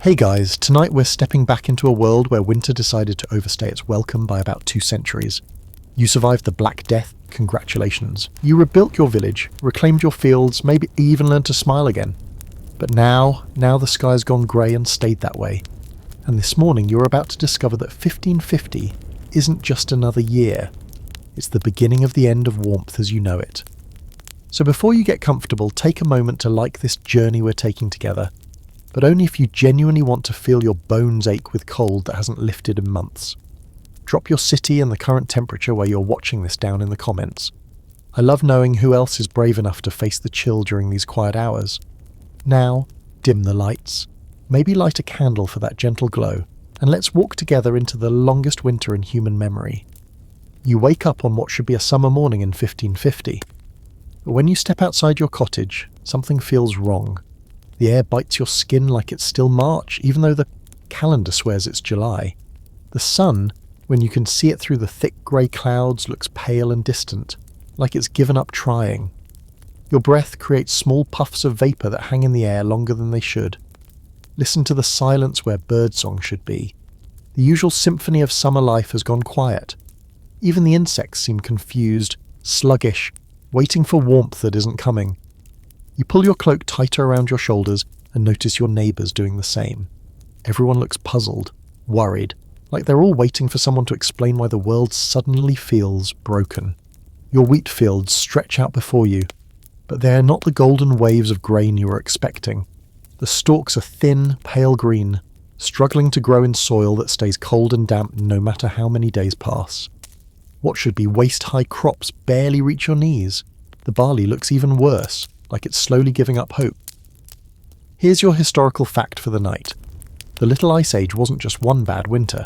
Hey guys, tonight we're stepping back into a world where winter decided to overstay its welcome by about 2 centuries. You survived the Black Death, congratulations. You rebuilt your village, reclaimed your fields, maybe even learned to smile again. But now the sky's gone grey and stayed that way. And this morning you're about to discover that 1550 isn't just another year. It's the beginning of the end of warmth as you know it. So before you get comfortable, take a moment to like this journey we're taking together. But only if you genuinely want to feel your bones ache with cold that hasn't lifted in months. Drop your city and the current temperature where you're watching this down in the comments. I love knowing who else is brave enough to face the chill during these quiet hours. Now, dim the lights. Maybe light a candle for that gentle glow, and let's walk together into the longest winter in human memory. You wake up on what should be a summer morning in 1550. But when you step outside your cottage, something feels wrong. The air bites your skin like it's still March, even though the calendar swears it's July. The sun, when you can see it through the thick grey clouds, looks pale and distant, like it's given up trying. Your breath creates small puffs of vapour that hang in the air longer than they should. Listen to the silence where birdsong should be. The usual symphony of summer life has gone quiet. Even the insects seem confused, sluggish, waiting for warmth that isn't coming. You pull your cloak tighter around your shoulders and notice your neighbours doing the same. Everyone looks puzzled, worried, like they're all waiting for someone to explain why the world suddenly feels broken. Your wheat fields stretch out before you, but they are not the golden waves of grain you were expecting. The stalks are thin, pale green, struggling to grow in soil that stays cold and damp no matter how many days pass. What should be waist-high crops barely reach your knees. The barley looks even worse, like it's slowly giving up hope. Here's your historical fact for the night. The Little Ice Age wasn't just one bad winter.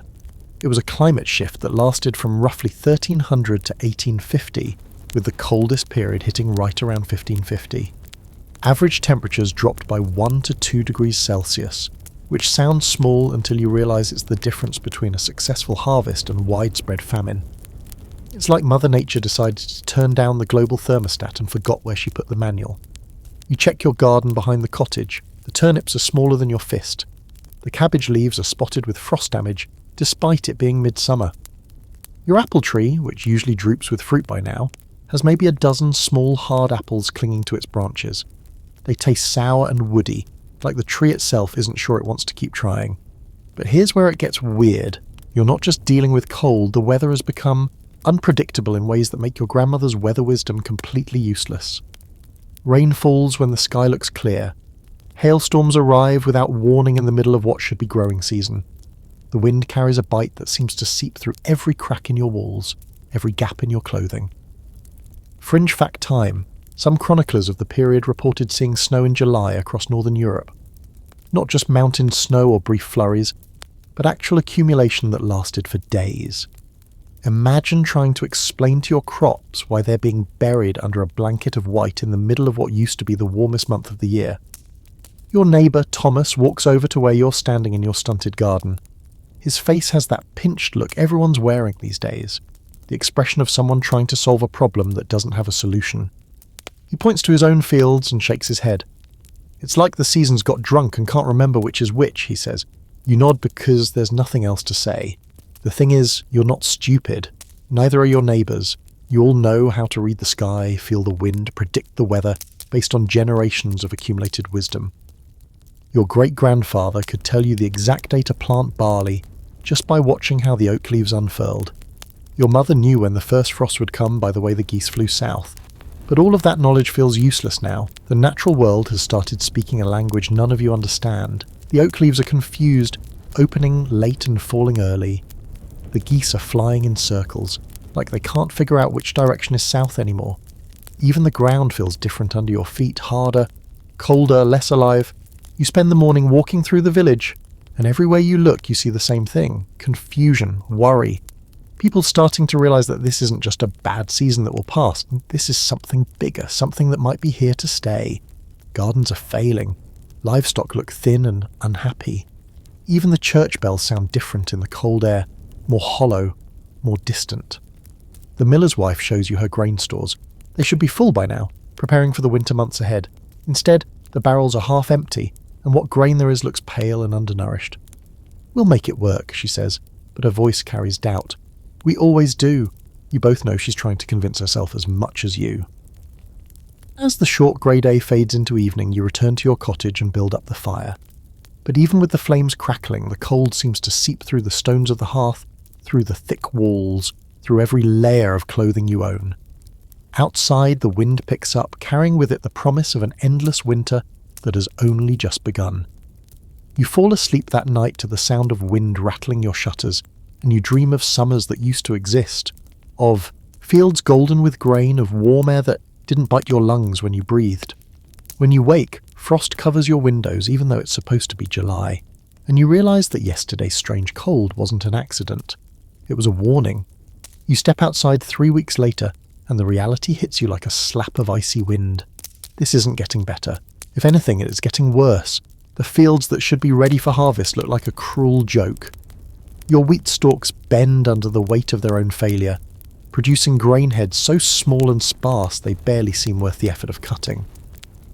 It was a climate shift that lasted from roughly 1300 to 1850, with the coldest period hitting right around 1550. Average temperatures dropped by 1 to 2 degrees Celsius, which sounds small until you realise it's the difference between a successful harvest and widespread famine. It's like Mother Nature decided to turn down the global thermostat and forgot where she put the manual. You check your garden behind the cottage. The turnips are smaller than your fist. The cabbage leaves are spotted with frost damage, despite it being midsummer. Your apple tree, which usually droops with fruit by now, has maybe a dozen small hard apples clinging to its branches. They taste sour and woody, like the tree itself isn't sure it wants to keep trying. But here's where it gets weird. You're not just dealing with cold, the weather has become unpredictable in ways that make your grandmother's weather wisdom completely useless. Rain falls when the sky looks clear. Hailstorms arrive without warning in the middle of what should be growing season. The wind carries a bite that seems to seep through every crack in your walls, every gap in your clothing. Fringe fact time. Some chroniclers of the period reported seeing snow in July across northern Europe. Not just mountain snow or brief flurries, but actual accumulation that lasted for days. Imagine trying to explain to your crops why they're being buried under a blanket of white in the middle of what used to be the warmest month of the year. Your neighbour, Thomas, walks over to where you're standing in your stunted garden. His face has that pinched look everyone's wearing these days, the expression of someone trying to solve a problem that doesn't have a solution. He points to his own fields and shakes his head. It's like the seasons got drunk and can't remember which is which, he says. You nod because there's nothing else to say. The thing is, you're not stupid. Neither are your neighbours. You all know how to read the sky, feel the wind, predict the weather, based on generations of accumulated wisdom. Your great-grandfather could tell you the exact day to plant barley just by watching how the oak leaves unfurled. Your mother knew when the first frost would come by the way the geese flew south. But all of that knowledge feels useless now. The natural world has started speaking a language none of you understand. The oak leaves are confused, opening late and falling early. The geese are flying in circles, like they can't figure out which direction is south anymore. Even the ground feels different under your feet, harder, colder, less alive. You spend the morning walking through the village, and everywhere you look you see the same thing. Confusion, worry. People starting to realise that this isn't just a bad season that will pass. This is something bigger, something that might be here to stay. Gardens are failing. Livestock look thin and unhappy. Even the church bells sound different in the cold air. More hollow, more distant. The miller's wife shows you her grain stores. They should be full by now, preparing for the winter months ahead. Instead, the barrels are half empty, and what grain there is looks pale and undernourished. "We'll make it work," she says, but her voice carries doubt. "We always do." You both know she's trying to convince herself as much as you. As the short grey day fades into evening, you return to your cottage and build up the fire. But even with the flames crackling, the cold seems to seep through the stones of the hearth, through the thick walls, through every layer of clothing you own. Outside, the wind picks up, carrying with it the promise of an endless winter that has only just begun. You fall asleep that night to the sound of wind rattling your shutters, and you dream of summers that used to exist, of fields golden with grain, of warm air that didn't bite your lungs when you breathed. When you wake, frost covers your windows even though it's supposed to be July, and you realise that yesterday's strange cold wasn't an accident. It was a warning. You step outside 3 weeks later, and the reality hits you like a slap of icy wind. This isn't getting better. If anything, it is getting worse. The fields that should be ready for harvest look like a cruel joke. Your wheat stalks bend under the weight of their own failure, producing grain heads so small and sparse they barely seem worth the effort of cutting.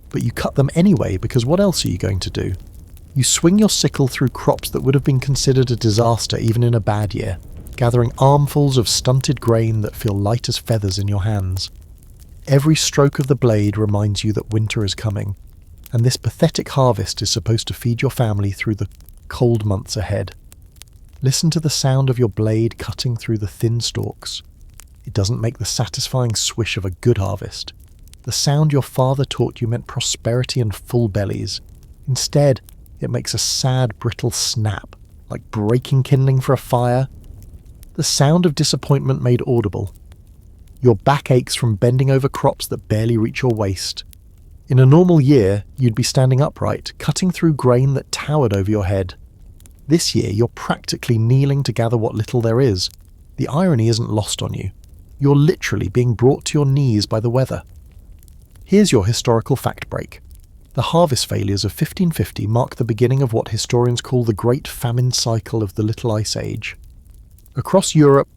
But you cut them anyway, because what else are you going to do? You swing your sickle through crops that would have been considered a disaster even in a bad year, gathering armfuls of stunted grain that feel light as feathers in your hands. Every stroke of the blade reminds you that winter is coming, and this pathetic harvest is supposed to feed your family through the cold months ahead. Listen to the sound of your blade cutting through the thin stalks. It doesn't make the satisfying swish of a good harvest. The sound your father taught you meant prosperity and full bellies. Instead, it makes a sad, brittle snap, like breaking kindling for a fire. The sound of disappointment made audible. Your back aches from bending over crops that barely reach your waist. In a normal year, you'd be standing upright, cutting through grain that towered over your head. This year, you're practically kneeling to gather what little there is. The irony isn't lost on you. You're literally being brought to your knees by the weather. Here's your historical fact break. The harvest failures of 1550 mark the beginning of what historians call the Great Famine Cycle of the Little Ice Age. Across Europe,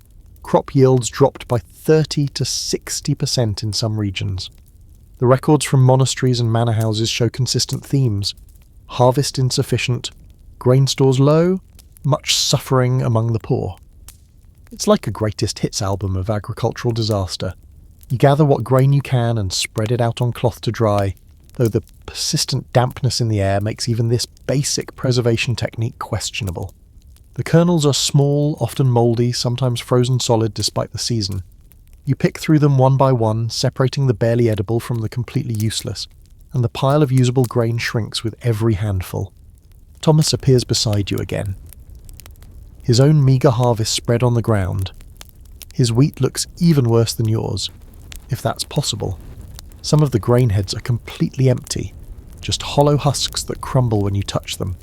crop yields dropped by 30 to 60% in some regions. The records from monasteries and manor houses show consistent themes: harvest insufficient, grain stores low, much suffering among the poor. It's like a greatest hits album of agricultural disaster. You gather what grain you can and spread it out on cloth to dry, though the persistent dampness in the air makes even this basic preservation technique questionable. The kernels are small, often mouldy, sometimes frozen solid despite the season. You pick through them one by one, separating the barely edible from the completely useless, and the pile of usable grain shrinks with every handful. Thomas appears beside you again. His own meagre harvest spread on the ground. His wheat looks even worse than yours, if that's possible. Some of the grain heads are completely empty, just hollow husks that crumble when you touch them.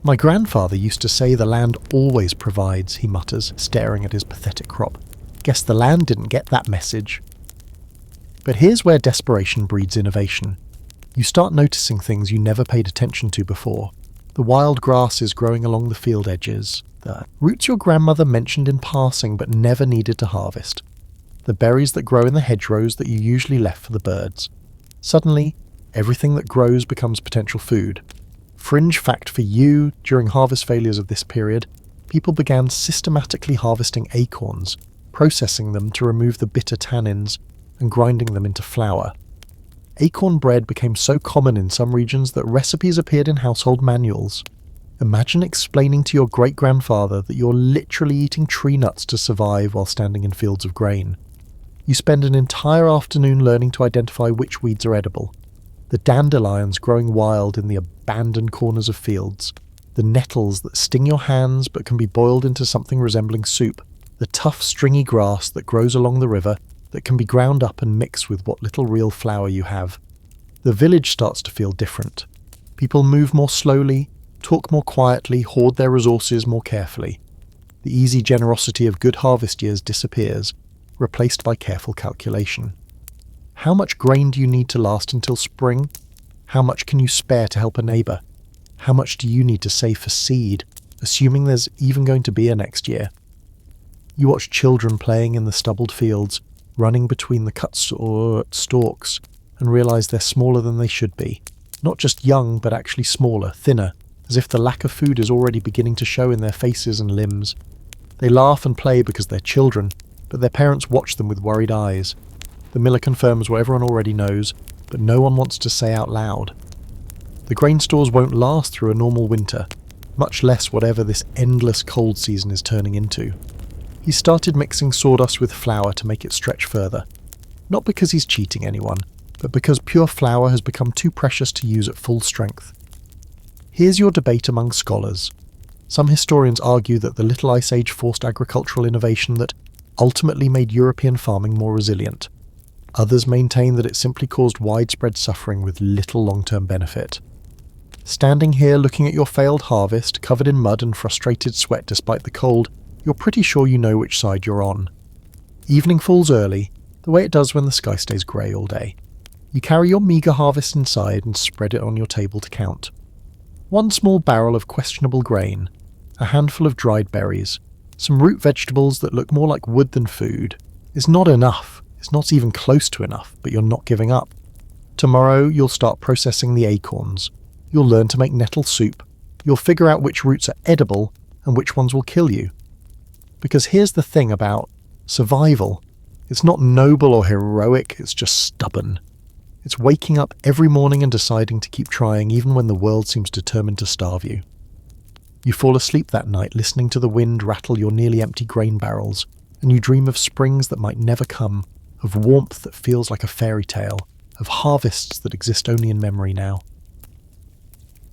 "My grandfather used to say the land always provides," he mutters, staring at his pathetic crop. "Guess the land didn't get that message." But here's where desperation breeds innovation. You start noticing things you never paid attention to before. The wild grasses growing along the field edges, the roots your grandmother mentioned in passing but never needed to harvest, the berries that grow in the hedgerows that you usually left for the birds. Suddenly, everything that grows becomes potential food. Fringe fact for you, during harvest failures of this period, people began systematically harvesting acorns, processing them to remove the bitter tannins, and grinding them into flour. Acorn bread became so common in some regions that recipes appeared in household manuals. Imagine explaining to your great-grandfather that you're literally eating tree nuts to survive while standing in fields of grain. You spend an entire afternoon learning to identify which weeds are edible. The dandelions growing wild in the abandoned corners of fields, the nettles that sting your hands but can be boiled into something resembling soup, the tough stringy grass that grows along the river that can be ground up and mixed with what little real flour you have. The village starts to feel different. People move more slowly, talk more quietly, hoard their resources more carefully. The easy generosity of good harvest years disappears, replaced by careful calculation. How much grain do you need to last until spring? How much can you spare to help a neighbour? How much do you need to save for seed, assuming there's even going to be a next year? You watch children playing in the stubbled fields, running between the cut stalks, and realise they're smaller than they should be. Not just young, but actually smaller, thinner, as if the lack of food is already beginning to show in their faces and limbs. They laugh and play because they're children, but their parents watch them with worried eyes. The miller confirms what everyone already knows, but no one wants to say out loud. The grain stores won't last through a normal winter, much less whatever this endless cold season is turning into. He started mixing sawdust with flour to make it stretch further. Not because he's cheating anyone, but because pure flour has become too precious to use at full strength. Here's your debate among scholars. Some historians argue that the Little Ice Age forced agricultural innovation that ultimately made European farming more resilient. Others maintain that it simply caused widespread suffering with little long-term benefit. Standing here looking at your failed harvest, covered in mud and frustrated sweat despite the cold, you're pretty sure you know which side you're on. Evening falls early, the way it does when the sky stays grey all day. You carry your meagre harvest inside and spread it on your table to count. One small barrel of questionable grain, a handful of dried berries, some root vegetables that look more like wood than food, is not enough. It's not even close to enough, but you're not giving up. Tomorrow you'll start processing the acorns. You'll learn to make nettle soup. You'll figure out which roots are edible and which ones will kill you. Because here's the thing about survival. It's not noble or heroic, it's just stubborn. It's waking up every morning and deciding to keep trying even when the world seems determined to starve you. You fall asleep that night listening to the wind rattle your nearly empty grain barrels, and you dream of springs that might never come, of warmth that feels like a fairy tale, of harvests that exist only in memory now.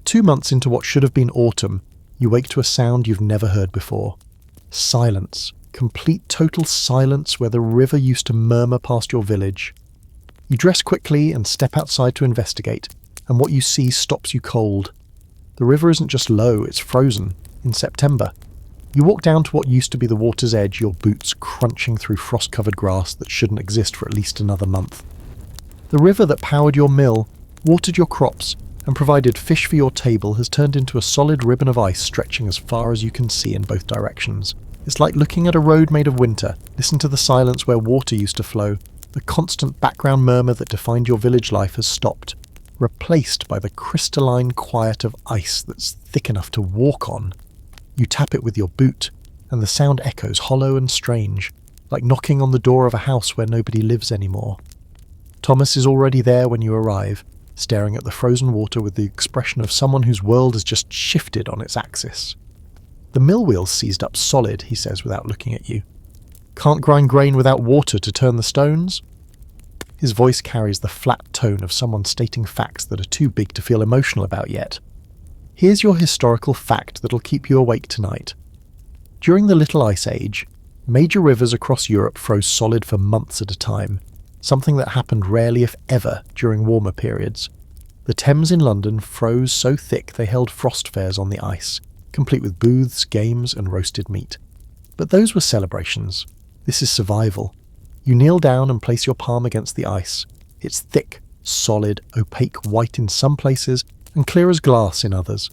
2 months into what should have been autumn, you wake to a sound you've never heard before. Silence. Complete total silence where the river used to murmur past your village. You dress quickly and step outside to investigate, and what you see stops you cold. The river isn't just low, it's frozen, in September. You walk down to what used to be the water's edge, your boots crunching through frost-covered grass that shouldn't exist for at least another month. The river that powered your mill, watered your crops, and provided fish for your table has turned into a solid ribbon of ice stretching as far as you can see in both directions. It's like looking at a road made of winter. Listen to the silence where water used to flow. The constant background murmur that defined your village life has stopped, replaced by the crystalline quiet of ice that's thick enough to walk on. You tap it with your boot, and the sound echoes hollow and strange, like knocking on the door of a house where nobody lives anymore. Thomas is already there when you arrive, staring at the frozen water with the expression of someone whose world has just shifted on its axis. The mill wheel's seized up solid, he says without looking at you. Can't grind grain without water to turn the stones? His voice carries the flat tone of someone stating facts that are too big to feel emotional about yet. Here's your historical fact that'll keep you awake tonight. During the Little Ice Age, major rivers across Europe froze solid for months at a time, something that happened rarely if ever during warmer periods. The Thames in London froze so thick they held frost fairs on the ice, complete with booths, games and roasted meat. But those were celebrations. This is survival. You kneel down and place your palm against the ice. It's thick, solid, opaque white in some places and clear as glass in others.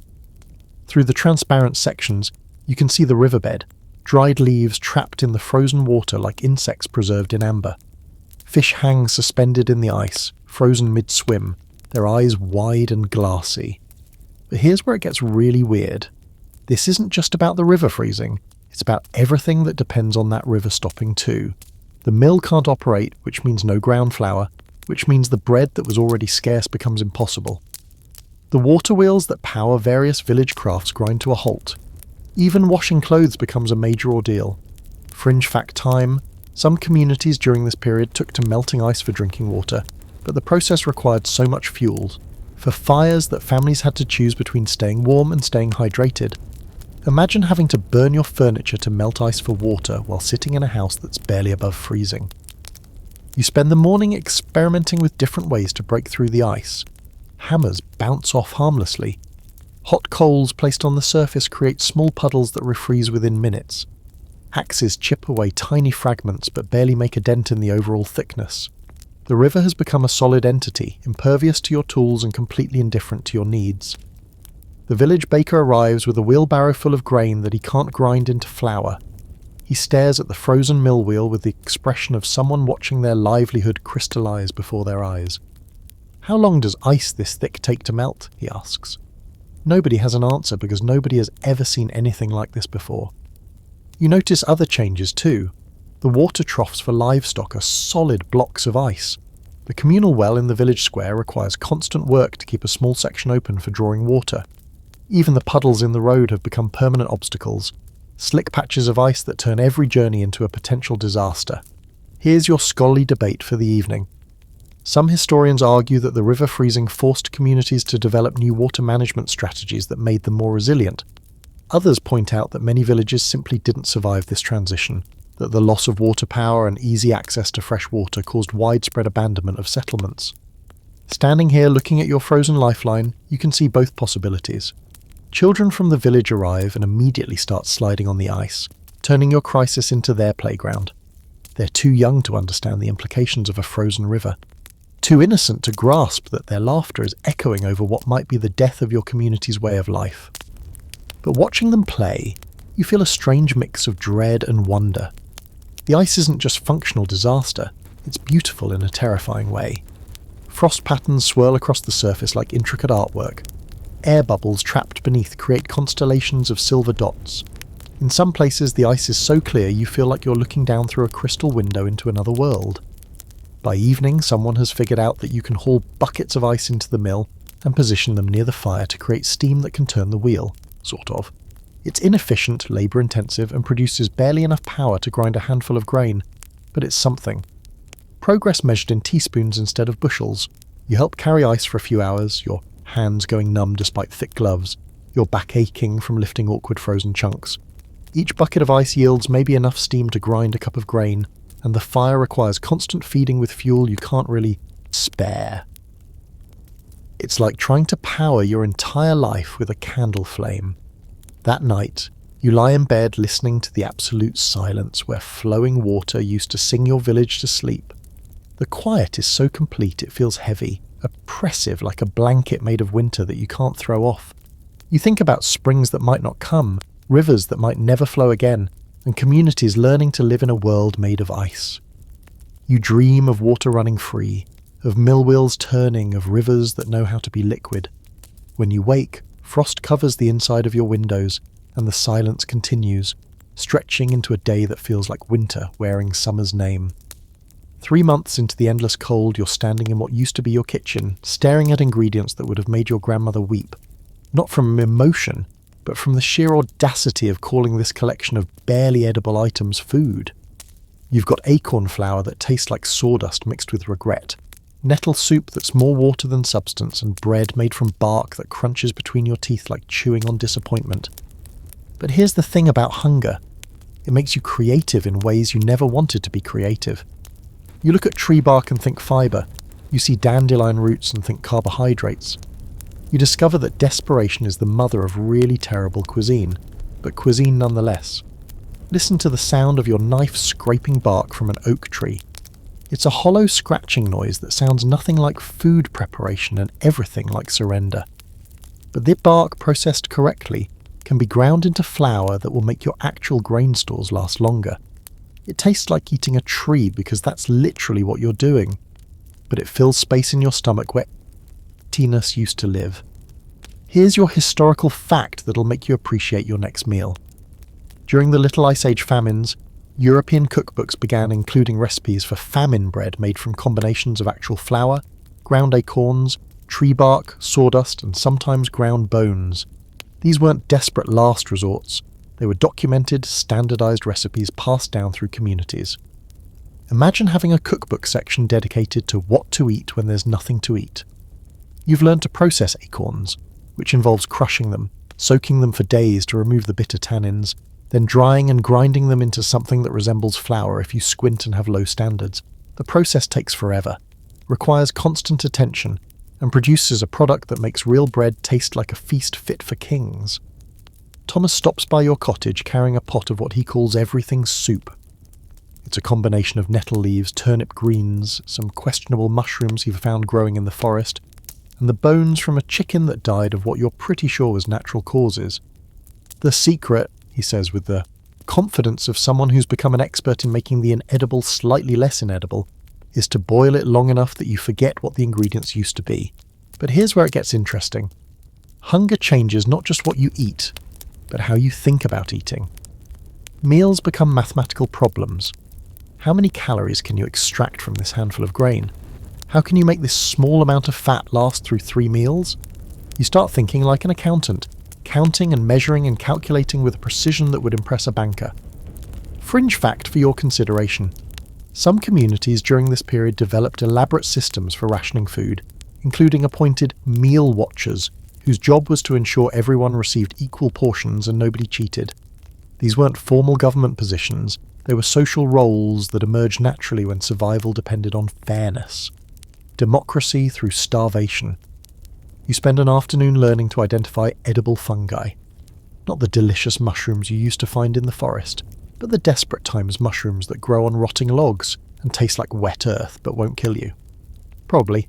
Through the transparent sections, you can see the riverbed, dried leaves trapped in the frozen water like insects preserved in amber. Fish hang suspended in the ice, frozen mid-swim, their eyes wide and glassy. But here's where it gets really weird. This isn't just about the river freezing, it's about everything that depends on that river stopping too. The mill can't operate, which means no ground flour, which means the bread that was already scarce becomes impossible. The water wheels that power various village crafts grind to a halt. Even washing clothes becomes a major ordeal. Fringe fact time, some communities during this period took to melting ice for drinking water, but the process required so much fuel. For fires that families had to choose between staying warm and staying hydrated. Imagine having to burn your furniture to melt ice for water while sitting in a house that's barely above freezing. You spend the morning experimenting with different ways to break through the ice. Hammers bounce off harmlessly. Hot coals placed on the surface create small puddles that refreeze within minutes. Axes chip away tiny fragments but barely make a dent in the overall thickness. The river has become a solid entity, impervious to your tools and completely indifferent to your needs. The village baker arrives with a wheelbarrow full of grain that he can't grind into flour. He stares at the frozen mill wheel with the expression of someone watching their livelihood crystallize before their eyes. How long does ice this thick take to melt? He asks. Nobody has an answer because nobody has ever seen anything like this before. You notice other changes too. The water troughs for livestock are solid blocks of ice. The communal well in the village square requires constant work to keep a small section open for drawing water. Even the puddles in the road have become permanent obstacles, slick patches of ice that turn every journey into a potential disaster. Here's your scholarly debate for the evening. Some historians argue that the river freezing forced communities to develop new water management strategies that made them more resilient. Others point out that many villages simply didn't survive this transition, that the loss of water power and easy access to fresh water caused widespread abandonment of settlements. Standing here looking at your frozen lifeline, you can see both possibilities. Children from the village arrive and immediately start sliding on the ice, turning your crisis into their playground. They're too young to understand the implications of a frozen river, too innocent to grasp that their laughter is echoing over what might be the death of your community's way of life. But watching them play, you feel a strange mix of dread and wonder. The ice isn't just functional disaster, it's beautiful in a terrifying way. Frost patterns swirl across the surface like intricate artwork. Air bubbles trapped beneath create constellations of silver dots. In some places the ice is so clear you feel like you're looking down through a crystal window into another world. By evening, someone has figured out that you can haul buckets of ice into the mill and position them near the fire to create steam that can turn the wheel, sort of. It's inefficient, labour-intensive, and produces barely enough power to grind a handful of grain, but it's something. Progress measured in teaspoons instead of bushels. You help carry ice for a few hours, your hands going numb despite thick gloves, your back aching from lifting awkward frozen chunks. Each bucket of ice yields maybe enough steam to grind a cup of grain, and the fire requires constant feeding with fuel you can't really spare. It's like trying to power your entire life with a candle flame. That night, you lie in bed listening to the absolute silence where flowing water used to sing your village to sleep. The quiet is so complete it feels heavy, oppressive like a blanket made of winter that you can't throw off. You think about springs that might not come, rivers that might never flow again, and communities learning to live in a world made of ice. You dream of water running free, of mill wheels turning, of rivers that know how to be liquid. When you wake, frost covers the inside of your windows, and the silence continues, stretching into a day that feels like winter wearing summer's name. 3 months into the endless cold, you're standing in what used to be your kitchen, staring at ingredients that would have made your grandmother weep. Not from emotion, but from the sheer audacity of calling this collection of barely edible items food. You've got acorn flour that tastes like sawdust mixed with regret, nettle soup that's more water than substance, and bread made from bark that crunches between your teeth like chewing on disappointment. But here's the thing about hunger. It makes you creative in ways you never wanted to be creative. You look at tree bark and think fibre. You see dandelion roots and think carbohydrates. You discover that desperation is the mother of really terrible cuisine, but cuisine nonetheless. Listen to the sound of your knife scraping bark from an oak tree. It's a hollow scratching noise that sounds nothing like food preparation and everything like surrender. But the bark processed correctly can be ground into flour that will make your actual grain stores last longer. It tastes like eating a tree because that's literally what you're doing. But it fills space in your stomach where emptiness used to live. Here's your historical fact that'll make you appreciate your next meal. During the Little Ice Age famines, European cookbooks began including recipes for famine bread made from combinations of actual flour, ground acorns, tree bark, sawdust, and sometimes ground bones. These weren't desperate last resorts. They were documented, standardized recipes passed down through communities. Imagine having a cookbook section dedicated to what to eat when there's nothing to eat. You've learned to process acorns, which involves crushing them, soaking them for days to remove the bitter tannins, then drying and grinding them into something that resembles flour if you squint and have low standards. The process takes forever, requires constant attention, and produces a product that makes real bread taste like a feast fit for kings. Thomas stops by your cottage carrying a pot of what he calls everything soup. It's a combination of nettle leaves, turnip greens, some questionable mushrooms he found growing in the forest, and the bones from a chicken that died of what you're pretty sure was natural causes. The secret, he says with the confidence of someone who's become an expert in making the inedible slightly less inedible, is to boil it long enough that you forget what the ingredients used to be. But here's where it gets interesting. Hunger changes not just what you eat, but how you think about eating. Meals become mathematical problems. How many calories can you extract from this handful of grain? How can you make this small amount of fat last through 3 meals? You start thinking like an accountant, counting and measuring and calculating with a precision that would impress a banker. Fringe fact for your consideration. Some communities during this period developed elaborate systems for rationing food, including appointed meal watchers, whose job was to ensure everyone received equal portions and nobody cheated. These weren't formal government positions, they were social roles that emerged naturally when survival depended on fairness. Democracy through starvation. You spend an afternoon learning to identify edible fungi. Not the delicious mushrooms you used to find in the forest, but the desperate times mushrooms that grow on rotting logs and taste like wet earth but won't kill you. Probably.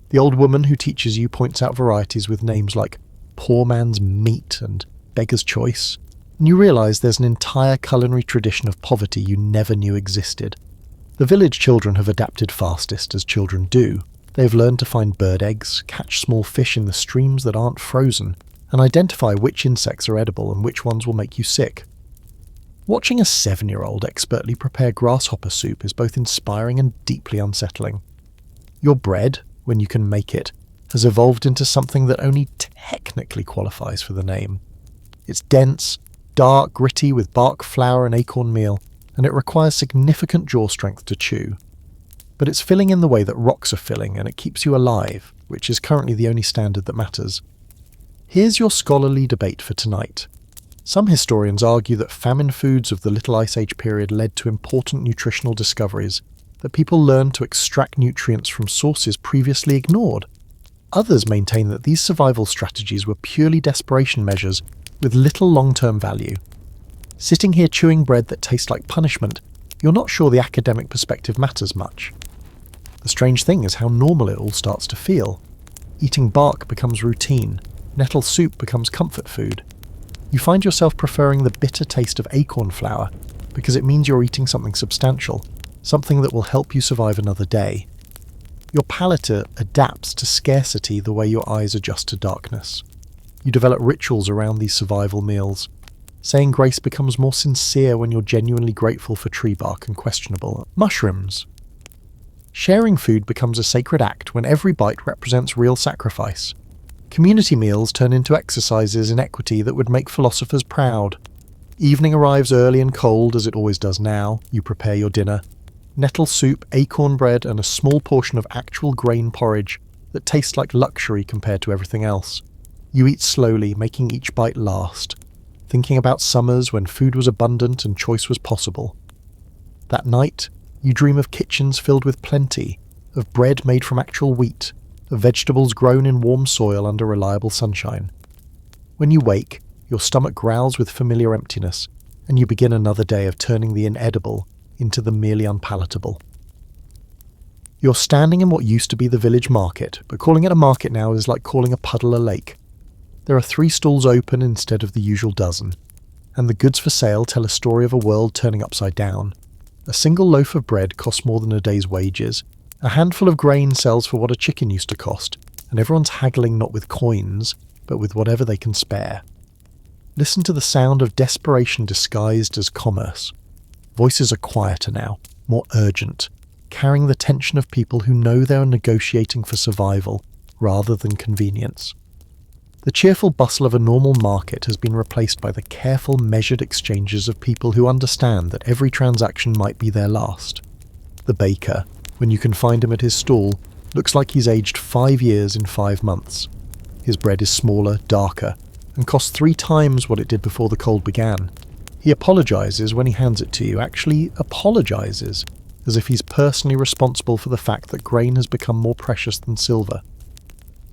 The old woman who teaches you points out varieties with names like poor man's meat and beggar's choice, and you realise there's an entire culinary tradition of poverty you never knew existed. The village children have adapted fastest, as children do. They've learned to find bird eggs, catch small fish in the streams that aren't frozen, and identify which insects are edible and which ones will make you sick. Watching a 7-year-old expertly prepare grasshopper soup is both inspiring and deeply unsettling. Your bread, when you can make it, has evolved into something that only technically qualifies for the name. It's dense, dark, gritty with bark flour and acorn meal, and it requires significant jaw strength to chew. But it's filling in the way that rocks are filling, and it keeps you alive, which is currently the only standard that matters. Here's your scholarly debate for tonight. Some historians argue that famine foods of the Little Ice Age period led to important nutritional discoveries, that people learned to extract nutrients from sources previously ignored. Others maintain that these survival strategies were purely desperation measures with little long-term value. Sitting here chewing bread that tastes like punishment, you're not sure the academic perspective matters much. The strange thing is how normal it all starts to feel. Eating bark becomes routine, nettle soup becomes comfort food. You find yourself preferring the bitter taste of acorn flour because it means you're eating something substantial, something that will help you survive another day. Your palate adapts to scarcity the way your eyes adjust to darkness. You develop rituals around these survival meals. Saying grace becomes more sincere when you're genuinely grateful for tree bark and questionable mushrooms. Sharing food becomes a sacred act when every bite represents real sacrifice. Community meals turn into exercises in equity that would make philosophers proud. Evening arrives early and cold, as it always does now. You prepare your dinner. Nettle soup, acorn bread, and a small portion of actual grain porridge that tastes like luxury compared to everything else. You eat slowly, making each bite last, thinking about summers when food was abundant and choice was possible. That night, you dream of kitchens filled with plenty, of bread made from actual wheat, of vegetables grown in warm soil under reliable sunshine. When you wake, your stomach growls with familiar emptiness, and you begin another day of turning the inedible into the merely unpalatable. You're standing in what used to be the village market, but calling it a market now is like calling a puddle a lake. There are 3 stalls open instead of the usual dozen, and the goods for sale tell a story of a world turning upside down. A single loaf of bread costs more than a day's wages, a handful of grain sells for what a chicken used to cost, and everyone's haggling not with coins, but with whatever they can spare. Listen to the sound of desperation disguised as commerce. Voices are quieter now, more urgent, carrying the tension of people who know they are negotiating for survival rather than convenience. The cheerful bustle of a normal market has been replaced by the careful, measured exchanges of people who understand that every transaction might be their last. The baker, when you can find him at his stall, looks like he's aged 5 years in 5 months. His bread is smaller, darker, and costs 3 times what it did before the cold began. He apologises when he hands it to you, actually apologises, as if he's personally responsible for the fact that grain has become more precious than silver.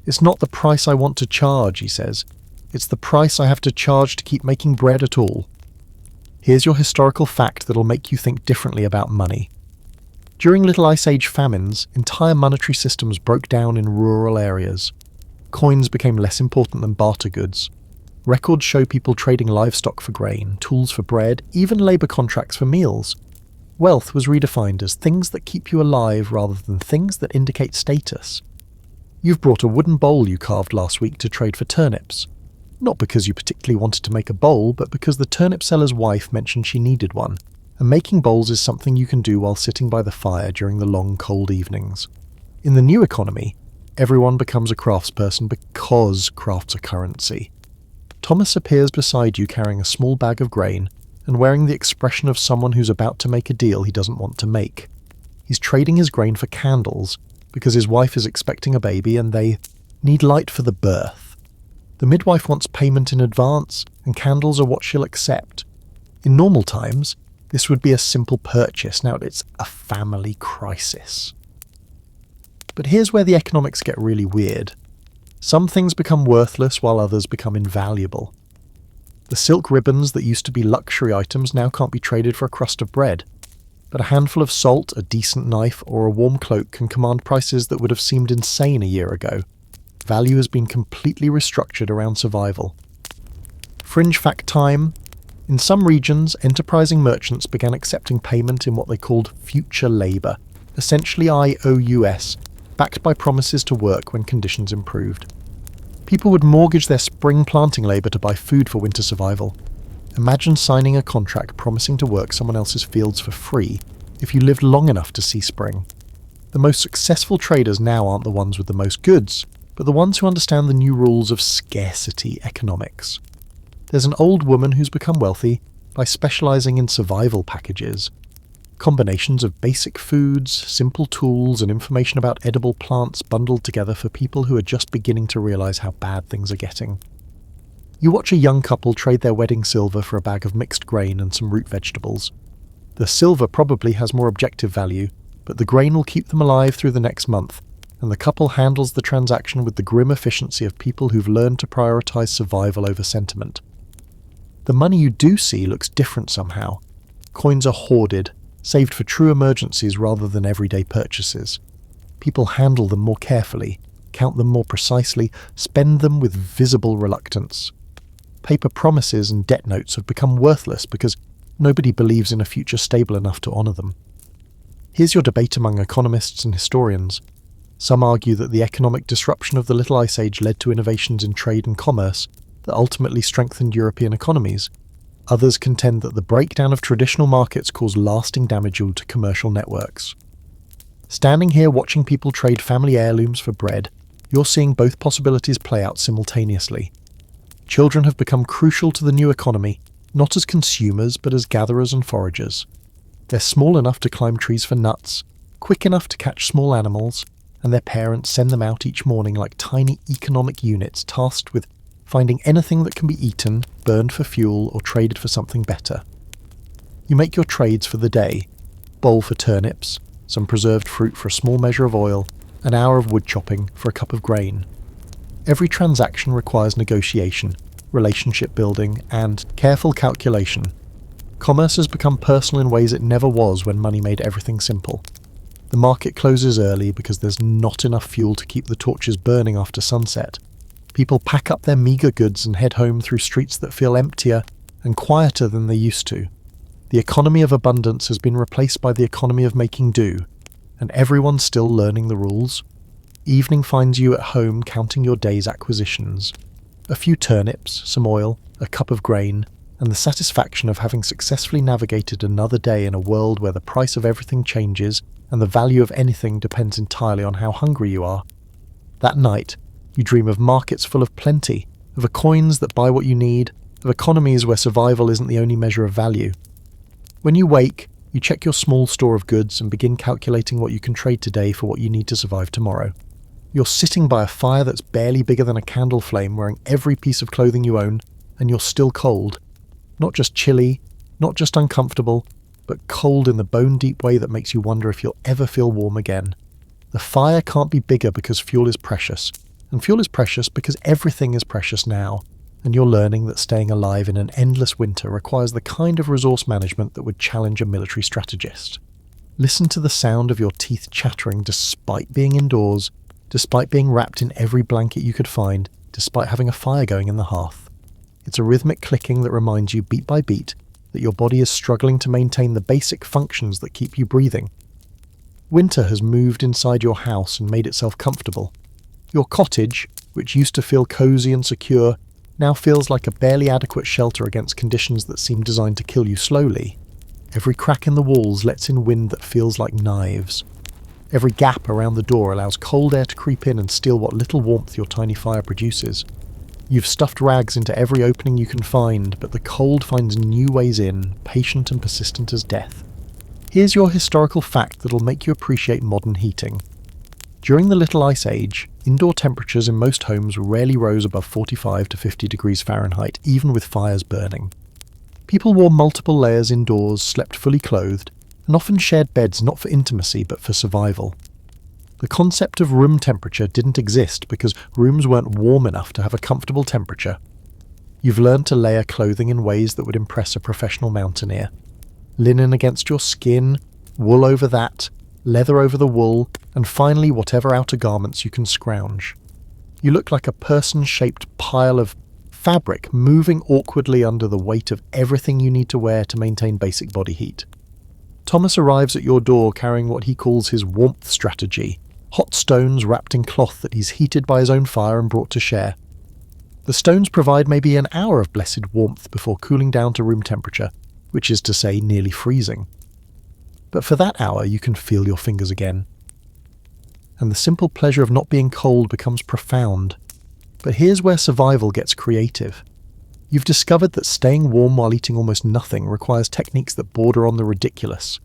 It's not the price I want to charge, he says. It's the price I have to charge to keep making bread at all. Here's your historical fact that'll make you think differently about money. During Little Ice Age famines, entire monetary systems broke down in rural areas. Coins became less important than barter goods. Records show people trading livestock for grain, tools for bread, even labour contracts for meals. Wealth was redefined as things that keep you alive rather than things that indicate status. You've brought a wooden bowl you carved last week to trade for turnips. Not because you particularly wanted to make a bowl, but because the turnip seller's wife mentioned she needed one, and making bowls is something you can do while sitting by the fire during the long cold evenings. In the new economy, everyone becomes a craftsperson because crafts are currency. Thomas appears beside you carrying a small bag of grain and wearing the expression of someone who's about to make a deal he doesn't want to make. He's trading his grain for candles because his wife is expecting a baby and they need light for the birth. The midwife wants payment in advance and candles are what she'll accept. In normal times, this would be a simple purchase. Now it's a family crisis. But here's where the economics get really weird. Some things become worthless while others become invaluable. The silk ribbons that used to be luxury items now can't be traded for a crust of bread. But a handful of salt, a decent knife, or a warm cloak can command prices that would have seemed insane a year ago. Value has been completely restructured around survival. Fringe fact time. In some regions, enterprising merchants began accepting payment in what they called future labour, essentially IOUs, backed by promises to work when conditions improved. People would mortgage their spring planting labour to buy food for winter survival. Imagine signing a contract promising to work someone else's fields for free if you lived long enough to see spring. The most successful traders now aren't the ones with the most goods, but the ones who understand the new rules of scarcity economics. There's an old woman who's become wealthy by specialising in survival packages. Combinations of basic foods, simple tools, and information about edible plants bundled together for people who are just beginning to realise how bad things are getting. You watch a young couple trade their wedding silver for a bag of mixed grain and some root vegetables. The silver probably has more objective value, but the grain will keep them alive through the next month, and the couple handles the transaction with the grim efficiency of people who've learned to prioritise survival over sentiment. The money you do see looks different somehow. Coins are hoarded, saved for true emergencies rather than everyday purchases. People handle them more carefully, count them more precisely, spend them with visible reluctance. Paper promises and debt notes have become worthless because nobody believes in a future stable enough to honour them. Here's your debate among economists and historians. Some argue that the economic disruption of the Little Ice Age led to innovations in trade and commerce that ultimately strengthened European economies. Others contend that the breakdown of traditional markets caused lasting damage due to commercial networks. Standing here watching people trade family heirlooms for bread, you're seeing both possibilities play out simultaneously. Children have become crucial to the new economy, not as consumers but as gatherers and foragers. They're small enough to climb trees for nuts, quick enough to catch small animals, and their parents send them out each morning like tiny economic units tasked with finding anything that can be eaten, burned for fuel, or traded for something better. You make your trades for the day: bowl for turnips, some preserved fruit for a small measure of oil, an hour of wood chopping for a cup of grain. Every transaction requires negotiation, relationship building, and careful calculation. Commerce has become personal in ways it never was when money made everything simple. The market closes early because there's not enough fuel to keep the torches burning after sunset. People pack up their meagre goods and head home through streets that feel emptier and quieter than they used to. The economy of abundance has been replaced by the economy of making do, and everyone's still learning the rules. Evening finds you at home counting your day's acquisitions. A few turnips, some oil, a cup of grain, and the satisfaction of having successfully navigated another day in a world where the price of everything changes and the value of anything depends entirely on how hungry you are. That night, you dream of markets full of plenty, of coins that buy what you need, of economies where survival isn't the only measure of value. When you wake, you check your small store of goods and begin calculating what you can trade today for what you need to survive tomorrow. You're sitting by a fire that's barely bigger than a candle flame, wearing every piece of clothing you own, and you're still cold. Not just chilly, not just uncomfortable, but cold in the bone-deep way that makes you wonder if you'll ever feel warm again. The fire can't be bigger because fuel is precious. And fuel is precious because everything is precious now, and you're learning that staying alive in an endless winter requires the kind of resource management that would challenge a military strategist. Listen to the sound of your teeth chattering despite being indoors, despite being wrapped in every blanket you could find, despite having a fire going in the hearth. It's a rhythmic clicking that reminds you beat by beat that your body is struggling to maintain the basic functions that keep you breathing. Winter has moved inside your house and made itself comfortable. Your cottage, which used to feel cozy and secure, now feels like a barely adequate shelter against conditions that seem designed to kill you slowly. Every crack in the walls lets in wind that feels like knives. Every gap around the door allows cold air to creep in and steal what little warmth your tiny fire produces. You've stuffed rags into every opening you can find, but the cold finds new ways in, patient and persistent as death. Here's your historical fact that'll make you appreciate modern heating. During the Little Ice Age, indoor temperatures in most homes rarely rose above 45 to 50 degrees Fahrenheit, even with fires burning. People wore multiple layers indoors, slept fully clothed, and often shared beds not for intimacy but for survival. The concept of room temperature didn't exist because rooms weren't warm enough to have a comfortable temperature. You've learned to layer clothing in ways that would impress a professional mountaineer. Linen against your skin, wool over that, leather over the wool, and finally whatever outer garments you can scrounge. You look like a person-shaped pile of fabric moving awkwardly under the weight of everything you need to wear to maintain basic body heat. Thomas arrives at your door carrying what he calls his warmth strategy, hot stones wrapped in cloth that he's heated by his own fire and brought to share. The stones provide maybe an hour of blessed warmth before cooling down to room temperature, which is to say nearly freezing. But for that hour you can feel your fingers again. And the simple pleasure of not being cold becomes profound. But here's where survival gets creative. You've discovered that staying warm while eating almost nothing requires techniques that border on the ridiculous.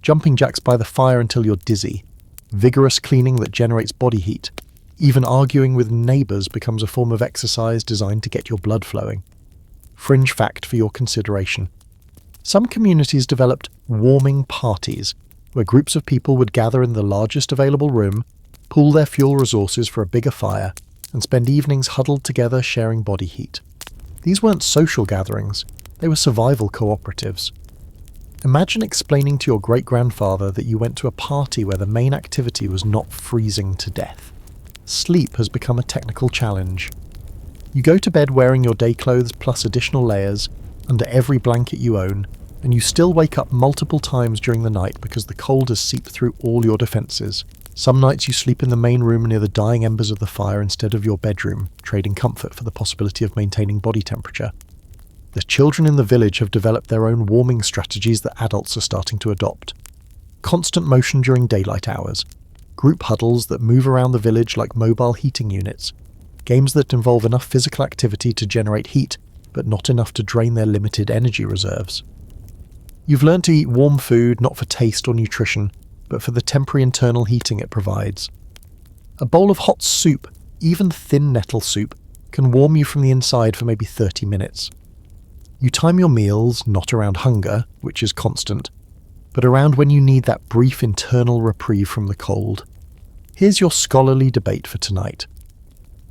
Jumping jacks by the fire until you're dizzy, vigorous cleaning that generates body heat, even arguing with neighbours becomes a form of exercise designed to get your blood flowing. Fringe fact for your consideration. Some communities developed warming parties, where groups of people would gather in the largest available room, pool their fuel resources for a bigger fire, and spend evenings huddled together sharing body heat. These weren't social gatherings, they were survival cooperatives. Imagine explaining to your great-grandfather that you went to a party where the main activity was not freezing to death. Sleep has become a technical challenge. You go to bed wearing your day clothes plus additional layers, under every blanket you own, and you still wake up multiple times during the night because the cold has seeped through all your defences. Some nights you sleep in the main room near the dying embers of the fire instead of your bedroom, trading comfort for the possibility of maintaining body temperature. The children in the village have developed their own warming strategies that adults are starting to adopt. Constant motion during daylight hours, group huddles that move around the village like mobile heating units, games that involve enough physical activity to generate heat, but not enough to drain their limited energy reserves. You've learned to eat warm food not for taste or nutrition, but for the temporary internal heating it provides. A bowl of hot soup, even thin nettle soup, can warm you from the inside for maybe 30 minutes. You time your meals not around hunger, which is constant, but around when you need that brief internal reprieve from the cold. Here's your scholarly debate for tonight.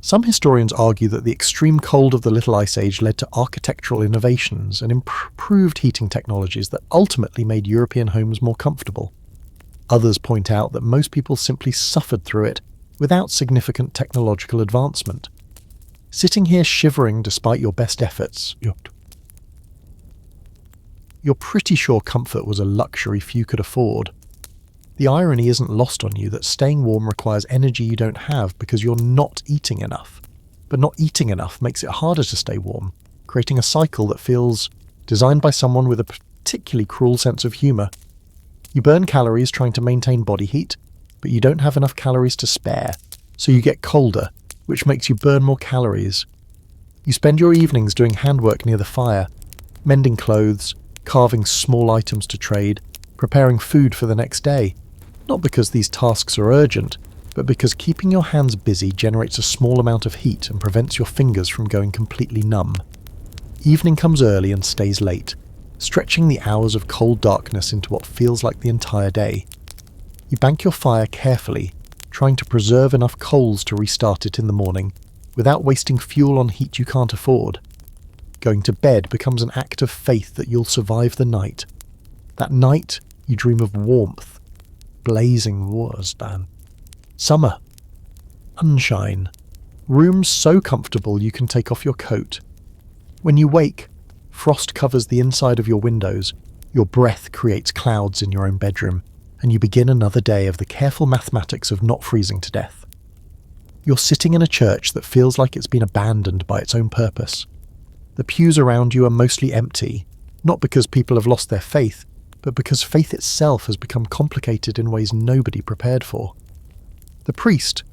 Some historians argue that the extreme cold of the Little Ice Age led to architectural innovations and improved heating technologies that ultimately made European homes more comfortable. Others point out that most people simply suffered through it without significant technological advancement. Sitting here shivering despite your best efforts, you're pretty sure comfort was a luxury few could afford. The irony isn't lost on you that staying warm requires energy you don't have because you're not eating enough. But not eating enough makes it harder to stay warm, creating a cycle that feels designed by someone with a particularly cruel sense of humour. You burn calories trying to maintain body heat, but you don't have enough calories to spare, so you get colder, which makes you burn more calories. You spend your evenings doing handwork near the fire, mending clothes, carving small items to trade, preparing food for the next day. Not because these tasks are urgent, but because keeping your hands busy generates a small amount of heat and prevents your fingers from going completely numb. Evening comes early and stays late, stretching the hours of cold darkness into what feels like the entire day. You bank your fire carefully, trying to preserve enough coals to restart it in the morning, without wasting fuel on heat you can't afford. Going to bed becomes an act of faith that you'll survive the night. That night, you dream of warmth, blazing Wurstbahn, summer, sunshine, rooms so comfortable you can take off your coat. When you wake, Frost covers the inside of your windows, your breath creates clouds in your own bedroom, and you begin another day of the careful mathematics of not freezing to death. You're sitting in a church that feels like it's been abandoned by its own purpose. The pews around you are mostly empty, not because people have lost their faith, but because faith itself has become complicated in ways nobody prepared for. The priest,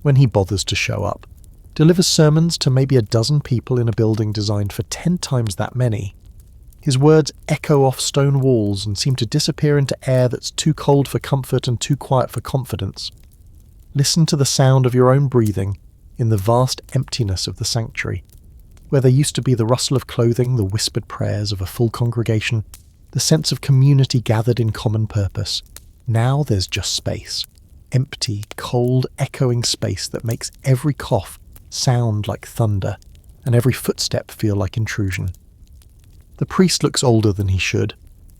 when he bothers to show up, delivers sermons to maybe a dozen people in a building designed for 10 times that many. His words echo off stone walls and seem to disappear into air that's too cold for comfort and too quiet for confidence. Listen to the sound of your own breathing in the vast emptiness of the sanctuary. Where there used to be the rustle of clothing, the whispered prayers of a full congregation, the sense of community gathered in common purpose, now there's just space. Empty, cold, echoing space that makes every cough sound like thunder and every footstep feel like intrusion. The priest looks older than he should,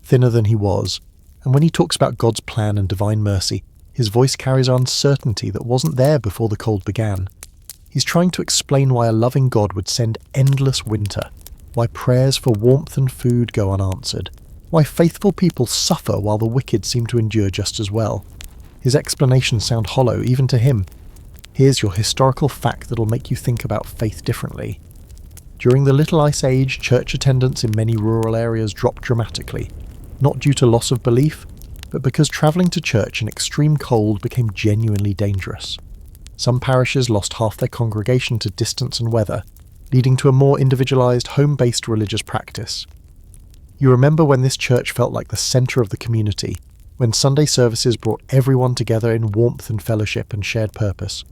thinner than he was, and when he talks about God's plan and divine mercy, his voice carries uncertainty that wasn't there before the cold began. He's trying to explain why a loving God would send endless winter, why prayers for warmth and food go unanswered, why faithful people suffer while the wicked seem to endure just as well. His explanations sound hollow, even to him. Here's your historical fact that'll make you think about faith differently. During the Little Ice Age, church attendance in many rural areas dropped dramatically, not due to loss of belief, but because travelling to church in extreme cold became genuinely dangerous. Some parishes lost half their congregation to distance and weather, leading to a more individualised, home-based religious practice. You remember when this church felt like the centre of the community, when Sunday services brought everyone together in warmth and fellowship and shared purpose.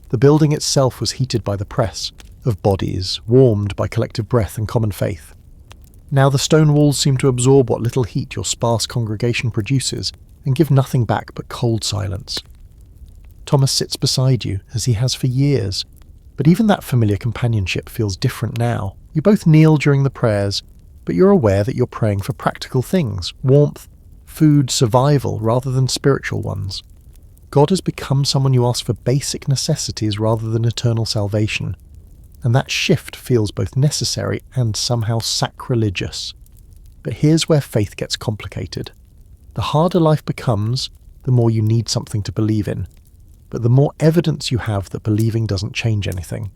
The building itself was heated by the press of bodies, warmed by collective breath and common faith. Now the stone walls seem to absorb what little heat your sparse congregation produces and give nothing back but cold silence. Thomas sits beside you, as he has for years, but even that familiar companionship feels different now. You both kneel during the prayers, but you're aware that you're praying for practical things, warmth, food, survival, rather than spiritual ones. God has become someone you ask for basic necessities rather than eternal salvation, and that shift feels both necessary and somehow sacrilegious. But here's where faith gets complicated. The harder life becomes, the more you need something to believe in, but the more evidence you have that believing doesn't change anything.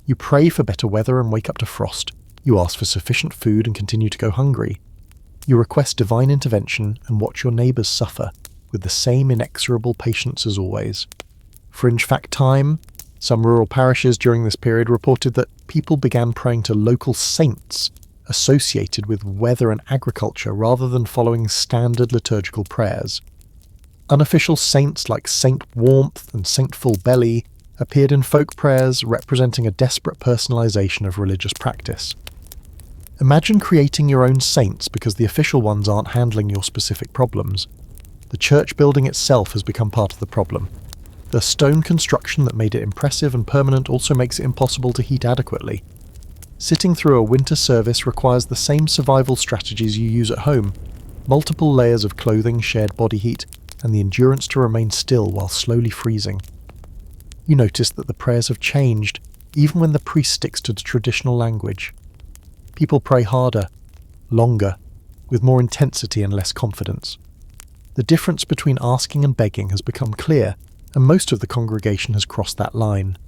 You pray for better weather and wake up to frost. You ask for sufficient food and continue to go hungry. You request divine intervention and watch your neighbours suffer with the same inexorable patience as always. Fringe fact time: some rural parishes during this period reported that people began praying to local saints associated with weather and agriculture rather than following standard liturgical prayers. Unofficial saints like Saint Warmth and Saint Full Belly appeared in folk prayers representing a desperate personalisation of religious practice. Imagine creating your own saints because the official ones aren't handling your specific problems. The church building itself has become part of the problem. The stone construction that made it impressive and permanent also makes it impossible to heat adequately. Sitting through a winter service requires the same survival strategies you use at home: multiple layers of clothing, shared body heat, and the endurance to remain still while slowly freezing. You notice that the prayers have changed, even when the priest sticks to the traditional language. People pray harder, longer, with more intensity and less confidence. The difference between asking and begging has become clear, and most of the congregation has crossed that line.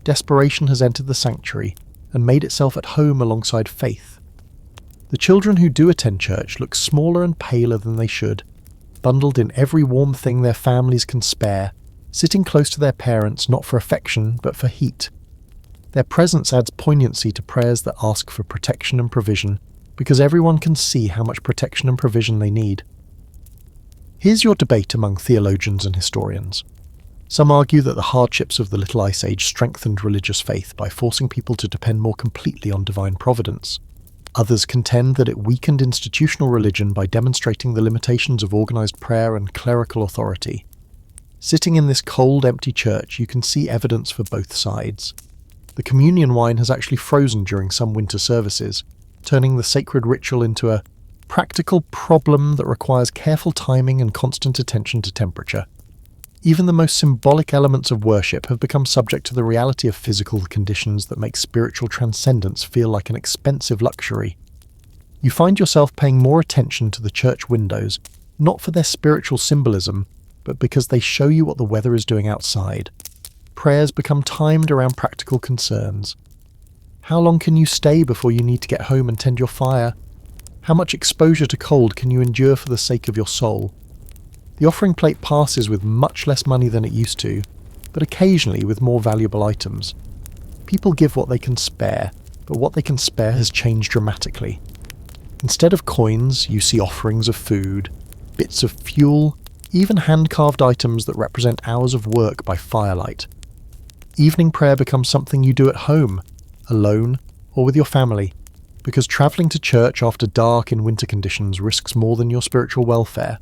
Desperation has entered the sanctuary and made itself at home alongside faith. The children who do attend church look smaller and paler than they should, bundled in every warm thing their families can spare, sitting close to their parents not for affection but for heat. Their presence adds poignancy to prayers that ask for protection and provision, because everyone can see how much protection and provision they need. Here's your debate among theologians and historians. Some argue that the hardships of the Little Ice Age strengthened religious faith by forcing people to depend more completely on divine providence. Others contend that it weakened institutional religion by demonstrating the limitations of organised prayer and clerical authority. Sitting in this cold, empty church, you can see evidence for both sides. The communion wine has actually frozen during some winter services, turning the sacred ritual into a practical problem that requires careful timing and constant attention to temperature. Even the most symbolic elements of worship have become subject to the reality of physical conditions that make spiritual transcendence feel like an expensive luxury. You find yourself paying more attention to the church windows, not for their spiritual symbolism, but because they show you what the weather is doing outside. Prayers become timed around practical concerns. How long can you stay before you need to get home and tend your fire? How much exposure to cold can you endure for the sake of your soul? The offering plate passes with much less money than it used to, but occasionally with more valuable items. People give what they can spare, but what they can spare has changed dramatically. Instead of coins, you see offerings of food, bits of fuel, even hand-carved items that represent hours of work by firelight. Evening prayer becomes something you do at home, alone, or with your family, because travelling to church after dark in winter conditions risks more than your spiritual welfare.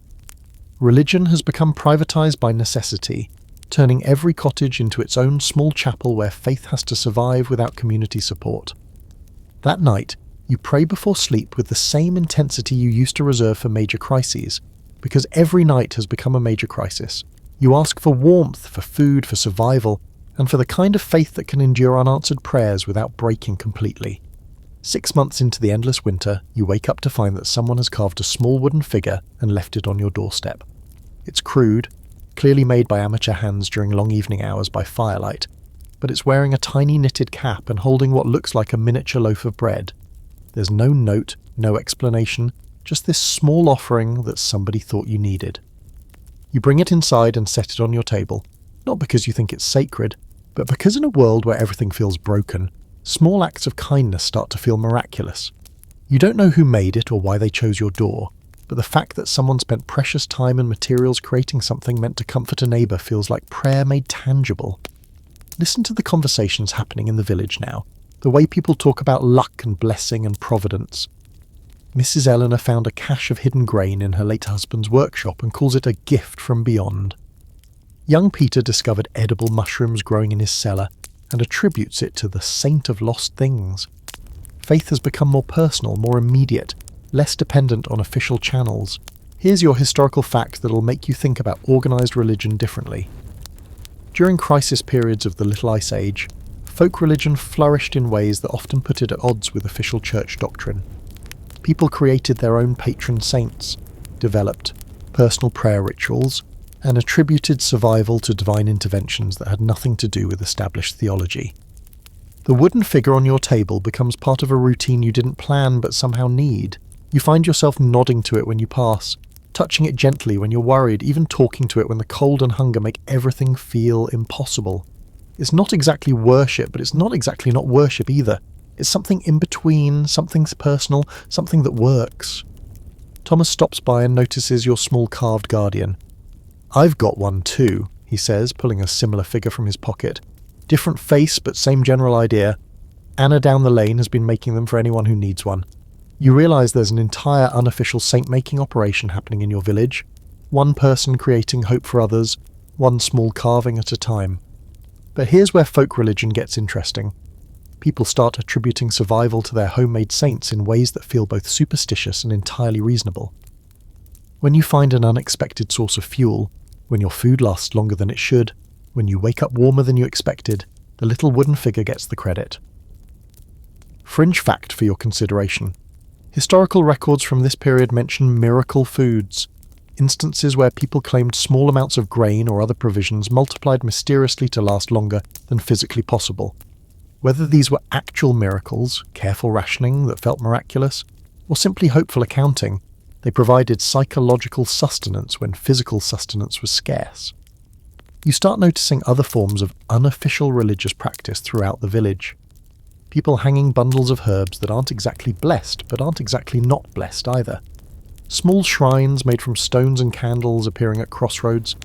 Religion has become privatised by necessity, turning every cottage into its own small chapel where faith has to survive without community support. That night, you pray before sleep with the same intensity you used to reserve for major crises, because every night has become a major crisis. You ask for warmth, for food, for survival, and for the kind of faith that can endure unanswered prayers without breaking completely. 6 months into the endless winter, you wake up to find that someone has carved a small wooden figure and left it on your doorstep. It's crude, clearly made by amateur hands during long evening hours by firelight, but it's wearing a tiny knitted cap and holding what looks like a miniature loaf of bread. There's no note, no explanation, just this small offering that somebody thought you needed. You bring it inside and set it on your table, not because you think it's sacred, but because in a world where everything feels broken, small acts of kindness start to feel miraculous. You don't know who made it or why they chose your door, but the fact that someone spent precious time and materials creating something meant to comfort a neighbour feels like prayer made tangible. Listen to the conversations happening in the village now, the way people talk about luck and blessing and providence. Mrs. Eleanor found a cache of hidden grain in her late husband's workshop and calls it a gift from beyond. Young Peter discovered edible mushrooms growing in his cellar and attributes it to the saint of lost things. Faith has become more personal, more immediate, less dependent on official channels. Here's your historical fact that'll make you think about organised religion differently. During crisis periods of the Little Ice Age, folk religion flourished in ways that often put it at odds with official church doctrine. People created their own patron saints, developed personal prayer rituals, and attributed survival to divine interventions that had nothing to do with established theology. The wooden figure on your table becomes part of a routine you didn't plan but somehow need. You find yourself nodding to it when you pass, touching it gently when you're worried, even talking to it when the cold and hunger make everything feel impossible. It's not exactly worship, but it's not exactly not worship either. It's something in between, something personal, something that works. Thomas stops by and notices your small carved guardian. "I've got one too," he says, pulling a similar figure from his pocket. "Different face, but same general idea. Anna down the lane has been making them for anyone who needs one." You realise there's an entire unofficial saint-making operation happening in your village. One person creating hope for others, one small carving at a time. But here's where folk religion gets interesting. People start attributing survival to their homemade saints in ways that feel both superstitious and entirely reasonable. When you find an unexpected source of fuel, when your food lasts longer than it should, when you wake up warmer than you expected, the little wooden figure gets the credit. Fringe fact for your consideration. Historical records from this period mention miracle foods, instances where people claimed small amounts of grain or other provisions multiplied mysteriously to last longer than physically possible. Whether these were actual miracles, careful rationing that felt miraculous, or simply hopeful accounting, they provided psychological sustenance when physical sustenance was scarce. You start noticing other forms of unofficial religious practice throughout the village. People hanging bundles of herbs that aren't exactly blessed, but aren't exactly not blessed either. Small shrines made from stones and candles appearing at crossroads.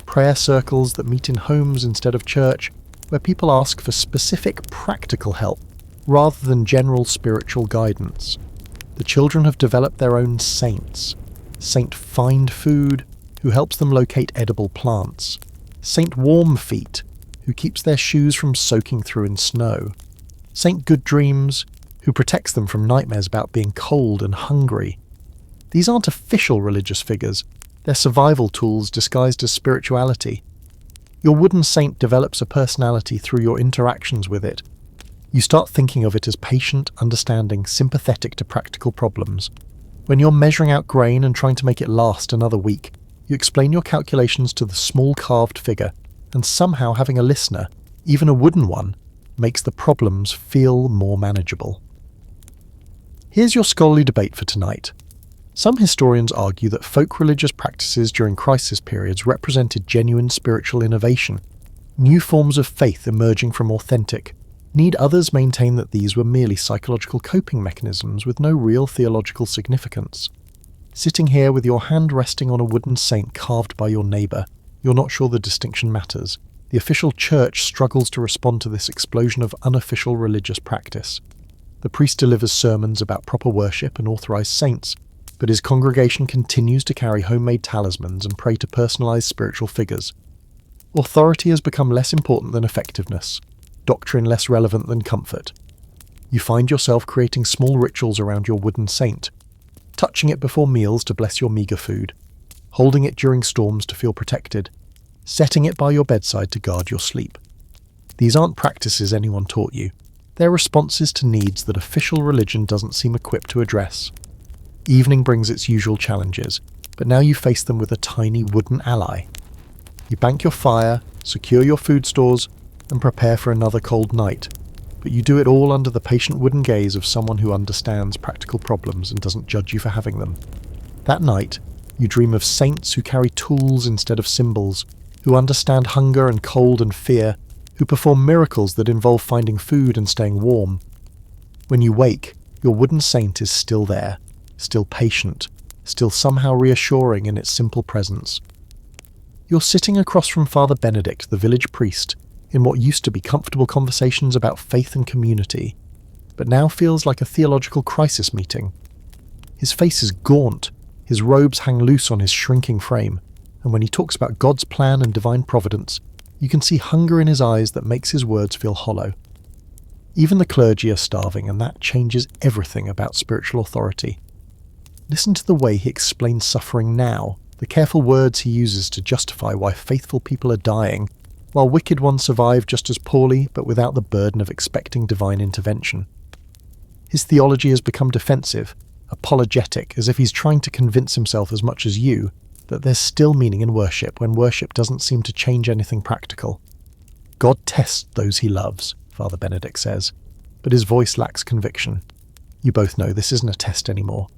Prayer circles that meet in homes instead of church, where people ask for specific practical help, rather than general spiritual guidance. The children have developed their own saints. Saint Find Food, who helps them locate edible plants. Saint Warm Feet, who keeps their shoes from soaking through in snow. Saint Good Dreams, who protects them from nightmares about being cold and hungry. These aren't official religious figures, they're survival tools disguised as spirituality. Your wooden saint develops a personality through your interactions with it. You start thinking of it as patient, understanding, sympathetic to practical problems. When you're measuring out grain and trying to make it last another week, you explain your calculations to the small carved figure, and somehow having a listener, even a wooden one, makes the problems feel more manageable. Here's your scholarly debate for tonight. Some historians argue that folk religious practices during crisis periods represented genuine spiritual innovation, new forms of faith emerging from authentic. Need others maintain that these were merely psychological coping mechanisms with no real theological significance? Sitting here with your hand resting on a wooden saint carved by your neighbour, you're not sure the distinction matters. The official church struggles to respond to this explosion of unofficial religious practice. The priest delivers sermons about proper worship and authorised saints, but his congregation continues to carry homemade talismans and pray to personalised spiritual figures. Authority has become less important than effectiveness, doctrine less relevant than comfort. You find yourself creating small rituals around your wooden saint, touching it before meals to bless your meagre food, holding it during storms to feel protected, setting it by your bedside to guard your sleep. These aren't practices anyone taught you. They're responses to needs that official religion doesn't seem equipped to address. Evening brings its usual challenges, but now you face them with a tiny wooden ally. You bank your fire, secure your food stores, and prepare for another cold night, but you do it all under the patient wooden gaze of someone who understands practical problems and doesn't judge you for having them. That night, you dream of saints who carry tools instead of symbols, who understand hunger and cold and fear, who perform miracles that involve finding food and staying warm. When you wake, your wooden saint is still there, still patient, still somehow reassuring in its simple presence. You're sitting across from Father Benedict, the village priest, in what used to be comfortable conversations about faith and community, but now feels like a theological crisis meeting. His face is gaunt, his robes hang loose on his shrinking frame, and when he talks about God's plan and divine providence, you can see hunger in his eyes that makes his words feel hollow. Even the clergy are starving, and that changes everything about spiritual authority. Listen to the way he explains suffering now, the careful words he uses to justify why faithful people are dying, while wicked ones survive just as poorly but without the burden of expecting divine intervention. His theology has become defensive, apologetic, as if he's trying to convince himself as much as you that there's still meaning in worship when worship doesn't seem to change anything practical. God tests those he loves, Father Benedict says, but his voice lacks conviction. You both know this isn't a test anymore.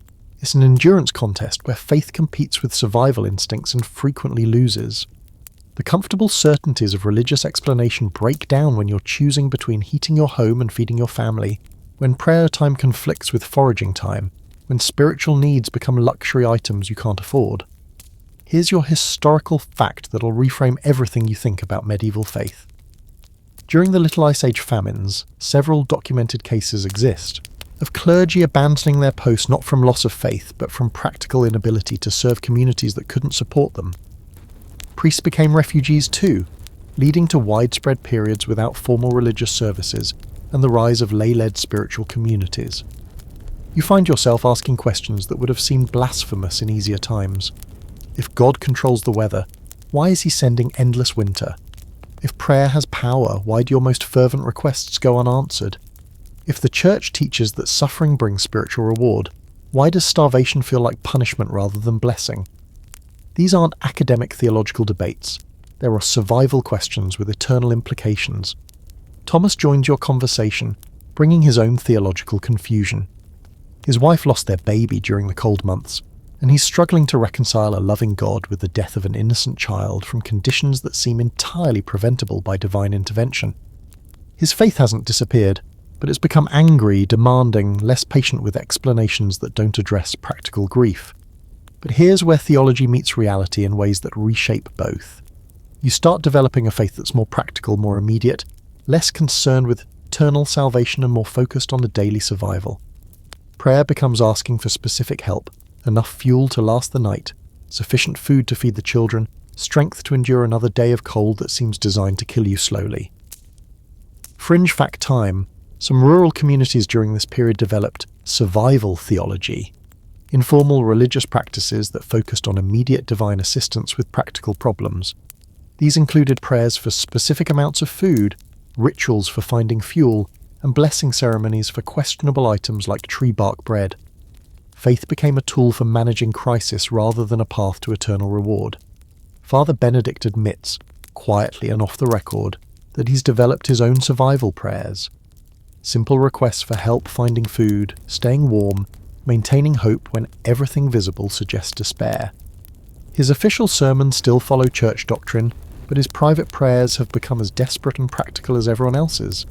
It's an endurance contest where faith competes with survival instincts and frequently loses. The comfortable certainties of religious explanation break down when you're choosing between heating your home and feeding your family, when prayer time conflicts with foraging time, when spiritual needs become luxury items you can't afford. Here's your historical fact that'll reframe everything you think about medieval faith. During the Little Ice Age famines, several documented cases exist of clergy abandoning their posts not from loss of faith, but from practical inability to serve communities that couldn't support them. Priests became refugees too, leading to widespread periods without formal religious services and the rise of lay-led spiritual communities. You find yourself asking questions that would have seemed blasphemous in easier times. If God controls the weather, why is he sending endless winter? If prayer has power, why do your most fervent requests go unanswered? If the church teaches that suffering brings spiritual reward, why does starvation feel like punishment rather than blessing? These aren't academic theological debates. There are survival questions with eternal implications. Thomas joins your conversation, bringing his own theological confusion. His wife lost their baby during the cold months, and he's struggling to reconcile a loving God with the death of an innocent child from conditions that seem entirely preventable by divine intervention. His faith hasn't disappeared, but it's become angry, demanding, less patient with explanations that don't address practical grief. But here's where theology meets reality in ways that reshape both. You start developing a faith that's more practical, more immediate, less concerned with eternal salvation and more focused on the daily survival. Prayer becomes asking for specific help, enough fuel to last the night, sufficient food to feed the children, strength to endure another day of cold that seems designed to kill you slowly. Fringe fact time, some rural communities during this period developed survival theology, informal religious practices that focused on immediate divine assistance with practical problems. These included prayers for specific amounts of food, rituals for finding fuel, and blessing ceremonies for questionable items like tree bark bread. Faith became a tool for managing crisis rather than a path to eternal reward. Father Benedict admits, quietly and off the record, that he's developed his own survival prayers. Simple requests for help finding food, staying warm, maintaining hope when everything visible suggests despair. His official sermons still follow church doctrine, but his private prayers have become as desperate and practical as everyone else's.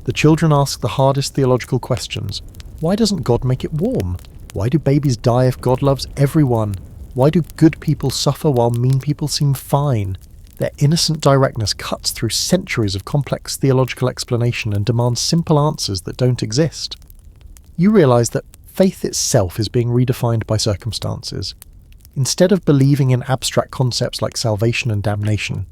The children ask the hardest theological questions. Why doesn't God make it warm? Why do babies die if God loves everyone? Why do good people suffer while mean people seem fine? Their innocent directness cuts through centuries of complex theological explanation and demands simple answers that don't exist. You realize that faith itself is being redefined by circumstances. Instead of believing in abstract concepts like salvation and damnation,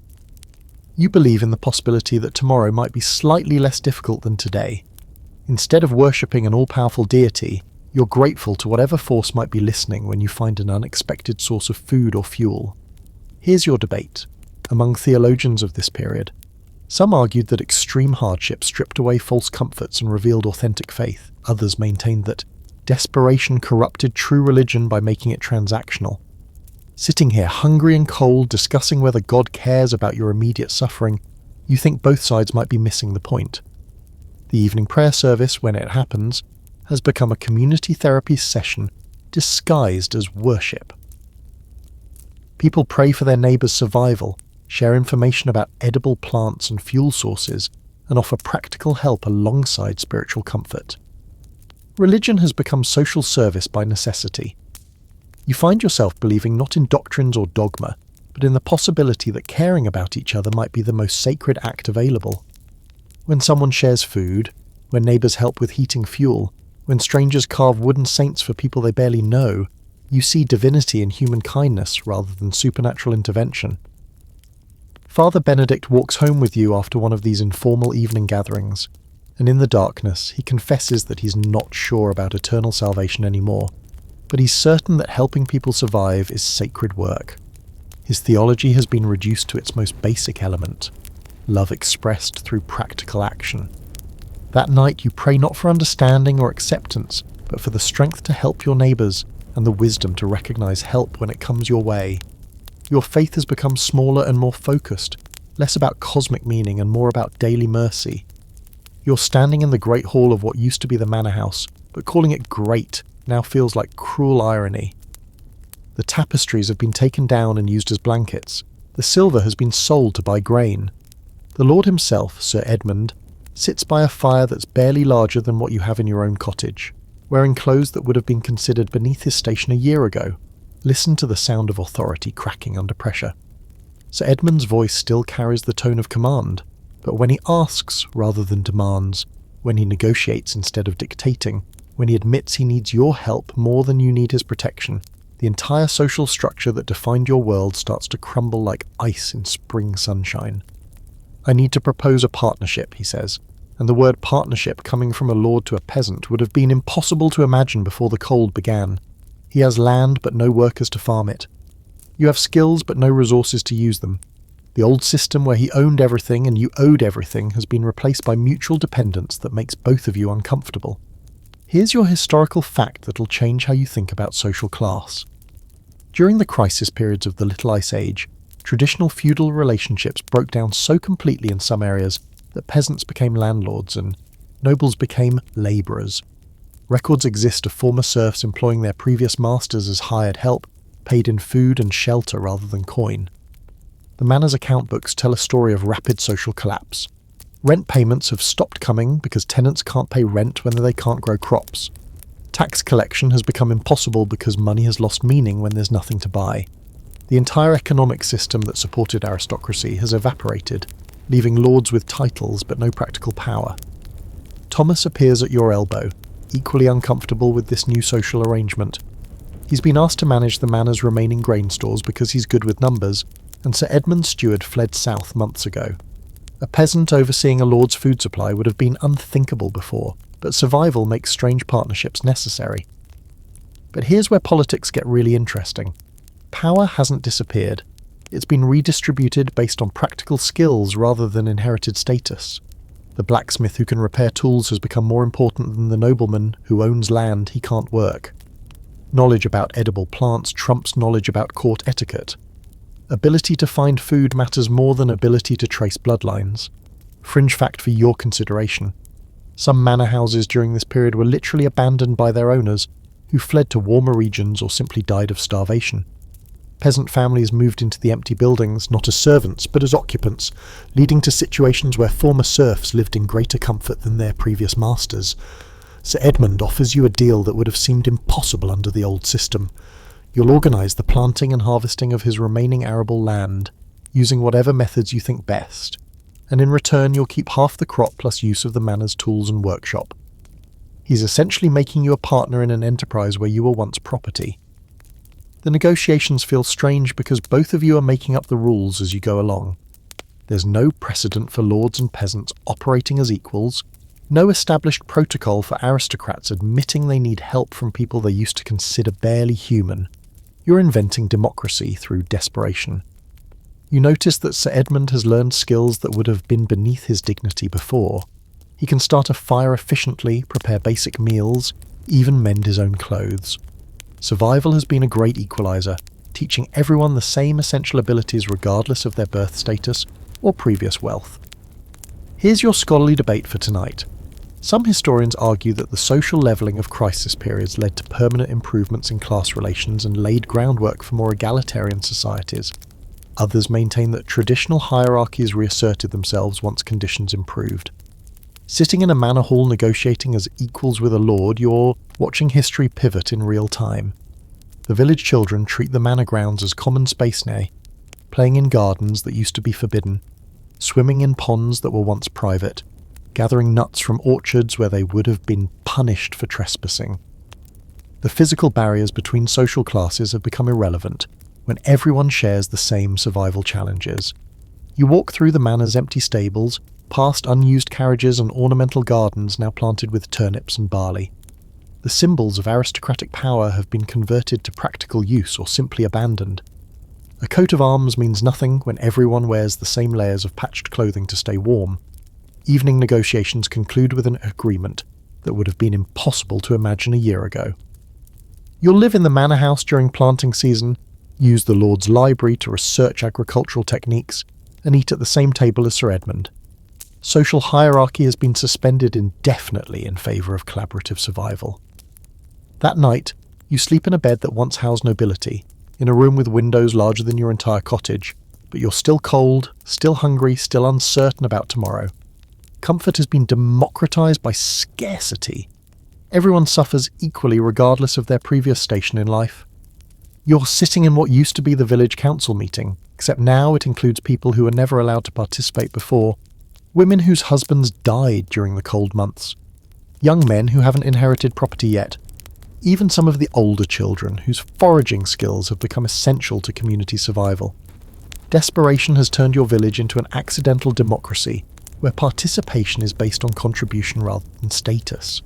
you believe in the possibility that tomorrow might be slightly less difficult than today. Instead of worshipping an all-powerful deity, you're grateful to whatever force might be listening when you find an unexpected source of food or fuel. Here's your debate. Among theologians of this period, some argued that extreme hardship stripped away false comforts and revealed authentic faith. Others maintained that desperation corrupted true religion by making it transactional. Sitting here hungry and cold, discussing whether God cares about your immediate suffering, you think both sides might be missing the point. The evening prayer service, when it happens, has become a community therapy session disguised as worship. People pray for their neighbours' survival, share information about edible plants and fuel sources, and offer practical help alongside spiritual comfort. Religion has become social service by necessity. You find yourself believing not in doctrines or dogma, but in the possibility that caring about each other might be the most sacred act available. When someone shares food, when neighbours help with heating fuel, when strangers carve wooden saints for people they barely know, you see divinity in human kindness rather than supernatural intervention. Father Benedict walks home with you after one of these informal evening gatherings, and in the darkness he confesses that he's not sure about eternal salvation anymore, but he's certain that helping people survive is sacred work. His theology has been reduced to its most basic element, love expressed through practical action. That night you pray not for understanding or acceptance, but for the strength to help your neighbours and the wisdom to recognise help when it comes your way. Your faith has become smaller and more focused, less about cosmic meaning and more about daily mercy. You're standing in the great hall of what used to be the manor house, but calling it great now feels like cruel irony. The tapestries have been taken down and used as blankets. The silver has been sold to buy grain. The Lord himself, Sir Edmund, sits by a fire that's barely larger than what you have in your own cottage, wearing clothes that would have been considered beneath his station a year ago. Listen to the sound of authority cracking under pressure. Sir Edmund's voice still carries the tone of command, but when he asks rather than demands, when he negotiates instead of dictating, when he admits he needs your help more than you need his protection, the entire social structure that defined your world starts to crumble like ice in spring sunshine. I need to propose a partnership, he says, and the word partnership coming from a lord to a peasant would have been impossible to imagine before the cold began. He has land but no workers to farm it. You have skills but no resources to use them. The old system where he owned everything and you owed everything has been replaced by mutual dependence that makes both of you uncomfortable. Here's your historical fact that'll change how you think about social class. During the crisis periods of the Little Ice Age, traditional feudal relationships broke down so completely in some areas that peasants became landlords and nobles became labourers. Records exist of former serfs employing their previous masters as hired help, paid in food and shelter rather than coin. The manor's account books tell a story of rapid social collapse. Rent payments have stopped coming because tenants can't pay rent when they can't grow crops. Tax collection has become impossible because money has lost meaning when there's nothing to buy. The entire economic system that supported aristocracy has evaporated, leaving lords with titles but no practical power. Thomas appears at your elbow, equally uncomfortable with this new social arrangement. He's been asked to manage the manor's remaining grain stores because he's good with numbers, and Sir Edmund's steward fled south months ago. A peasant overseeing a lord's food supply would have been unthinkable before, but survival makes strange partnerships necessary. But here's where politics get really interesting. Power hasn't disappeared. It's been redistributed based on practical skills rather than inherited status. The blacksmith who can repair tools has become more important than the nobleman who owns land he can't work. Knowledge about edible plants trumps knowledge about court etiquette. Ability to find food matters more than ability to trace bloodlines. Fringe fact for your consideration. Some manor houses during this period were literally abandoned by their owners, who fled to warmer regions or simply died of starvation. Peasant families moved into the empty buildings, not as servants, but as occupants, leading to situations where former serfs lived in greater comfort than their previous masters. Sir Edmund offers you a deal that would have seemed impossible under the old system. You'll organise the planting and harvesting of his remaining arable land, using whatever methods you think best, and in return you'll keep half the crop plus use of the manor's tools and workshop. He's essentially making you a partner in an enterprise where you were once property. The negotiations feel strange because both of you are making up the rules as you go along. There's no precedent for lords and peasants operating as equals, no established protocol for aristocrats admitting they need help from people they used to consider barely human. You're inventing democracy through desperation. You notice that Sir Edmund has learned skills that would have been beneath his dignity before. He can start a fire efficiently, prepare basic meals, even mend his own clothes. Survival has been a great equalizer, teaching everyone the same essential abilities regardless of their birth status or previous wealth. Here's your scholarly debate for tonight. Some historians argue that the social levelling of crisis periods led to permanent improvements in class relations and laid groundwork for more egalitarian societies. Others maintain that traditional hierarchies reasserted themselves once conditions improved. Sitting in a manor hall negotiating as equals with a lord, you're watching history pivot in real time. The village children treat the manor grounds as common space now, playing in gardens that used to be forbidden, swimming in ponds that were once private, gathering nuts from orchards where they would have been punished for trespassing. The physical barriers between social classes have become irrelevant when everyone shares the same survival challenges. You walk through the manor's empty stables, past unused carriages and ornamental gardens now planted with turnips and barley. The symbols of aristocratic power have been converted to practical use or simply abandoned. A coat of arms means nothing when everyone wears the same layers of patched clothing to stay warm. Evening negotiations conclude with an agreement that would have been impossible to imagine a year ago. You'll live in the manor house during planting season, use the Lord's library to research agricultural techniques, and eat at the same table as Sir Edmund. Social hierarchy has been suspended indefinitely in favour of collaborative survival. That night, you sleep in a bed that once housed nobility, in a room with windows larger than your entire cottage, but you're still cold, still hungry, still uncertain about tomorrow. Comfort has been democratised by scarcity. Everyone suffers equally regardless of their previous station in life. You're sitting in what used to be the village council meeting, except now it includes people who were never allowed to participate before, women whose husbands died during the cold months, young men who haven't inherited property yet, even some of the older children whose foraging skills have become essential to community survival. Desperation has turned your village into an accidental democracy, where participation is based on contribution rather than status.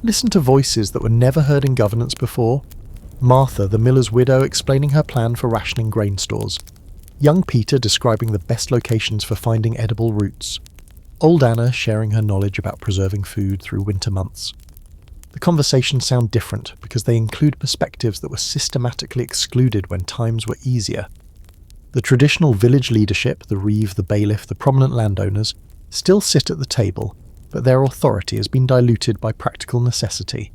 Listen to voices that were never heard in governance before. Martha, the miller's widow, explaining her plan for rationing grain stores. Young Peter describing the best locations for finding edible roots. Old Anna sharing her knowledge about preserving food through winter months. The conversations sound different because they include perspectives that were systematically excluded when times were easier. The traditional village leadership, the reeve, the bailiff, the prominent landowners, still sit at the table, but their authority has been diluted by practical necessity.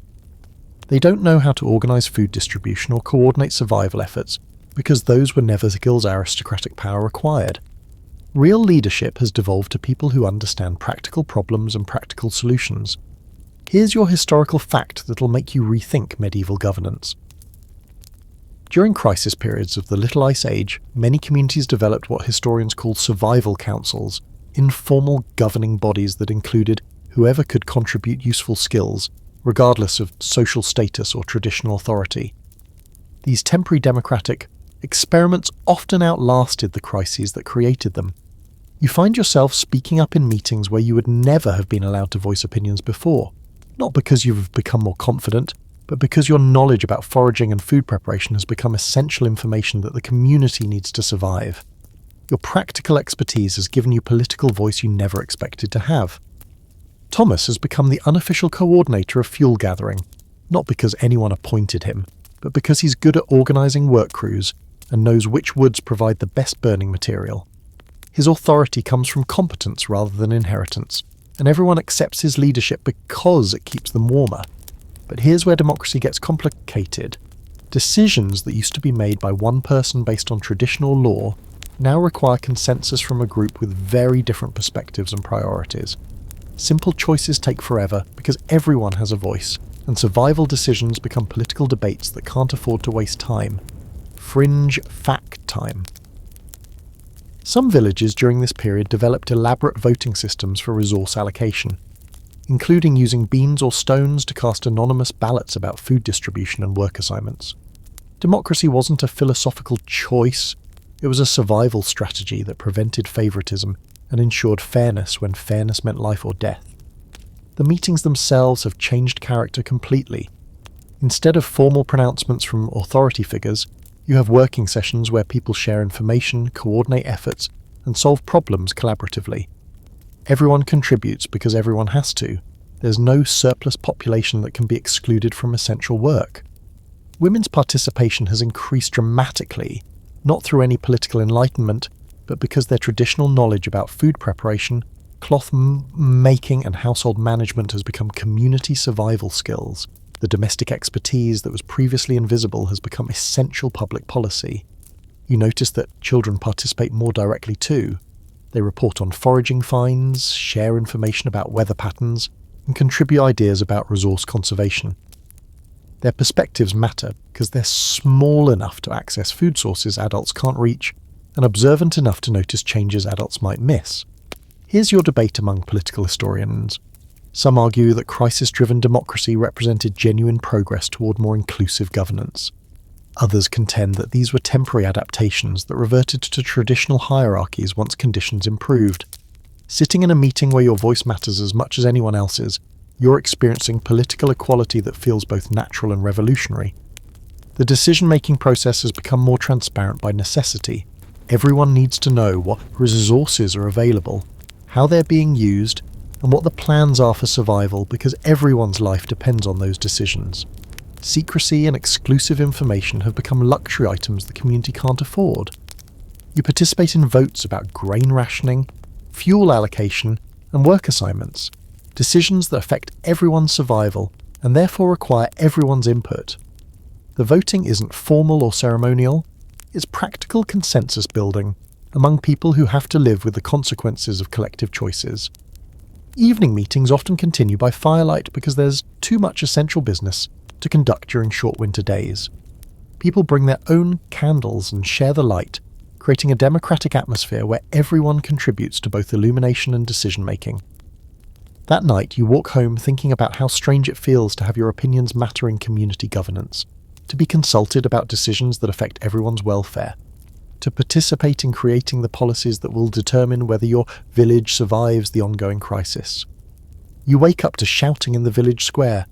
They don't know how to organise food distribution or coordinate survival efforts, because those were never skills aristocratic power required. Real leadership has devolved to people who understand practical problems and practical solutions. Here's your historical fact that'll make you rethink medieval governance. During crisis periods of the Little Ice Age, many communities developed what historians call survival councils, informal governing bodies that included whoever could contribute useful skills, regardless of social status or traditional authority. These temporary democratic experiments often outlasted the crises that created them. You find yourself speaking up in meetings where you would never have been allowed to voice opinions before, not because you've become more confident, but because your knowledge about foraging and food preparation has become essential information that the community needs to survive. Your practical expertise has given you political voice you never expected to have. Thomas has become the unofficial coordinator of fuel gathering, not because anyone appointed him, but because he's good at organising work crews and knows which woods provide the best burning material. His authority comes from competence rather than inheritance, and everyone accepts his leadership because it keeps them warmer. But here's where democracy gets complicated. Decisions that used to be made by one person based on traditional law now require consensus from a group with very different perspectives and priorities. Simple choices take forever because everyone has a voice, and survival decisions become political debates that can't afford to waste time. Fringe fact time. Some villages during this period developed elaborate voting systems for resource allocation, including using beans or stones to cast anonymous ballots about food distribution and work assignments. Democracy wasn't a philosophical choice, it was a survival strategy that prevented favouritism and ensured fairness when fairness meant life or death. The meetings themselves have changed character completely. Instead of formal pronouncements from authority figures, you have working sessions where people share information, coordinate efforts, and solve problems collaboratively. Everyone contributes because everyone has to. There's no surplus population that can be excluded from essential work. Women's participation has increased dramatically, not through any political enlightenment, but because their traditional knowledge about food preparation, cloth making and household management has become community survival skills. The domestic expertise that was previously invisible has become essential public policy. You notice that children participate more directly too. They report on foraging finds, share information about weather patterns, and contribute ideas about resource conservation. Their perspectives matter because they're small enough to access food sources adults can't reach, and observant enough to notice changes adults might miss. Here's your debate among political historians. Some argue that crisis-driven democracy represented genuine progress toward more inclusive governance. Others contend that these were temporary adaptations that reverted to traditional hierarchies once conditions improved. Sitting in a meeting where your voice matters as much as anyone else's, you're experiencing political equality that feels both natural and revolutionary. The decision-making process has become more transparent by necessity. Everyone needs to know what resources are available, how they're being used, and what the plans are for survival because everyone's life depends on those decisions. Secrecy and exclusive information have become luxury items the community can't afford. You participate in votes about grain rationing, fuel allocation, and work assignments, decisions that affect everyone's survival and therefore require everyone's input. The voting isn't formal or ceremonial, it's practical consensus building among people who have to live with the consequences of collective choices. Evening meetings often continue by firelight because there's too much essential business to conduct during short winter days. People bring their own candles and share the light, creating a democratic atmosphere where everyone contributes to both illumination and decision-making. That night, you walk home thinking about how strange it feels to have your opinions matter in community governance, to be consulted about decisions that affect everyone's welfare, to participate in creating the policies that will determine whether your village survives the ongoing crisis. You wake up to shouting in the village square,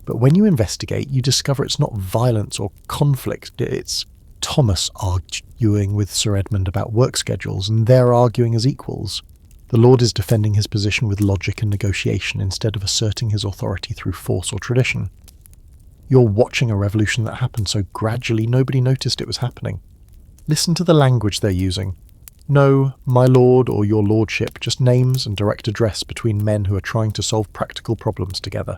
but when you investigate, you discover it's not violence or conflict, it's Thomas arguing with Sir Edmund about work schedules, and they're arguing as equals. The Lord is defending his position with logic and negotiation instead of asserting his authority through force or tradition. You're watching a revolution that happened so gradually nobody noticed it was happening. Listen to the language they're using. No, my lord or your lordship, just names and direct address between men who are trying to solve practical problems together.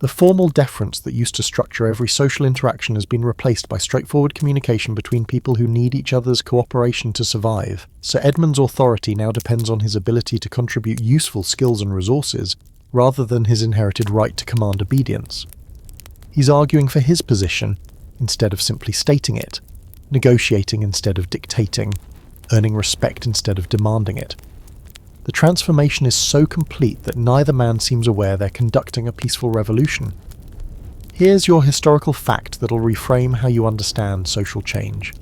The formal deference that used to structure every social interaction has been replaced by straightforward communication between people who need each other's cooperation to survive. Sir Edmund's authority now depends on his ability to contribute useful skills and resources, rather than his inherited right to command obedience. He's arguing for his position instead of simply stating it, negotiating instead of dictating, earning respect instead of demanding it. The transformation is so complete that neither man seems aware they're conducting a peaceful revolution. Here's your historical fact that'll reframe how you understand social change.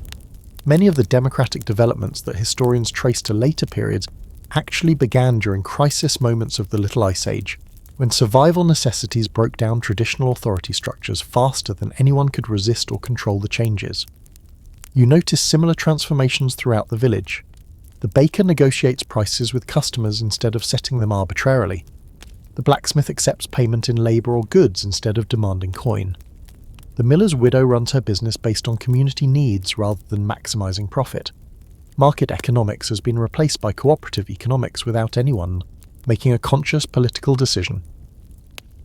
Many of the democratic developments that historians trace to later periods actually began during crisis moments of the Little Ice Age, when survival necessities broke down traditional authority structures faster than anyone could resist or control the changes. You notice similar transformations throughout the village. The baker negotiates prices with customers instead of setting them arbitrarily. The blacksmith accepts payment in labour or goods instead of demanding coin. The miller's widow runs her business based on community needs rather than maximising profit. Market economics has been replaced by cooperative economics without anyone making a conscious political decision.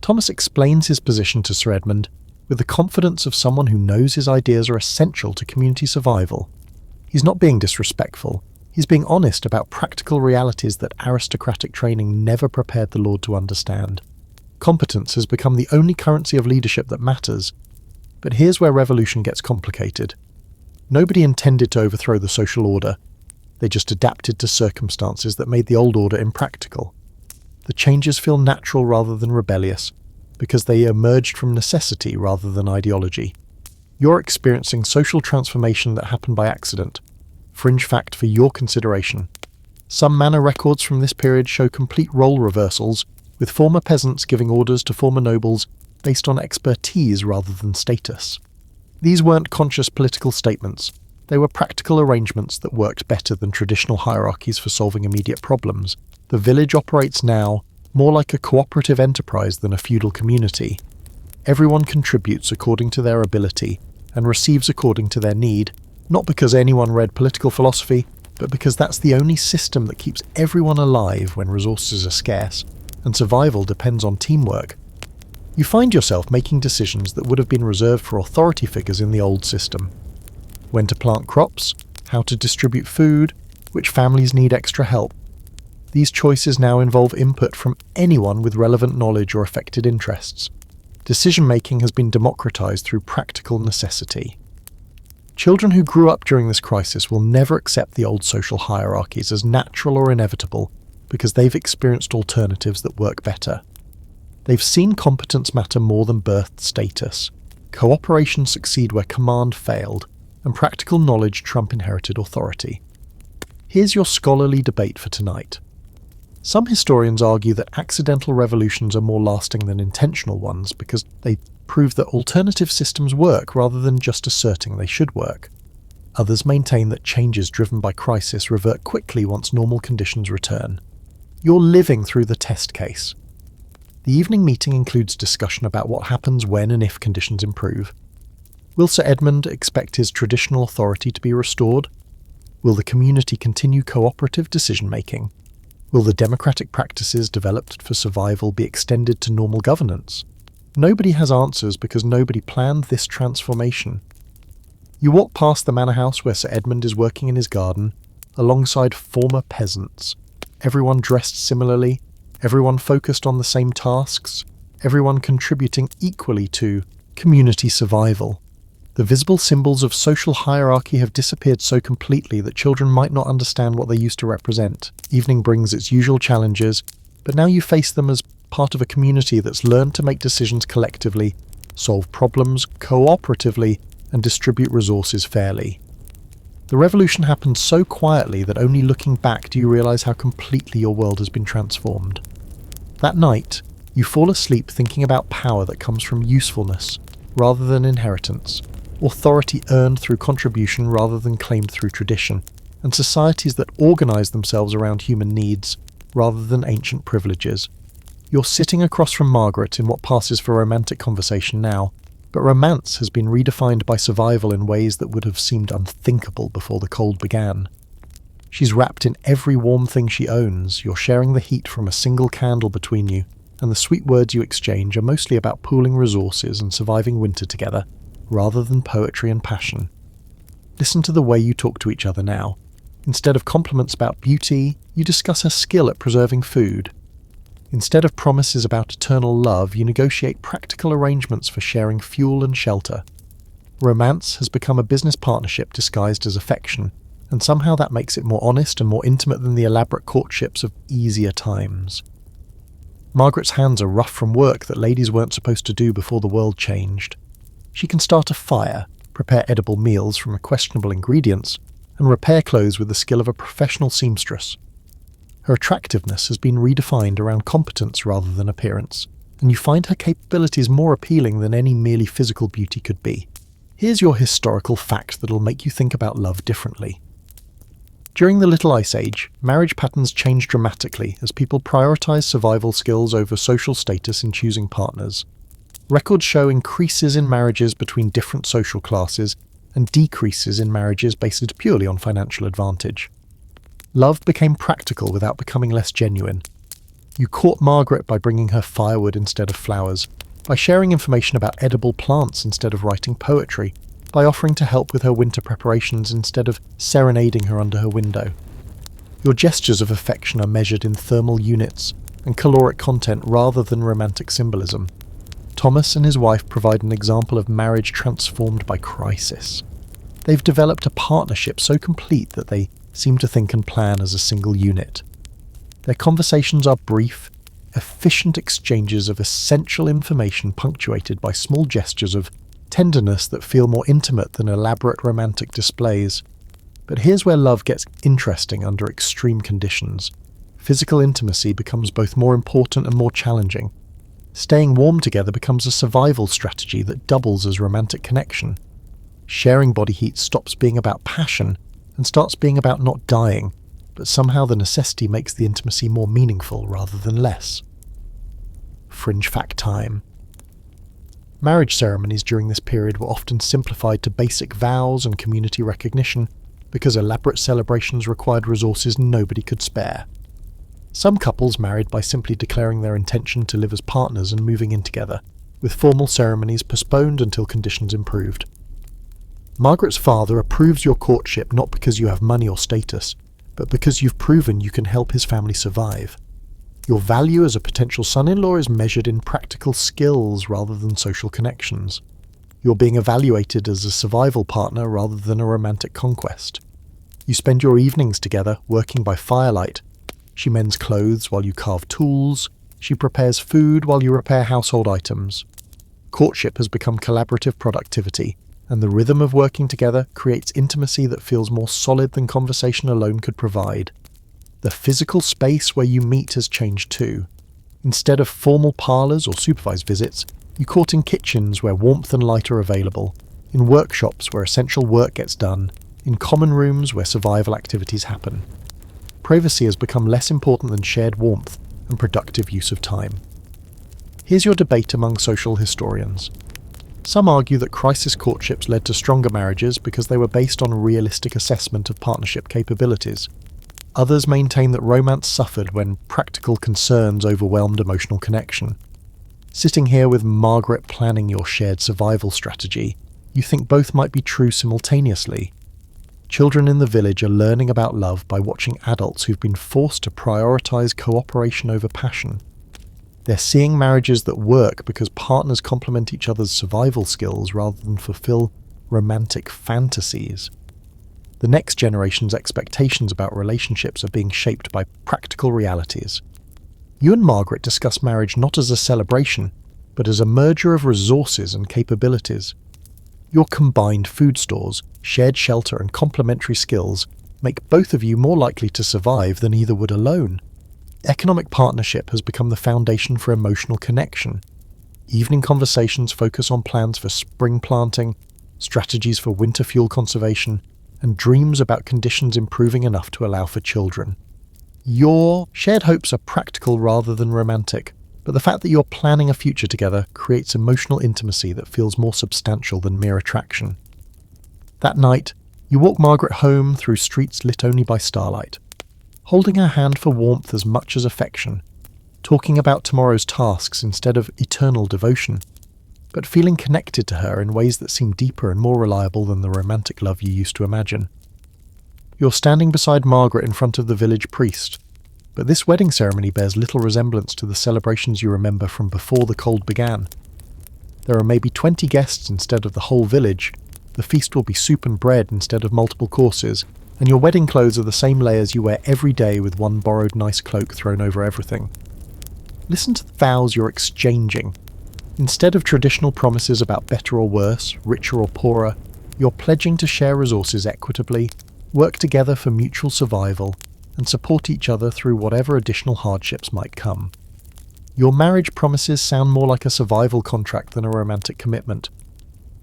Thomas explains his position to Sir Edmund with the confidence of someone who knows his ideas are essential to community survival. He's not being disrespectful, he's being honest about practical realities that aristocratic training never prepared the Lord to understand. Competence has become the only currency of leadership that matters. But here's where revolution gets complicated. Nobody intended to overthrow the social order. They just adapted to circumstances that made the old order impractical. The changes feel natural rather than rebellious, because they emerged from necessity rather than ideology. You're experiencing social transformation that happened by accident. Fringe fact for your consideration. Some manor records from this period show complete role reversals, with former peasants giving orders to former nobles based on expertise rather than status. These weren't conscious political statements. They were practical arrangements that worked better than traditional hierarchies for solving immediate problems. The village operates now more like a cooperative enterprise than a feudal community. Everyone contributes according to their ability and receives according to their need, not because anyone read political philosophy, but because that's the only system that keeps everyone alive when resources are scarce, and survival depends on teamwork. You find yourself making decisions that would have been reserved for authority figures in the old system. When to plant crops, how to distribute food, which families need extra help. These choices now involve input from anyone with relevant knowledge or affected interests. Decision-making has been democratized through practical necessity. Children who grew up during this crisis will never accept the old social hierarchies as natural or inevitable because they've experienced alternatives that work better. They've seen competence matter more than birth status. Cooperation succeed where command failed, and practical knowledge trump inherited authority. Here's your scholarly debate for tonight. Some historians argue that accidental revolutions are more lasting than intentional ones because they prove that alternative systems work rather than just asserting they should work. Others maintain that changes driven by crisis revert quickly once normal conditions return. You're living through the test case. The evening meeting includes discussion about what happens when and if conditions improve. Will Sir Edmund expect his traditional authority to be restored? Will the community continue cooperative decision-making? Will the democratic practices developed for survival be extended to normal governance? Nobody has answers because nobody planned this transformation. You walk past the manor house where Sir Edmund is working in his garden, alongside former peasants. Everyone dressed similarly, everyone focused on the same tasks, everyone contributing equally to community survival. The visible symbols of social hierarchy have disappeared so completely that children might not understand what they used to represent. Evening brings its usual challenges, but now you face them as part of a community that's learned to make decisions collectively, solve problems cooperatively, and distribute resources fairly. The revolution happened so quietly that only looking back do you realize how completely your world has been transformed. That night, you fall asleep thinking about power that comes from usefulness rather than inheritance, authority earned through contribution rather than claimed through tradition, and societies that organize themselves around human needs rather than ancient privileges. You're sitting across from Margaret in what passes for romantic conversation now, but romance has been redefined by survival in ways that would have seemed unthinkable before the cold began. She's wrapped in every warm thing she owns, you're sharing the heat from a single candle between you, and the sweet words you exchange are mostly about pooling resources and surviving winter together, rather than poetry and passion. Listen to the way you talk to each other now. Instead of compliments about beauty, you discuss her skill at preserving food. Instead of promises about eternal love, you negotiate practical arrangements for sharing fuel and shelter. Romance has become a business partnership disguised as affection, and somehow that makes it more honest and more intimate than the elaborate courtships of easier times. Margaret's hands are rough from work that ladies weren't supposed to do before the world changed. She can start a fire, prepare edible meals from questionable ingredients, and repair clothes with the skill of a professional seamstress. Her attractiveness has been redefined around competence rather than appearance, and you find her capabilities more appealing than any merely physical beauty could be. Here's your historical fact that'll make you think about love differently. During the Little Ice Age, marriage patterns changed dramatically as people prioritized survival skills over social status in choosing partners. Records show increases in marriages between different social classes and decreases in marriages based purely on financial advantage. Love became practical without becoming less genuine. You caught Margaret by bringing her firewood instead of flowers, by sharing information about edible plants instead of writing poetry, by offering to help with her winter preparations instead of serenading her under her window. Your gestures of affection are measured in thermal units and caloric content rather than romantic symbolism. Thomas and his wife provide an example of marriage transformed by crisis. They've developed a partnership so complete that they seem to think and plan as a single unit. Their conversations are brief, efficient exchanges of essential information punctuated by small gestures of tenderness that feel more intimate than elaborate romantic displays. But here's where love gets interesting under extreme conditions. Physical intimacy becomes both more important and more challenging. Staying warm together becomes a survival strategy that doubles as romantic connection. Sharing body heat stops being about passion and starts being about not dying, but somehow the necessity makes the intimacy more meaningful rather than less. Fringe fact time. Marriage ceremonies during this period were often simplified to basic vows and community recognition because elaborate celebrations required resources nobody could spare. Some couples married by simply declaring their intention to live as partners and moving in together, with formal ceremonies postponed until conditions improved. Margaret's father approves your courtship not because you have money or status, but because you've proven you can help his family survive. Your value as a potential son-in-law is measured in practical skills rather than social connections. You're being evaluated as a survival partner rather than a romantic conquest. You spend your evenings together, working by firelight. She mends clothes while you carve tools. She prepares food while you repair household items. Courtship has become collaborative productivity, and the rhythm of working together creates intimacy that feels more solid than conversation alone could provide. The physical space where you meet has changed too. Instead of formal parlours or supervised visits, you court in kitchens where warmth and light are available, in workshops where essential work gets done, in common rooms where survival activities happen. Privacy has become less important than shared warmth and productive use of time. Here's your debate among social historians. Some argue that crisis courtships led to stronger marriages because they were based on a realistic assessment of partnership capabilities. Others maintain that romance suffered when practical concerns overwhelmed emotional connection. Sitting here with Margaret planning your shared survival strategy, you think both might be true simultaneously. Children in the village are learning about love by watching adults who've been forced to prioritize cooperation over passion. They're seeing marriages that work because partners complement each other's survival skills rather than fulfill romantic fantasies. The next generation's expectations about relationships are being shaped by practical realities. You and Margaret discuss marriage not as a celebration, but as a merger of resources and capabilities. Your combined food stores, shared shelter and complementary skills make both of you more likely to survive than either would alone. Economic partnership has become the foundation for emotional connection. Evening conversations focus on plans for spring planting, strategies for winter fuel conservation, and dreams about conditions improving enough to allow for children. Your shared hopes are practical rather than romantic, but the fact that you're planning a future together creates emotional intimacy that feels more substantial than mere attraction. That night, you walk Margaret home through streets lit only by starlight, holding her hand for warmth as much as affection, talking about tomorrow's tasks instead of eternal devotion, but feeling connected to her in ways that seem deeper and more reliable than the romantic love you used to imagine. You're standing beside Margaret in front of the village priest, but this wedding ceremony bears little resemblance to the celebrations you remember from before the cold began. There are maybe 20 guests instead of the whole village, the feast will be soup and bread instead of multiple courses, and your wedding clothes are the same layers you wear every day with one borrowed nice cloak thrown over everything. Listen to the vows you're exchanging. Instead of traditional promises about better or worse, richer or poorer, you're pledging to share resources equitably, work together for mutual survival, and support each other through whatever additional hardships might come. Your marriage promises sound more like a survival contract than a romantic commitment.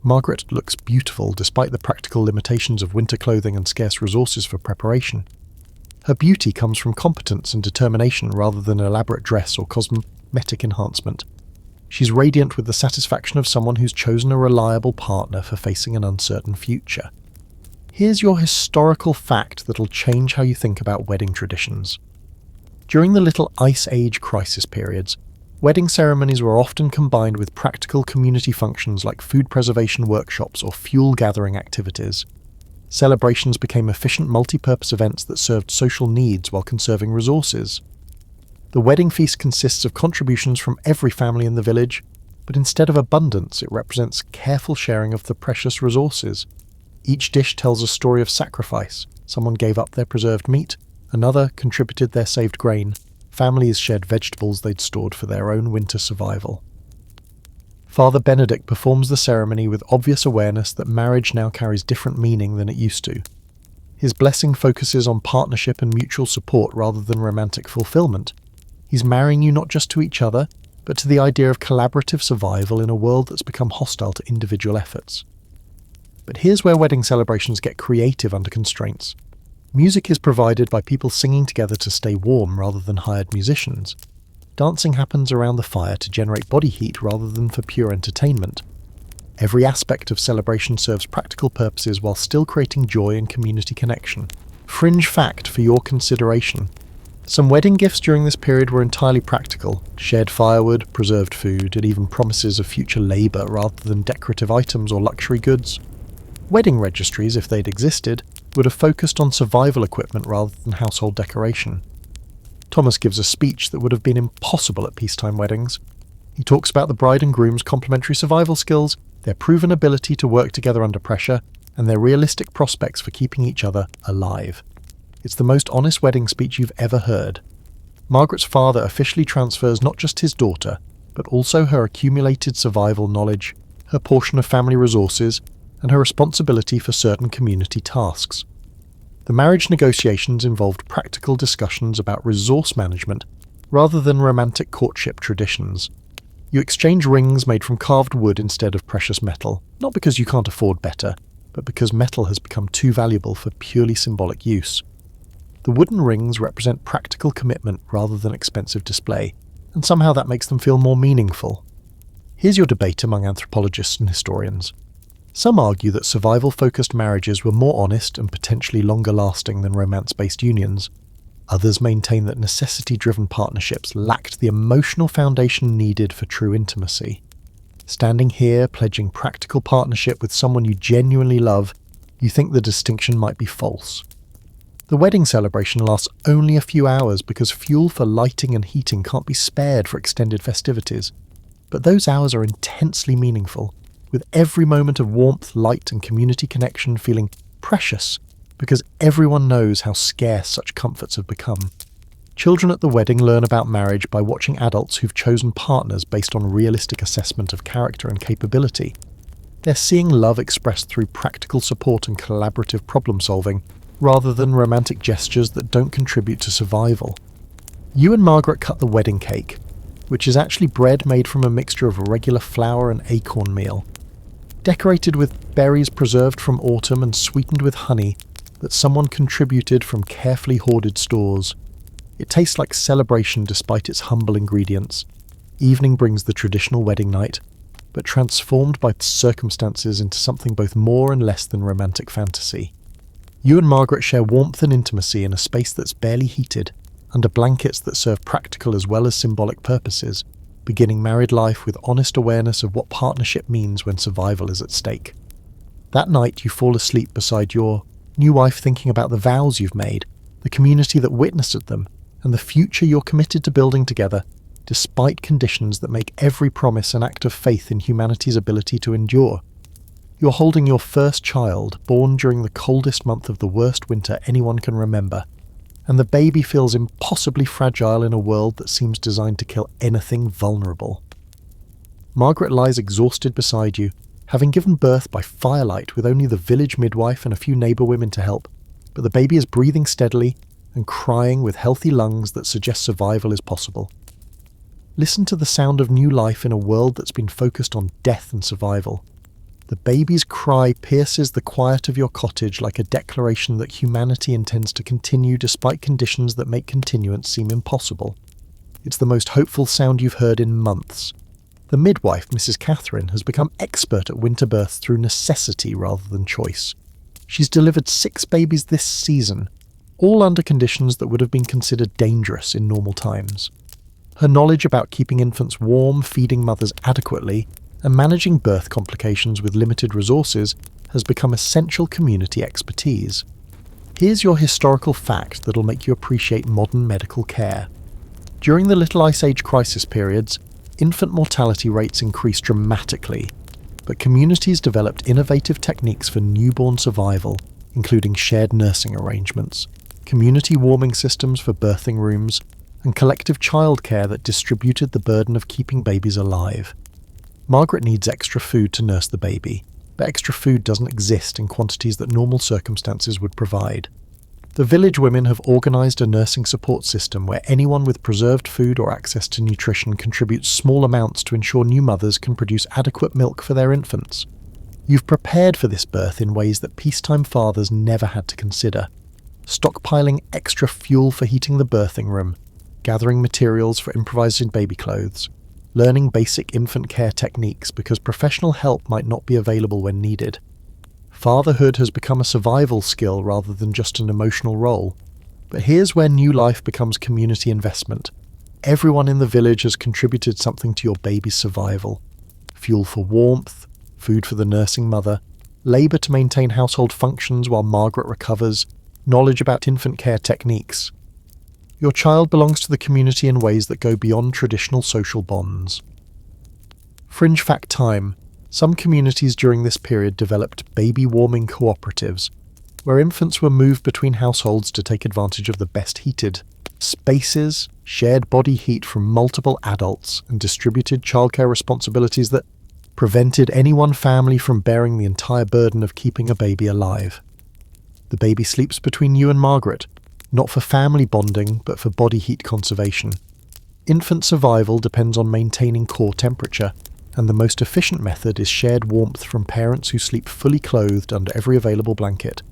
Margaret looks beautiful despite the practical limitations of winter clothing and scarce resources for preparation. Her beauty comes from competence and determination rather than elaborate dress or cosmetic enhancement. She's radiant with the satisfaction of someone who's chosen a reliable partner for facing an uncertain future. Here's your historical fact that'll change how you think about wedding traditions. During the Little Ice Age crisis periods, wedding ceremonies were often combined with practical community functions like food preservation workshops or fuel gathering activities. Celebrations became efficient multi-purpose events that served social needs while conserving resources. The wedding feast consists of contributions from every family in the village, but instead of abundance, it represents careful sharing of the precious resources. Each dish tells a story of sacrifice. Someone gave up their preserved meat, another contributed their saved grain. Families shared vegetables they'd stored for their own winter survival. Father Benedict performs the ceremony with obvious awareness that marriage now carries different meaning than it used to. His blessing focuses on partnership and mutual support rather than romantic fulfillment. He's marrying you not just to each other, but to the idea of collaborative survival in a world that's become hostile to individual efforts. But here's where wedding celebrations get creative under constraints. Music is provided by people singing together to stay warm rather than hired musicians. Dancing happens around the fire to generate body heat rather than for pure entertainment. Every aspect of celebration serves practical purposes while still creating joy and community connection. Fringe fact for your consideration. Some wedding gifts during this period were entirely practical: shared firewood, preserved food, and even promises of future labour rather than decorative items or luxury goods. Wedding registries, if they'd existed, would have focused on survival equipment rather than household decoration. Thomas gives a speech that would have been impossible at peacetime weddings. He talks about the bride and groom's complementary survival skills, their proven ability to work together under pressure, and their realistic prospects for keeping each other alive. It's the most honest wedding speech you've ever heard. Margaret's father officially transfers not just his daughter, but also her accumulated survival knowledge, her portion of family resources, and her responsibility for certain community tasks. The marriage negotiations involved practical discussions about resource management rather than romantic courtship traditions. You exchange rings made from carved wood instead of precious metal, not because you can't afford better, but because metal has become too valuable for purely symbolic use. The wooden rings represent practical commitment rather than expensive display, and somehow that makes them feel more meaningful. Here's your debate among anthropologists and historians. Some argue that survival-focused marriages were more honest and potentially longer-lasting than romance-based unions. Others maintain that necessity-driven partnerships lacked the emotional foundation needed for true intimacy. Standing here, pledging practical partnership with someone you genuinely love, you think the distinction might be false. The wedding celebration lasts only a few hours because fuel for lighting and heating can't be spared for extended festivities. But those hours are intensely meaningful, with every moment of warmth, light, and community connection feeling precious, because everyone knows how scarce such comforts have become. Children at the wedding learn about marriage by watching adults who've chosen partners based on realistic assessment of character and capability. They're seeing love expressed through practical support and collaborative problem-solving, rather than romantic gestures that don't contribute to survival. You and Margaret cut the wedding cake, which is actually bread made from a mixture of regular flour and acorn meal. Decorated with berries preserved from autumn and sweetened with honey that someone contributed from carefully hoarded stores. It tastes like celebration despite its humble ingredients. Evening brings the traditional wedding night, but transformed by circumstances into something both more and less than romantic fantasy. You and Margaret share warmth and intimacy in a space that's barely heated, under blankets that serve practical as well as symbolic purposes, beginning married life with honest awareness of what partnership means when survival is at stake. That night you fall asleep beside your new wife, thinking about the vows you've made, the community that witnessed them, and the future you're committed to building together, despite conditions that make every promise an act of faith in humanity's ability to endure. You're holding your first child, born during the coldest month of the worst winter anyone can remember, and the baby feels impossibly fragile in a world that seems designed to kill anything vulnerable. Margaret lies exhausted beside you, having given birth by firelight with only the village midwife and a few neighbour women to help, but the baby is breathing steadily and crying with healthy lungs that suggest survival is possible. Listen to the sound of new life in a world that's been focused on death and survival. The baby's cry pierces the quiet of your cottage like a declaration that humanity intends to continue despite conditions that make continuance seem impossible. It's the most hopeful sound you've heard in months. The midwife, Mrs. Catherine, has become expert at winter births through necessity rather than choice. She's delivered 6 babies this season, all under conditions that would have been considered dangerous in normal times. Her knowledge about keeping infants warm, feeding mothers adequately, and managing birth complications with limited resources has become essential community expertise. Here's your historical fact that'll make you appreciate modern medical care. During the Little Ice Age crisis periods, infant mortality rates increased dramatically, but communities developed innovative techniques for newborn survival, including shared nursing arrangements, community warming systems for birthing rooms, and collective childcare that distributed the burden of keeping babies alive. Margaret needs extra food to nurse the baby, but extra food doesn't exist in quantities that normal circumstances would provide. The village women have organised a nursing support system where anyone with preserved food or access to nutrition contributes small amounts to ensure new mothers can produce adequate milk for their infants. You've prepared for this birth in ways that peacetime fathers never had to consider. Stockpiling extra fuel for heating the birthing room, gathering materials for improvising baby clothes, learning basic infant care techniques because professional help might not be available when needed. Fatherhood has become a survival skill rather than just an emotional role. But here's where new life becomes community investment. Everyone in the village has contributed something to your baby's survival. Fuel for warmth, food for the nursing mother, labour to maintain household functions while Margaret recovers, knowledge about infant care techniques. Your child belongs to the community in ways that go beyond traditional social bonds. Fringe fact time. Some communities during this period developed baby warming cooperatives, where infants were moved between households to take advantage of the best heated spaces, shared body heat from multiple adults, and distributed childcare responsibilities that prevented any one family from bearing the entire burden of keeping a baby alive. The baby sleeps between you and Margaret, not for family bonding, but for body heat conservation. Infant survival depends on maintaining core temperature, and the most efficient method is shared warmth from parents who sleep fully clothed under every available blanket.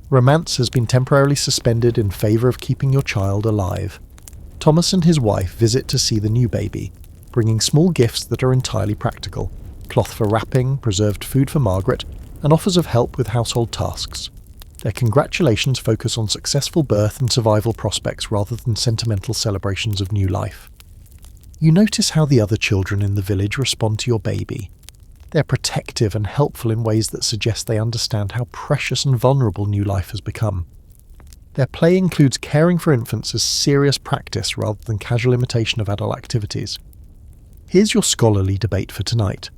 Romance has been temporarily suspended in favour of keeping your child alive. Thomas and his wife visit to see the new baby, bringing small gifts that are entirely practical: cloth for wrapping, preserved food for Margaret, and offers of help with household tasks. Their congratulations focus on successful birth and survival prospects rather than sentimental celebrations of new life. You notice how the other children in the village respond to your baby. They're protective and helpful in ways that suggest they understand how precious and vulnerable new life has become. Their play includes caring for infants as serious practice rather than casual imitation of adult activities. Here's your scholarly debate for tonight.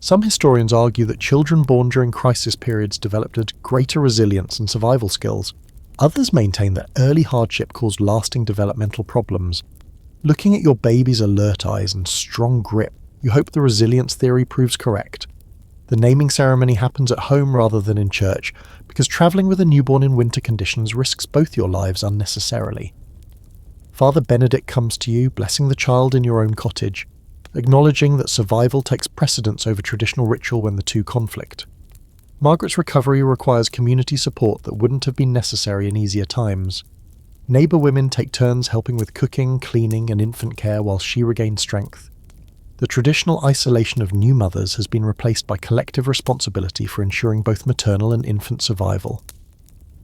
Some historians argue that children born during crisis periods developed a greater resilience and survival skills. Others maintain that early hardship caused lasting developmental problems. Looking at your baby's alert eyes and strong grip, you hope the resilience theory proves correct. The naming ceremony happens at home rather than in church, because travelling with a newborn in winter conditions risks both your lives unnecessarily. Father Benedict comes to you, blessing the child in your own cottage, acknowledging that survival takes precedence over traditional ritual when the two conflict. Margaret's recovery requires community support that wouldn't have been necessary in easier times. Neighbour women take turns helping with cooking, cleaning and infant care while she regains strength. The traditional isolation of new mothers has been replaced by collective responsibility for ensuring both maternal and infant survival.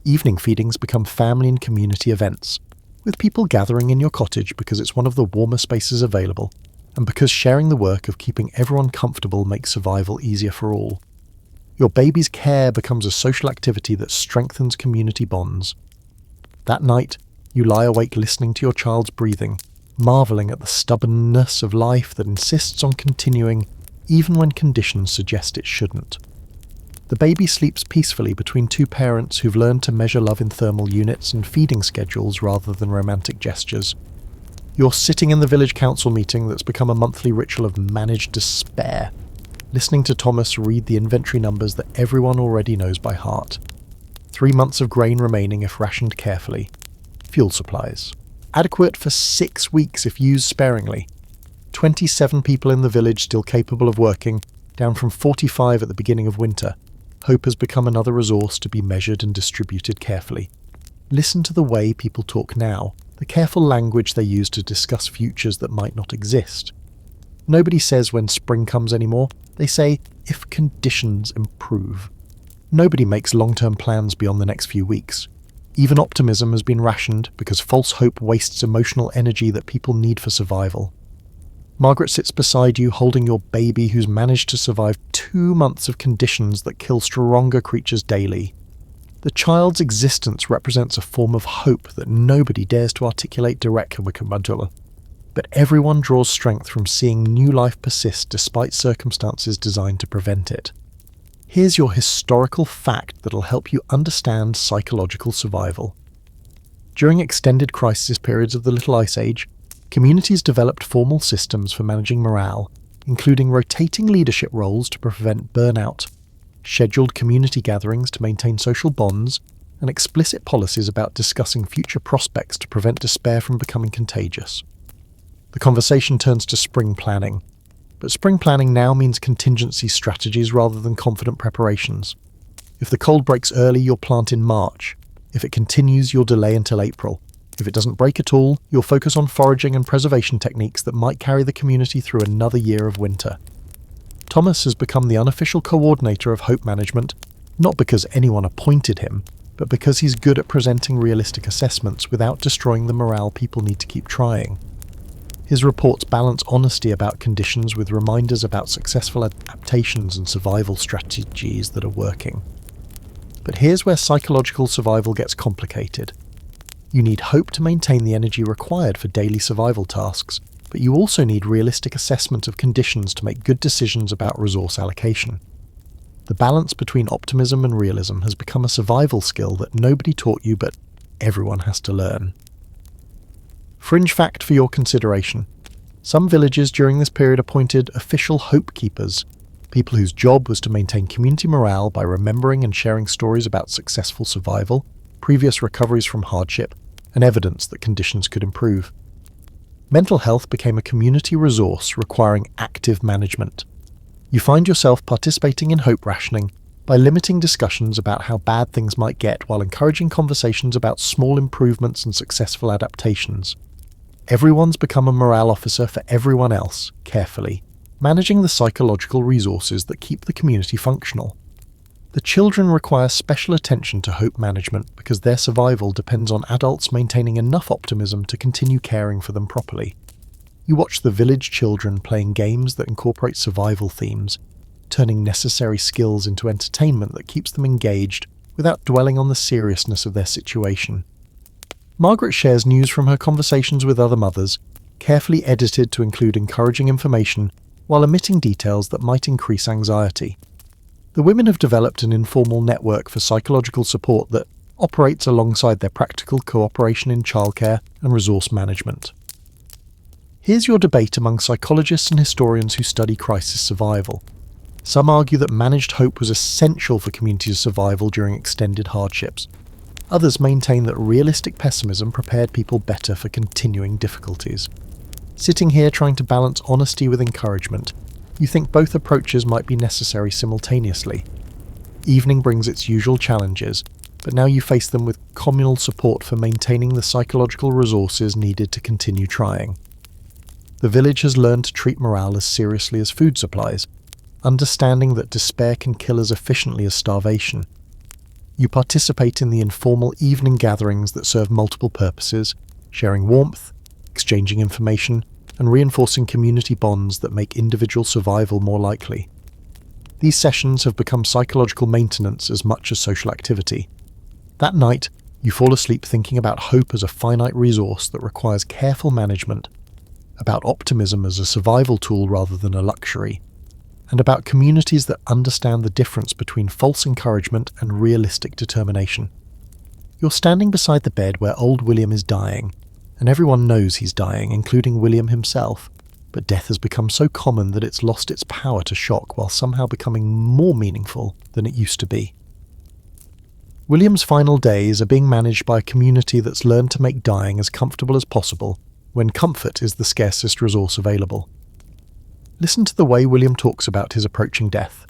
Evening feedings become family and community events, with people gathering in your cottage because it's one of the warmer spaces available, and because sharing the work of keeping everyone comfortable makes survival easier for all. Your baby's care becomes a social activity that strengthens community bonds. That night, you lie awake listening to your child's breathing, marvelling at the stubbornness of life that insists on continuing even when conditions suggest it shouldn't. The baby sleeps peacefully between two parents who've learned to measure love in thermal units and feeding schedules rather than romantic gestures. You're sitting in the village council meeting that's become a monthly ritual of managed despair, listening to Thomas read the inventory numbers that everyone already knows by heart. 3 months of grain remaining if rationed carefully. Fuel supplies. Adequate for 6 weeks if used sparingly. 27 people in the village still capable of working, down from 45 at the beginning of winter, hope has become another resource to be measured and distributed carefully. Listen to the way people talk now, the careful language they use to discuss futures that might not exist. Nobody says when spring comes anymore, they say if conditions improve. Nobody makes long-term plans beyond the next few weeks. Even optimism has been rationed because false hope wastes emotional energy that people need for survival. Margaret sits beside you holding your baby who's managed to survive 2 months of conditions that kill stronger creatures daily. The child's existence represents a form of hope that nobody dares to articulate directly, but everyone draws strength from seeing new life persist despite circumstances designed to prevent it. Here's your historical fact that'll help you understand psychological survival. During extended crisis periods of the Little Ice Age, communities developed formal systems for managing morale, including rotating leadership roles to prevent burnout, scheduled community gatherings to maintain social bonds, and explicit policies about discussing future prospects to prevent despair from becoming contagious. The conversation turns to spring planning, but spring planning now means contingency strategies rather than confident preparations. If the cold breaks early, you'll plant in March. If it continues, you'll delay until April. If it doesn't break at all, you'll focus on foraging and preservation techniques that might carry the community through another year of winter. Thomas has become the unofficial coordinator of hope management, not because anyone appointed him, but because he's good at presenting realistic assessments without destroying the morale people need to keep trying. His reports balance honesty about conditions with reminders about successful adaptations and survival strategies that are working. But here's where psychological survival gets complicated. You need hope to maintain the energy required for daily survival tasks, but you also need realistic assessment of conditions to make good decisions about resource allocation. The balance between optimism and realism has become a survival skill that nobody taught you, but everyone has to learn. Fringe fact for your consideration. Some villages during this period appointed official hope keepers, people whose job was to maintain community morale by remembering and sharing stories about successful survival, previous recoveries from hardship, and evidence that conditions could improve. Mental health became a community resource requiring active management. You find yourself participating in hope rationing by limiting discussions about how bad things might get while encouraging conversations about small improvements and successful adaptations. Everyone's become a morale officer for everyone else, carefully, managing the psychological resources that keep the community functional. The children require special attention to hope management because their survival depends on adults maintaining enough optimism to continue caring for them properly. You watch the village children playing games that incorporate survival themes, turning necessary skills into entertainment that keeps them engaged without dwelling on the seriousness of their situation. Margaret shares news from her conversations with other mothers, carefully edited to include encouraging information while omitting details that might increase anxiety. The women have developed an informal network for psychological support that operates alongside their practical cooperation in childcare and resource management. Here's your debate among psychologists and historians who study crisis survival. Some argue that managed hope was essential for community survival during extended hardships. Others maintain that realistic pessimism prepared people better for continuing difficulties. Sitting here trying to balance honesty with encouragement, you think both approaches might be necessary simultaneously. Evening brings its usual challenges, but now you face them with communal support for maintaining the psychological resources needed to continue trying. The village has learned to treat morale as seriously as food supplies, understanding that despair can kill as efficiently as starvation. You participate in the informal evening gatherings that serve multiple purposes, sharing warmth, exchanging information, and reinforcing community bonds that make individual survival more likely. These sessions have become psychological maintenance as much as social activity. That night, you fall asleep thinking about hope as a finite resource that requires careful management, about optimism as a survival tool rather than a luxury, and about communities that understand the difference between false encouragement and realistic determination. You're standing beside the bed where old William is dying, and everyone knows he's dying, including William himself, but death has become so common that it's lost its power to shock while somehow becoming more meaningful than it used to be. William's final days are being managed by a community that's learned to make dying as comfortable as possible when comfort is the scarcest resource available. Listen to the way William talks about his approaching death,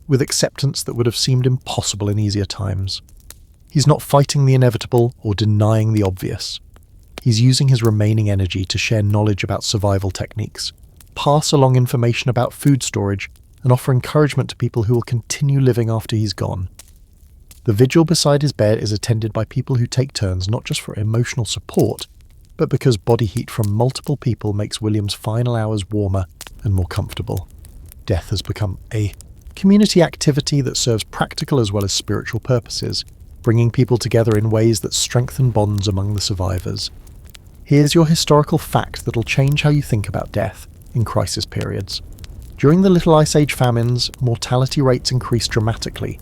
with acceptance that would have seemed impossible in easier times. He's not fighting the inevitable or denying the obvious. He's using his remaining energy to share knowledge about survival techniques, pass along information about food storage, and offer encouragement to people who will continue living after he's gone. The vigil beside his bed is attended by people who take turns not just for emotional support, but because body heat from multiple people makes William's final hours warmer and more comfortable. Death has become a community activity that serves practical as well as spiritual purposes, bringing people together in ways that strengthen bonds among the survivors. Here's your historical fact that'll change how you think about death in crisis periods. During the Little Ice Age famines, mortality rates increased dramatically,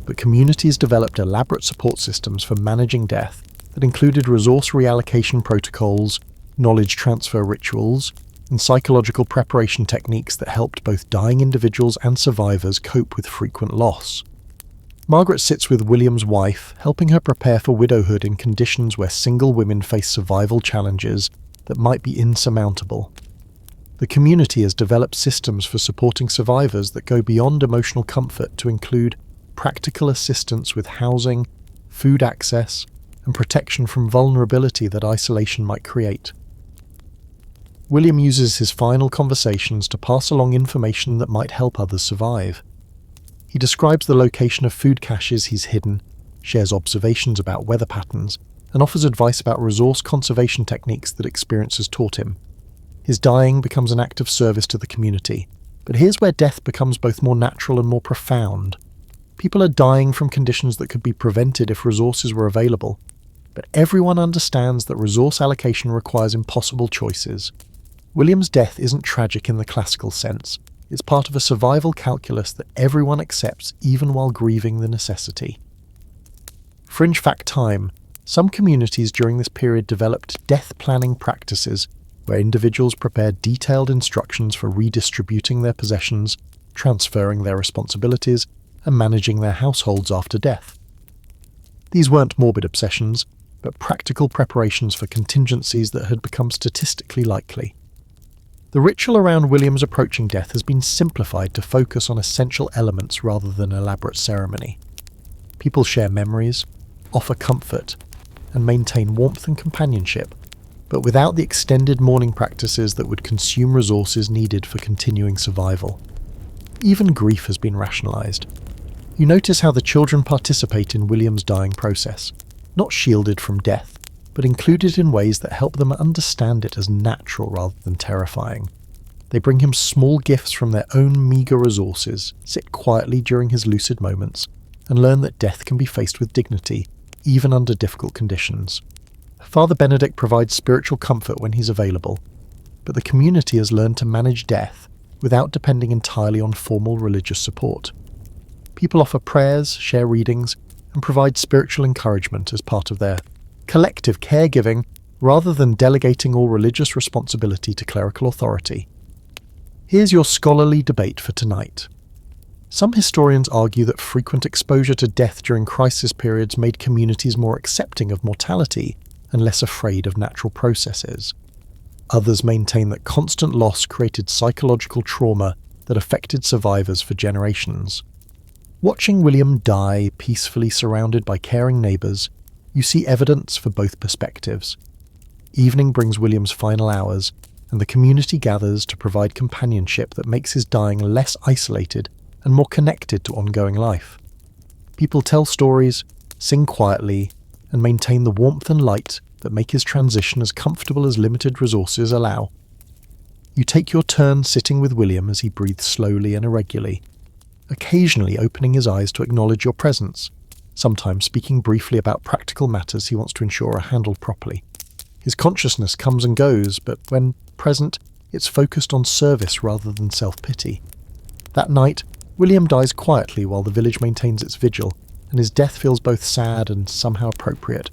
but communities developed elaborate support systems for managing death that included resource reallocation protocols, knowledge transfer rituals, and psychological preparation techniques that helped both dying individuals and survivors cope with frequent loss. Margaret sits with William's wife, helping her prepare for widowhood in conditions where single women face survival challenges that might be insurmountable. The community has developed systems for supporting survivors that go beyond emotional comfort to include practical assistance with housing, food access, and protection from vulnerability that isolation might create. William uses his final conversations to pass along information that might help others survive. He describes the location of food caches he's hidden, shares observations about weather patterns, and offers advice about resource conservation techniques that experience has taught him. His dying becomes an act of service to the community, but here's where death becomes both more natural and more profound. People are dying from conditions that could be prevented if resources were available, but everyone understands that resource allocation requires impossible choices. William's death isn't tragic in the classical sense. It's part of a survival calculus that everyone accepts even while grieving the necessity. Fringe fact time. Some communities during this period developed death planning practices where individuals prepared detailed instructions for redistributing their possessions, transferring their responsibilities, and managing their households after death. These weren't morbid obsessions, but practical preparations for contingencies that had become statistically likely. The ritual around William's approaching death has been simplified to focus on essential elements rather than elaborate ceremony. People share memories, offer comfort, and maintain warmth and companionship, but without the extended mourning practices that would consume resources needed for continuing survival. Even grief has been rationalized. You notice how the children participate in William's dying process, not shielded from death, but included in ways that help them understand it as natural rather than terrifying. They bring him small gifts from their own meagre resources, sit quietly during his lucid moments, and learn that death can be faced with dignity, even under difficult conditions. Father Benedict provides spiritual comfort when he's available, but the community has learned to manage death without depending entirely on formal religious support. People offer prayers, share readings, and provide spiritual encouragement as part of their collective caregiving rather than delegating all religious responsibility to clerical authority. Here's your scholarly debate for tonight. Some historians argue that frequent exposure to death during crisis periods made communities more accepting of mortality and less afraid of natural processes. Others maintain that constant loss created psychological trauma that affected survivors for generations. Watching William die peacefully surrounded by caring neighbours, you see evidence for both perspectives. Evening brings William's final hours, and the community gathers to provide companionship that makes his dying less isolated and more connected to ongoing life. People tell stories, sing quietly, and maintain the warmth and light that make his transition as comfortable as limited resources allow. You take your turn sitting with William as he breathes slowly and irregularly, occasionally opening his eyes to acknowledge your presence, sometimes speaking briefly about practical matters he wants to ensure are handled properly. His consciousness comes and goes, but when present, it's focused on service rather than self-pity. That night, William dies quietly while the village maintains its vigil, and his death feels both sad and somehow appropriate.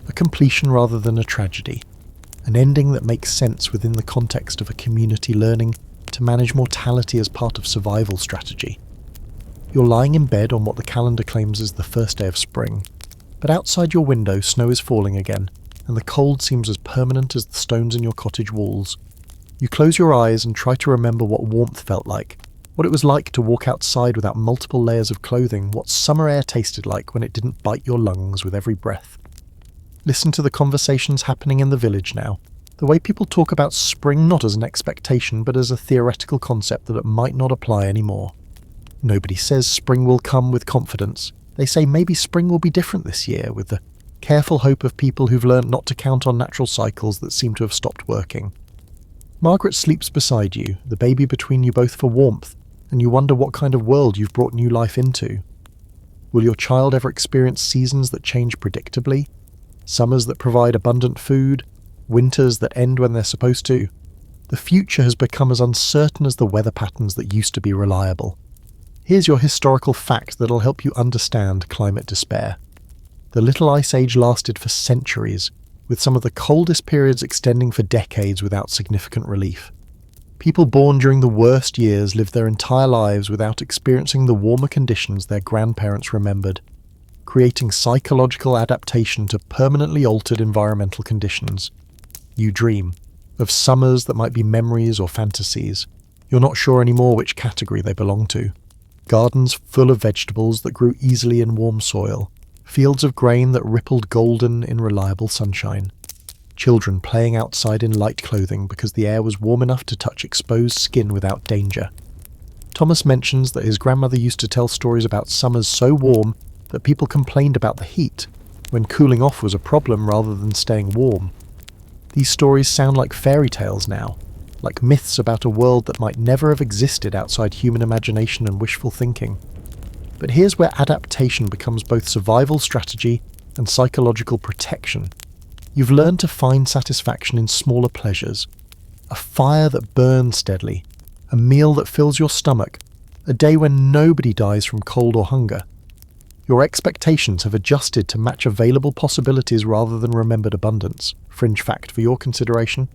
A completion rather than a tragedy. An ending that makes sense within the context of a community learning to manage mortality as part of survival strategy. You're lying in bed on what the calendar claims is the first day of spring, but outside your window snow is falling again, and the cold seems as permanent as the stones in your cottage walls. You close your eyes and try to remember what warmth felt like, what it was like to walk outside without multiple layers of clothing, what summer air tasted like when it didn't bite your lungs with every breath. Listen to the conversations happening in the village now, the way people talk about spring not as an expectation but as a theoretical concept that it might not apply anymore. Nobody says spring will come with confidence. They say maybe spring will be different this year, with the careful hope of people who've learned not to count on natural cycles that seem to have stopped working. Margaret sleeps beside you, the baby between you both for warmth, and you wonder what kind of world you've brought new life into. Will your child ever experience seasons that change predictably? Summers that provide abundant food? Winters that end when they're supposed to? The future has become as uncertain as the weather patterns that used to be reliable. Here's your historical fact that'll help you understand climate despair. The Little Ice Age lasted for centuries, with some of the coldest periods extending for decades without significant relief. People born during the worst years lived their entire lives without experiencing the warmer conditions their grandparents remembered, creating psychological adaptation to permanently altered environmental conditions. You dream of summers that might be memories or fantasies. You're not sure anymore which category they belong to. Gardens full of vegetables that grew easily in warm soil. Fields of grain that rippled golden in reliable sunshine. Children playing outside in light clothing because the air was warm enough to touch exposed skin without danger. Thomas mentions that his grandmother used to tell stories about summers so warm that people complained about the heat, when cooling off was a problem rather than staying warm. These stories sound like fairy tales now, like myths about a world that might never have existed outside human imagination and wishful thinking. But here's where adaptation becomes both survival strategy and psychological protection. You've learned to find satisfaction in smaller pleasures. A fire that burns steadily, a meal that fills your stomach, a day when nobody dies from cold or hunger. Your expectations have adjusted to match available possibilities rather than remembered abundance. Fringe fact for your consideration.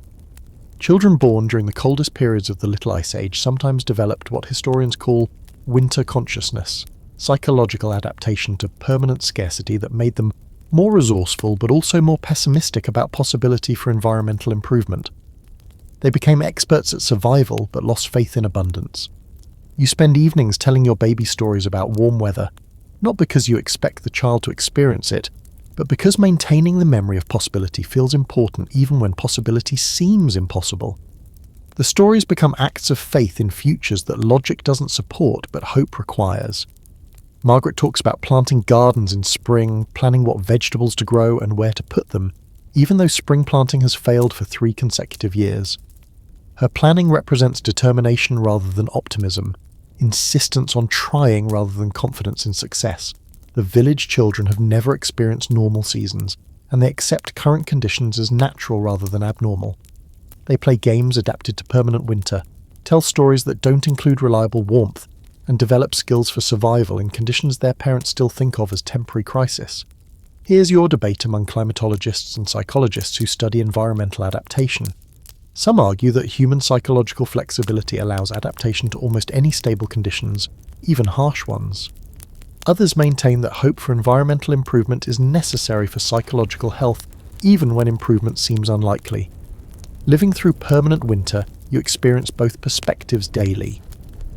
Children born during the coldest periods of the Little Ice Age sometimes developed what historians call winter consciousness, psychological adaptation to permanent scarcity that made them more resourceful but also more pessimistic about possibility for environmental improvement. They became experts at survival but lost faith in abundance. You spend evenings telling your baby stories about warm weather, not because you expect the child to experience it, but because maintaining the memory of possibility feels important even when possibility seems impossible. The stories become acts of faith in futures that logic doesn't support but hope requires. Margaret talks about planting gardens in spring, planning what vegetables to grow and where to put them, even though spring planting has failed for 3 consecutive years. Her planning represents determination rather than optimism, insistence on trying rather than confidence in success. The village children have never experienced normal seasons, and they accept current conditions as natural rather than abnormal. They play games adapted to permanent winter, tell stories that don't include reliable warmth, and develop skills for survival in conditions their parents still think of as temporary crisis. Here's your debate among climatologists and psychologists who study environmental adaptation. Some argue that human psychological flexibility allows adaptation to almost any stable conditions, even harsh ones. Others maintain that hope for environmental improvement is necessary for psychological health, even when improvement seems unlikely. Living through permanent winter, you experience both perspectives daily.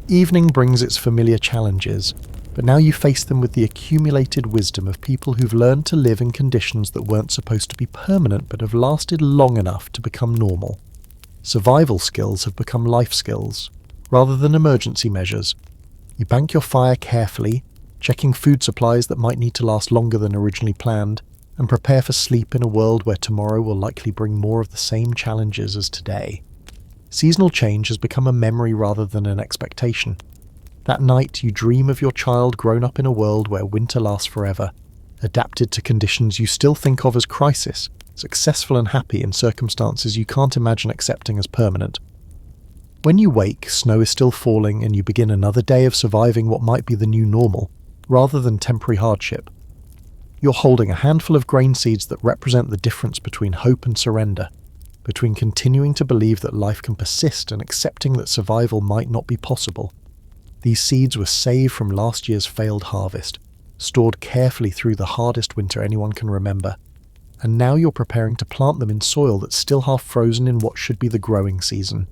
Evening brings its familiar challenges, but now you face them with the accumulated wisdom of people who've learned to live in conditions that weren't supposed to be permanent but have lasted long enough to become normal. Survival skills have become life skills, rather than emergency measures. You bank your fire carefully, checking food supplies that might need to last longer than originally planned, and prepare for sleep in a world where tomorrow will likely bring more of the same challenges as today. Seasonal change has become a memory rather than an expectation. That night you dream of your child grown up in a world where winter lasts forever, adapted to conditions you still think of as crisis, successful and happy in circumstances you can't imagine accepting as permanent. When you wake, snow is still falling and you begin another day of surviving what might be the new normal, rather than temporary hardship. You're holding a handful of grain seeds that represent the difference between hope and surrender, between continuing to believe that life can persist and accepting that survival might not be possible. These seeds were saved from last year's failed harvest, stored carefully through the hardest winter anyone can remember, and now you're preparing to plant them in soil that's still half frozen in what should be the growing season.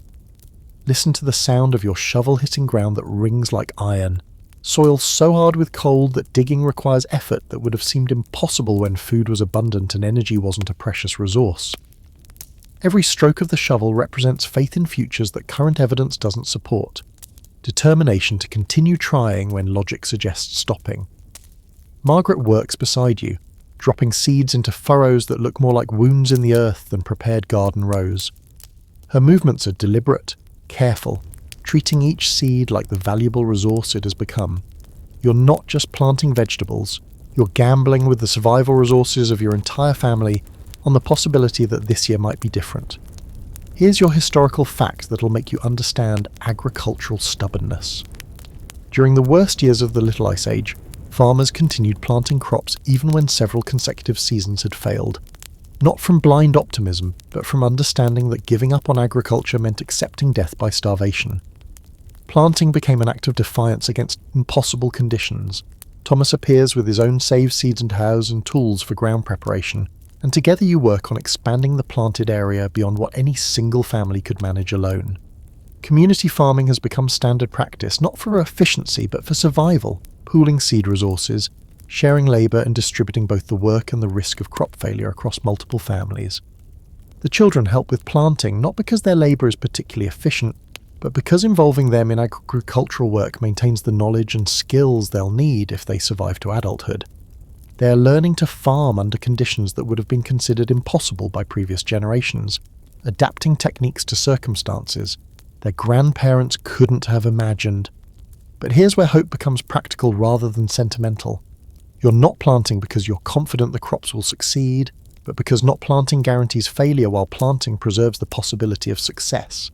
Listen to the sound of your shovel hitting ground that rings like iron. Soil so hard with cold that digging requires effort that would have seemed impossible when food was abundant and energy wasn't a precious resource. Every stroke of the shovel represents faith in futures that current evidence doesn't support. Determination to continue trying when logic suggests stopping. Margaret works beside you, dropping seeds into furrows that look more like wounds in the earth than prepared garden rows. Her movements are deliberate, careful, treating each seed like the valuable resource it has become. You're not just planting vegetables, you're gambling with the survival resources of your entire family on the possibility that this year might be different. Here's your historical fact that'll make you understand agricultural stubbornness. During the worst years of the Little Ice Age, farmers continued planting crops even when several consecutive seasons had failed. Not from blind optimism, but from understanding that giving up on agriculture meant accepting death by starvation. Planting became an act of defiance against impossible conditions. Thomas appears with his own saved seeds and hoes and tools for ground preparation, and together you work on expanding the planted area beyond what any single family could manage alone. Community farming has become standard practice, not for efficiency but for survival, pooling seed resources, sharing labour and distributing both the work and the risk of crop failure across multiple families. The children help with planting not because their labour is particularly efficient, but because involving them in agricultural work maintains the knowledge and skills they'll need if they survive to adulthood. They are learning to farm under conditions that would have been considered impossible by previous generations, adapting techniques to circumstances their grandparents couldn't have imagined. But here's where hope becomes practical rather than sentimental. You're not planting because you're confident the crops will succeed, but because not planting guarantees failure while planting preserves the possibility of success.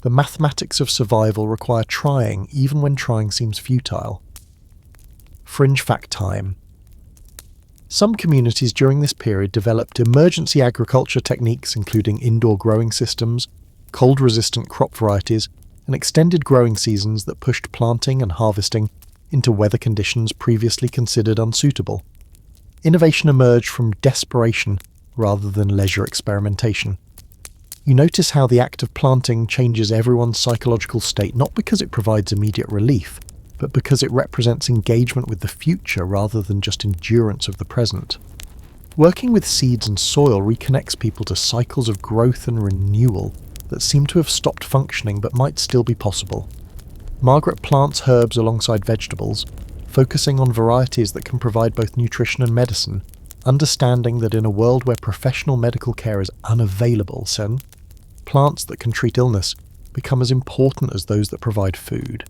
The mathematics of survival require trying even when trying seems futile. Fringe fact time. Some communities during this period developed emergency agriculture techniques including indoor growing systems, cold-resistant crop varieties, and extended growing seasons that pushed planting and harvesting into weather conditions previously considered unsuitable. Innovation emerged from desperation rather than leisure experimentation. You notice how the act of planting changes everyone's psychological state not because it provides immediate relief, but because it represents engagement with the future rather than just endurance of the present. Working with seeds and soil reconnects people to cycles of growth and renewal that seem to have stopped functioning but might still be possible. Margaret plants herbs alongside vegetables, focusing on varieties that can provide both nutrition and medicine, understanding that in a world where professional medical care is unavailable, plants that can treat illness become as important as those that provide food.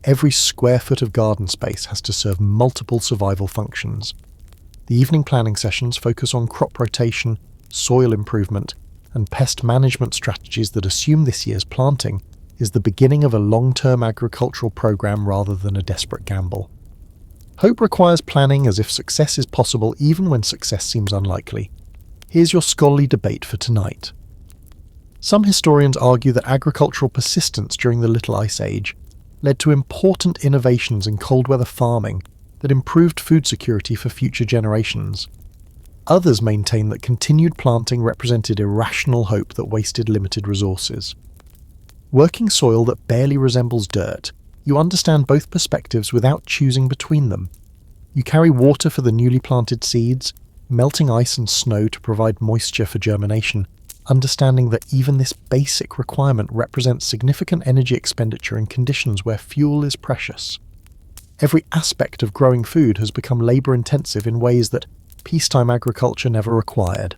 Every square foot of garden space has to serve multiple survival functions. The evening planning sessions focus on crop rotation, soil improvement, and pest management strategies that assume this year's planting is the beginning of a long-term agricultural program rather than a desperate gamble. Hope requires planning as if success is possible even when success seems unlikely. Here's your scholarly debate for tonight. Some historians argue that agricultural persistence during the Little Ice Age led to important innovations in cold weather farming that improved food security for future generations. Others maintain that continued planting represented irrational hope that wasted limited resources. Working soil that barely resembles dirt, you understand both perspectives without choosing between them. You carry water for the newly planted seeds, melting ice and snow to provide moisture for germination, understanding that even this basic requirement represents significant energy expenditure in conditions where fuel is precious. Every aspect of growing food has become labour-intensive in ways that peacetime agriculture never required.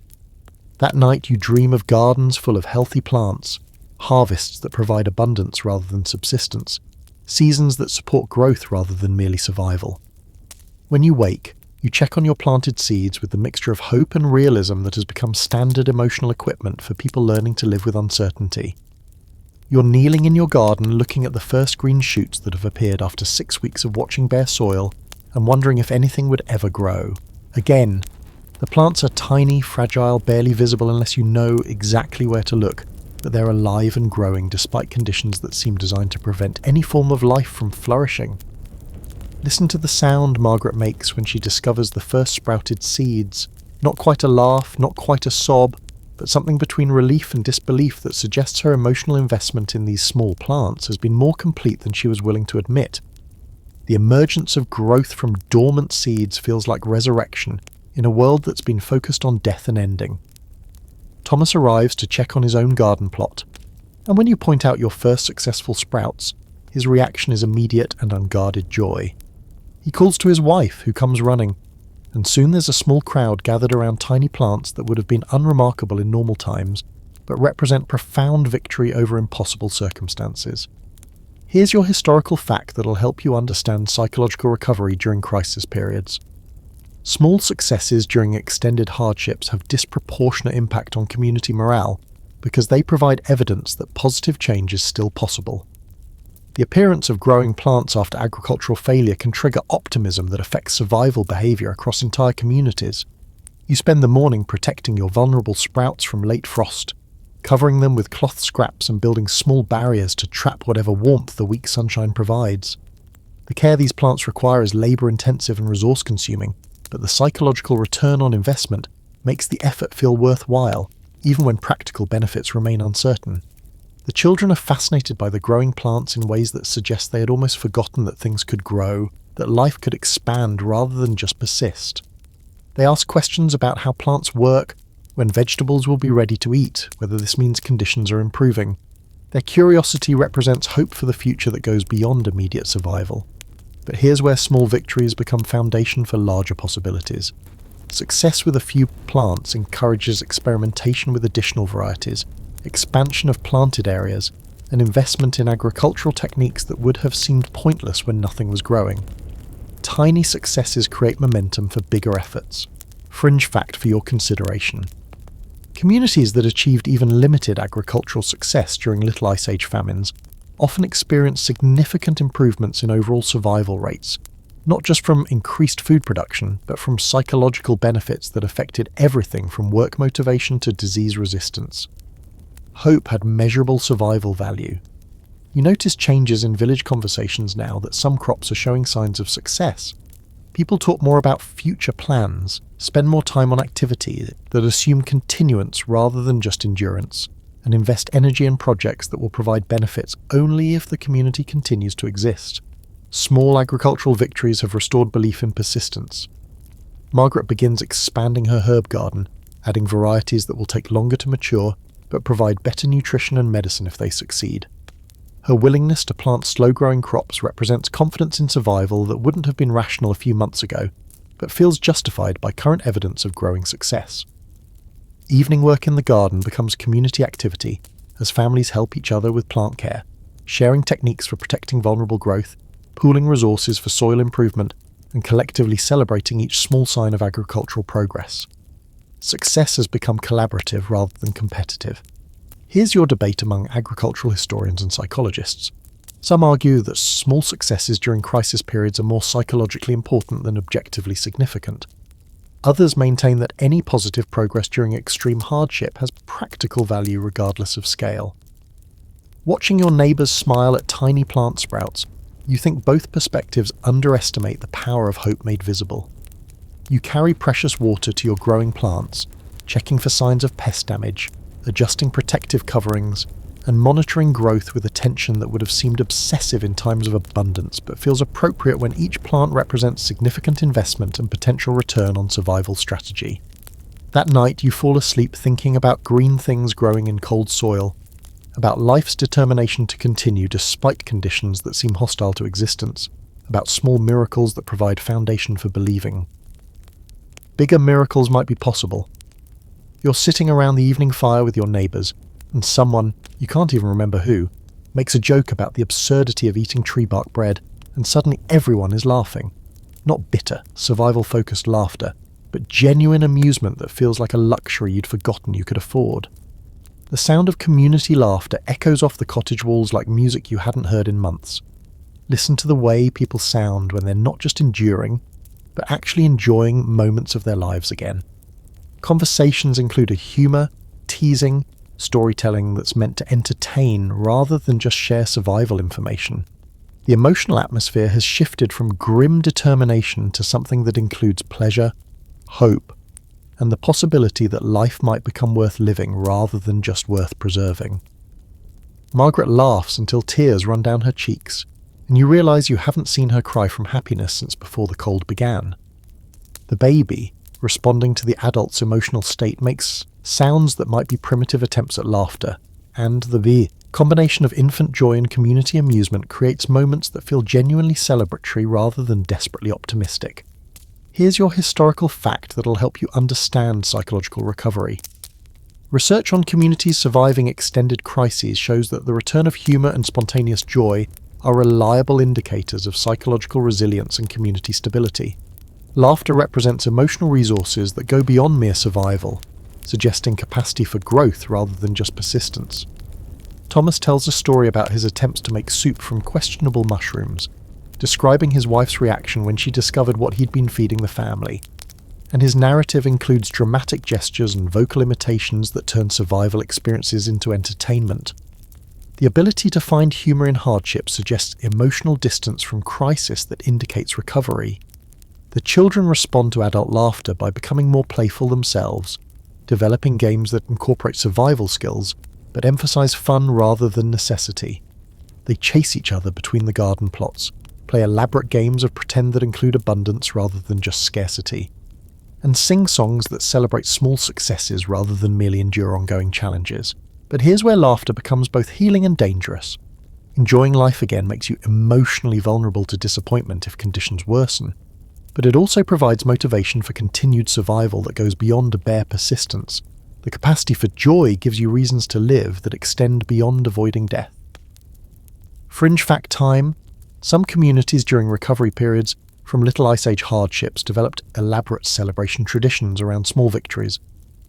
That night you dream of gardens full of healthy plants, harvests that provide abundance rather than subsistence, seasons that support growth rather than merely survival. When you wake, you check on your planted seeds with the mixture of hope and realism that has become standard emotional equipment for people learning to live with uncertainty. You're kneeling in your garden looking at the first green shoots that have appeared after 6 weeks of watching bare soil and wondering if anything would ever grow. Again, the plants are tiny, fragile, barely visible unless you know exactly where to look, but they're alive and growing despite conditions that seem designed to prevent any form of life from flourishing. Listen to the sound Margaret makes when she discovers the first sprouted seeds. Not quite a laugh, not quite a sob, but something between relief and disbelief that suggests her emotional investment in these small plants has been more complete than she was willing to admit. The emergence of growth from dormant seeds feels like resurrection in a world that's been focused on death and ending. Thomas arrives to check on his own garden plot, and when you point out your first successful sprouts, his reaction is immediate and unguarded joy. He calls to his wife, who comes running, and soon there's a small crowd gathered around tiny plants that would have been unremarkable in normal times, but represent profound victory over impossible circumstances. Here's your historical fact that'll help you understand psychological recovery during crisis periods. Small successes during extended hardships have disproportionate impact on community morale because they provide evidence that positive change is still possible. The appearance of growing plants after agricultural failure can trigger optimism that affects survival behaviour across entire communities. You spend the morning protecting your vulnerable sprouts from late frost, covering them with cloth scraps and building small barriers to trap whatever warmth the weak sunshine provides. The care these plants require is labour-intensive and resource-consuming, but the psychological return on investment makes the effort feel worthwhile, even when practical benefits remain uncertain. The children are fascinated by the growing plants in ways that suggest they had almost forgotten that things could grow, that life could expand rather than just persist. They ask questions about how plants work, when vegetables will be ready to eat, whether this means conditions are improving. Their curiosity represents hope for the future that goes beyond immediate survival. But here's where small victories become foundation for larger possibilities. Success with a few plants encourages experimentation with additional varieties, expansion of planted areas, and investment in agricultural techniques that would have seemed pointless when nothing was growing. Tiny successes create momentum for bigger efforts. Fringe fact for your consideration. Communities that achieved even limited agricultural success during Little Ice Age famines often experienced significant improvements in overall survival rates, not just from increased food production, but from psychological benefits that affected everything from work motivation to disease resistance. Hope had measurable survival value. You notice changes in village conversations now that some crops are showing signs of success. People talk more about future plans, spend more time on activities that assume continuance rather than just endurance, and invest energy in projects that will provide benefits only if the community continues to exist. Small agricultural victories have restored belief in persistence. Margaret begins expanding her herb garden, adding varieties that will take longer to mature, but provide better nutrition and medicine if they succeed. Her willingness to plant slow-growing crops represents confidence in survival that wouldn't have been rational a few months ago, but feels justified by current evidence of growing success. Evening work in the garden becomes community activity as families help each other with plant care, sharing techniques for protecting vulnerable growth, pooling resources for soil improvement, and collectively celebrating each small sign of agricultural progress. Success has become collaborative rather than competitive. Here's your debate among agricultural historians and psychologists. Some argue that small successes during crisis periods are more psychologically important than objectively significant. Others maintain that any positive progress during extreme hardship has practical value regardless of scale. Watching your neighbours smile at tiny plant sprouts, you think both perspectives underestimate the power of hope made visible. You carry precious water to your growing plants, checking for signs of pest damage, adjusting protective coverings, and monitoring growth with attention that would have seemed obsessive in times of abundance, but feels appropriate when each plant represents significant investment and potential return on survival strategy. That night you fall asleep thinking about green things growing in cold soil, about life's determination to continue despite conditions that seem hostile to existence, about small miracles that provide foundation for believing. Bigger miracles might be possible. You're sitting around the evening fire with your neighbours, and someone, you can't even remember who, makes a joke about the absurdity of eating tree bark bread, and suddenly everyone is laughing. Not bitter, survival-focused laughter, but genuine amusement that feels like a luxury you'd forgotten you could afford. The sound of community laughter echoes off the cottage walls like music you hadn't heard in months. Listen to the way people sound when they're not just enduring, but actually enjoying moments of their lives again. Conversations include a humour, teasing, storytelling that's meant to entertain rather than just share survival information. The emotional atmosphere has shifted from grim determination to something that includes pleasure, hope, and the possibility that life might become worth living rather than just worth preserving. Margaret laughs until tears run down her cheeks, and you realise you haven't seen her cry from happiness since before the cold began. The baby, responding to the adult's emotional state, makes sounds that might be primitive attempts at laughter, and the combination of infant joy and community amusement creates moments that feel genuinely celebratory rather than desperately optimistic. Here's your historical fact that'll help you understand psychological recovery. Research on communities surviving extended crises shows that the return of humour and spontaneous joy are reliable indicators of psychological resilience and community stability. Laughter represents emotional resources that go beyond mere survival, suggesting capacity for growth rather than just persistence. Thomas tells a story about his attempts to make soup from questionable mushrooms, describing his wife's reaction when she discovered what he'd been feeding the family. And his narrative includes dramatic gestures and vocal imitations that turn survival experiences into entertainment. The ability to find humour in hardship suggests emotional distance from crisis that indicates recovery. The children respond to adult laughter by becoming more playful themselves, developing games that incorporate survival skills but emphasise fun rather than necessity. They chase each other between the garden plots, play elaborate games of pretend that include abundance rather than just scarcity, and sing songs that celebrate small successes rather than merely endure ongoing challenges. But here's where laughter becomes both healing and dangerous. Enjoying life again makes you emotionally vulnerable to disappointment if conditions worsen, but it also provides motivation for continued survival that goes beyond bare persistence. The capacity for joy gives you reasons to live that extend beyond avoiding death. Fringe fact time: some communities during recovery periods from Little Ice Age hardships developed elaborate celebration traditions around small victories,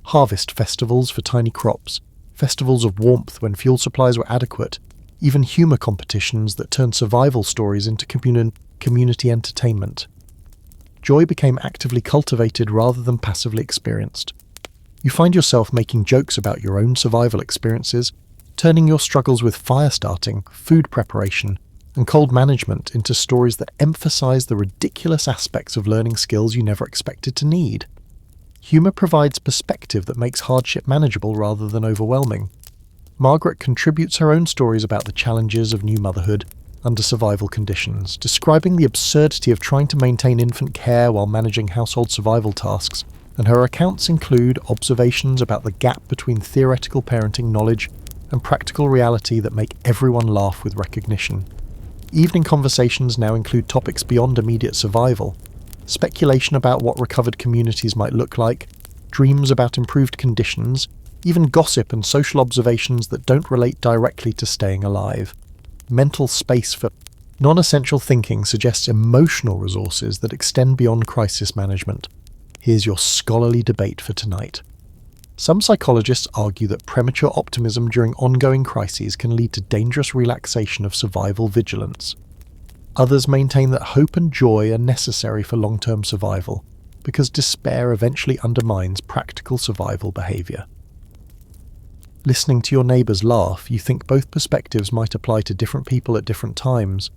harvest festivals for tiny crops, festivals of warmth when fuel supplies were adequate, even humour competitions that turned survival stories into community entertainment. Joy became actively cultivated rather than passively experienced. You find yourself making jokes about your own survival experiences, turning your struggles with fire starting, food preparation, and cold management into stories that emphasise the ridiculous aspects of learning skills you never expected to need. Humour provides perspective that makes hardship manageable rather than overwhelming. Margaret contributes her own stories about the challenges of new motherhood under survival conditions, describing the absurdity of trying to maintain infant care while managing household survival tasks, and her accounts include observations about the gap between theoretical parenting knowledge and practical reality that make everyone laugh with recognition. Evening conversations now include topics beyond immediate survival, speculation about what recovered communities might look like, dreams about improved conditions, even gossip and social observations that don't relate directly to staying alive. Mental space for non-essential thinking suggests emotional resources that extend beyond crisis management. Here's your scholarly debate for tonight. Some psychologists argue that premature optimism during ongoing crises can lead to dangerous relaxation of survival vigilance. Others maintain that hope and joy are necessary for long-term survival, because despair eventually undermines practical survival behaviour. Listening to your neighbours laugh, you think both perspectives might apply to different people at different times.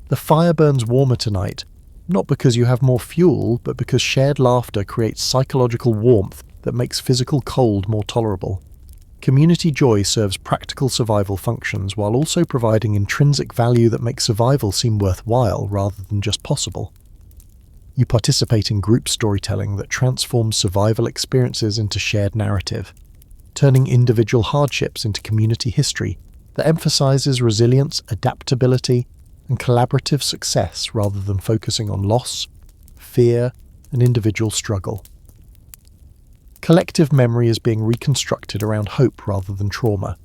The fire burns warmer tonight, not because you have more fuel, but because shared laughter creates psychological warmth that makes physical cold more tolerable. Community joy serves practical survival functions while also providing intrinsic value that makes survival seem worthwhile rather than just possible. You participate in group storytelling that transforms survival experiences into shared narrative, turning individual hardships into community history that emphasizes resilience, adaptability, and collaborative success rather than focusing on loss, fear, and individual struggle. Collective memory is being reconstructed around hope rather than trauma.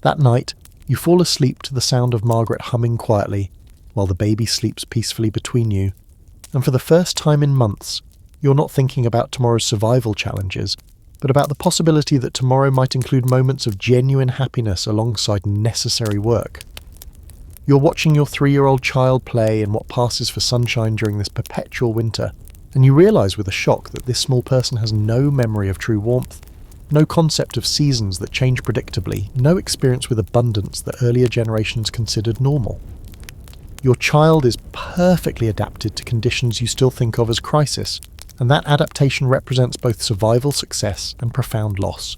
That night, you fall asleep to the sound of Margaret humming quietly while the baby sleeps peacefully between you, and for the first time in months, you're not thinking about tomorrow's survival challenges, but about the possibility that tomorrow might include moments of genuine happiness alongside necessary work. You're watching your 3-year-old child play in what passes for sunshine during this perpetual winter, and you realise with a shock that this small person has no memory of true warmth, no concept of seasons that change predictably, no experience with abundance that earlier generations considered normal. Your child is perfectly adapted to conditions you still think of as crisis, and that adaptation represents both survival success and profound loss.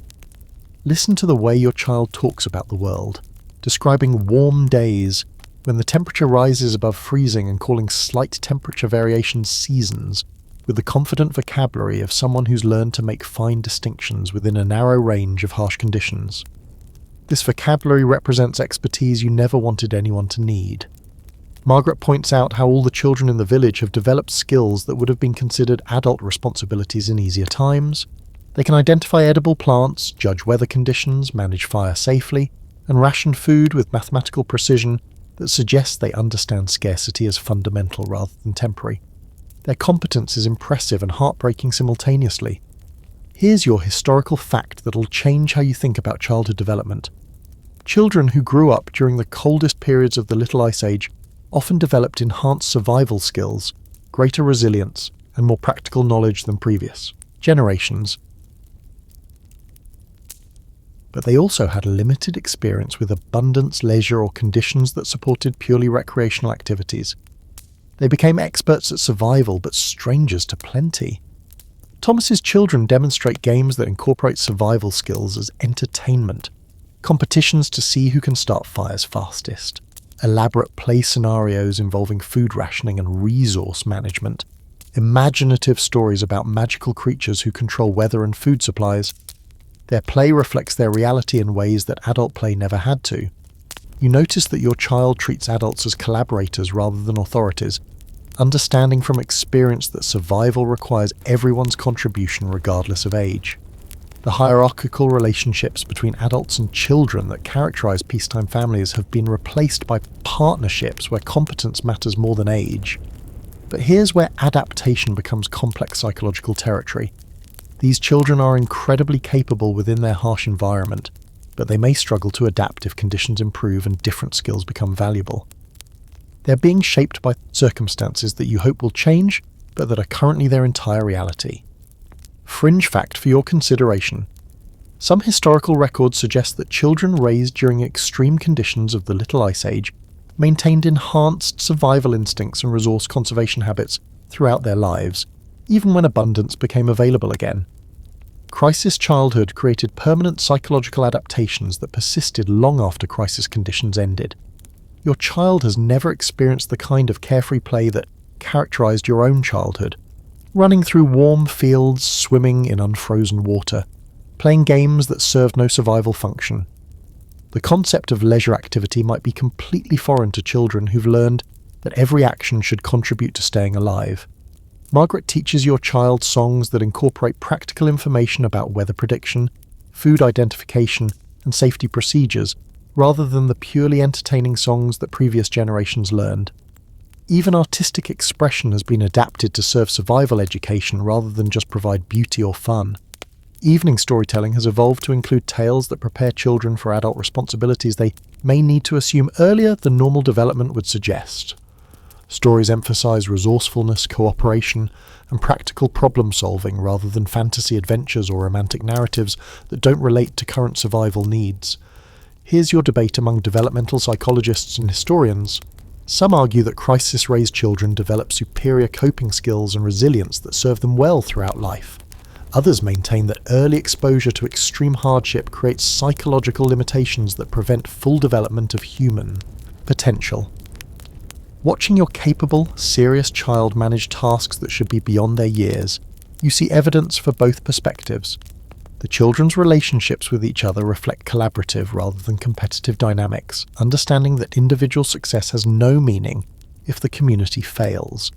Listen to the way your child talks about the world, describing warm days when the temperature rises above freezing and calling slight temperature variations seasons, with the confident vocabulary of someone who's learned to make fine distinctions within a narrow range of harsh conditions. This vocabulary represents expertise you never wanted anyone to need. Margaret points out how all the children in the village have developed skills that would have been considered adult responsibilities in easier times. They can identify edible plants, judge weather conditions, manage fire safely, and ration food with mathematical precision that suggests they understand scarcity as fundamental rather than temporary. Their competence is impressive and heartbreaking simultaneously. Here's your historical fact that'll change how you think about childhood development. Children who grew up during the coldest periods of the Little Ice Age often developed enhanced survival skills, greater resilience, and more practical knowledge than previous generations. But they also had limited experience with abundance, leisure, or conditions that supported purely recreational activities. They became experts at survival, but strangers to plenty. Thomas's children demonstrate games that incorporate survival skills as entertainment, competitions to see who can start fires fastest, elaborate play scenarios involving food rationing and resource management, imaginative stories about magical creatures who control weather and food supplies. Their play reflects their reality in ways that adult play never had to. You notice that your child treats adults as collaborators rather than authorities, understanding from experience that survival requires everyone's contribution regardless of age. The hierarchical relationships between adults and children that characterize peacetime families have been replaced by partnerships where competence matters more than age. But here's where adaptation becomes complex psychological territory. These children are incredibly capable within their harsh environment, but they may struggle to adapt if conditions improve and different skills become valuable. They're being shaped by circumstances that you hope will change, but that are currently their entire reality. Fringe fact for your consideration. Some historical records suggest that children raised during extreme conditions of the Little Ice Age maintained enhanced survival instincts and resource conservation habits throughout their lives, even when abundance became available again. Crisis childhood created permanent psychological adaptations that persisted long after crisis conditions ended. Your child has never experienced the kind of carefree play that characterized your own childhood. Running through warm fields, swimming in unfrozen water, playing games that served no survival function. The concept of leisure activity might be completely foreign to children who've learned that every action should contribute to staying alive. Margaret teaches your child songs that incorporate practical information about weather prediction, food identification, and safety procedures, rather than the purely entertaining songs that previous generations learned. Even artistic expression has been adapted to serve survival education rather than just provide beauty or fun. Evening storytelling has evolved to include tales that prepare children for adult responsibilities they may need to assume earlier than normal development would suggest. Stories emphasize resourcefulness, cooperation, and practical problem-solving rather than fantasy adventures or romantic narratives that don't relate to current survival needs. Here's your debate among developmental psychologists and historians. Some argue that crisis-raised children develop superior coping skills and resilience that serve them well throughout life. Others maintain that early exposure to extreme hardship creates psychological limitations that prevent full development of human potential. Watching your capable, serious child manage tasks that should be beyond their years, you see evidence for both perspectives. The children's relationships with each other reflect collaborative rather than competitive dynamics, understanding that individual success has no meaning if the community fails.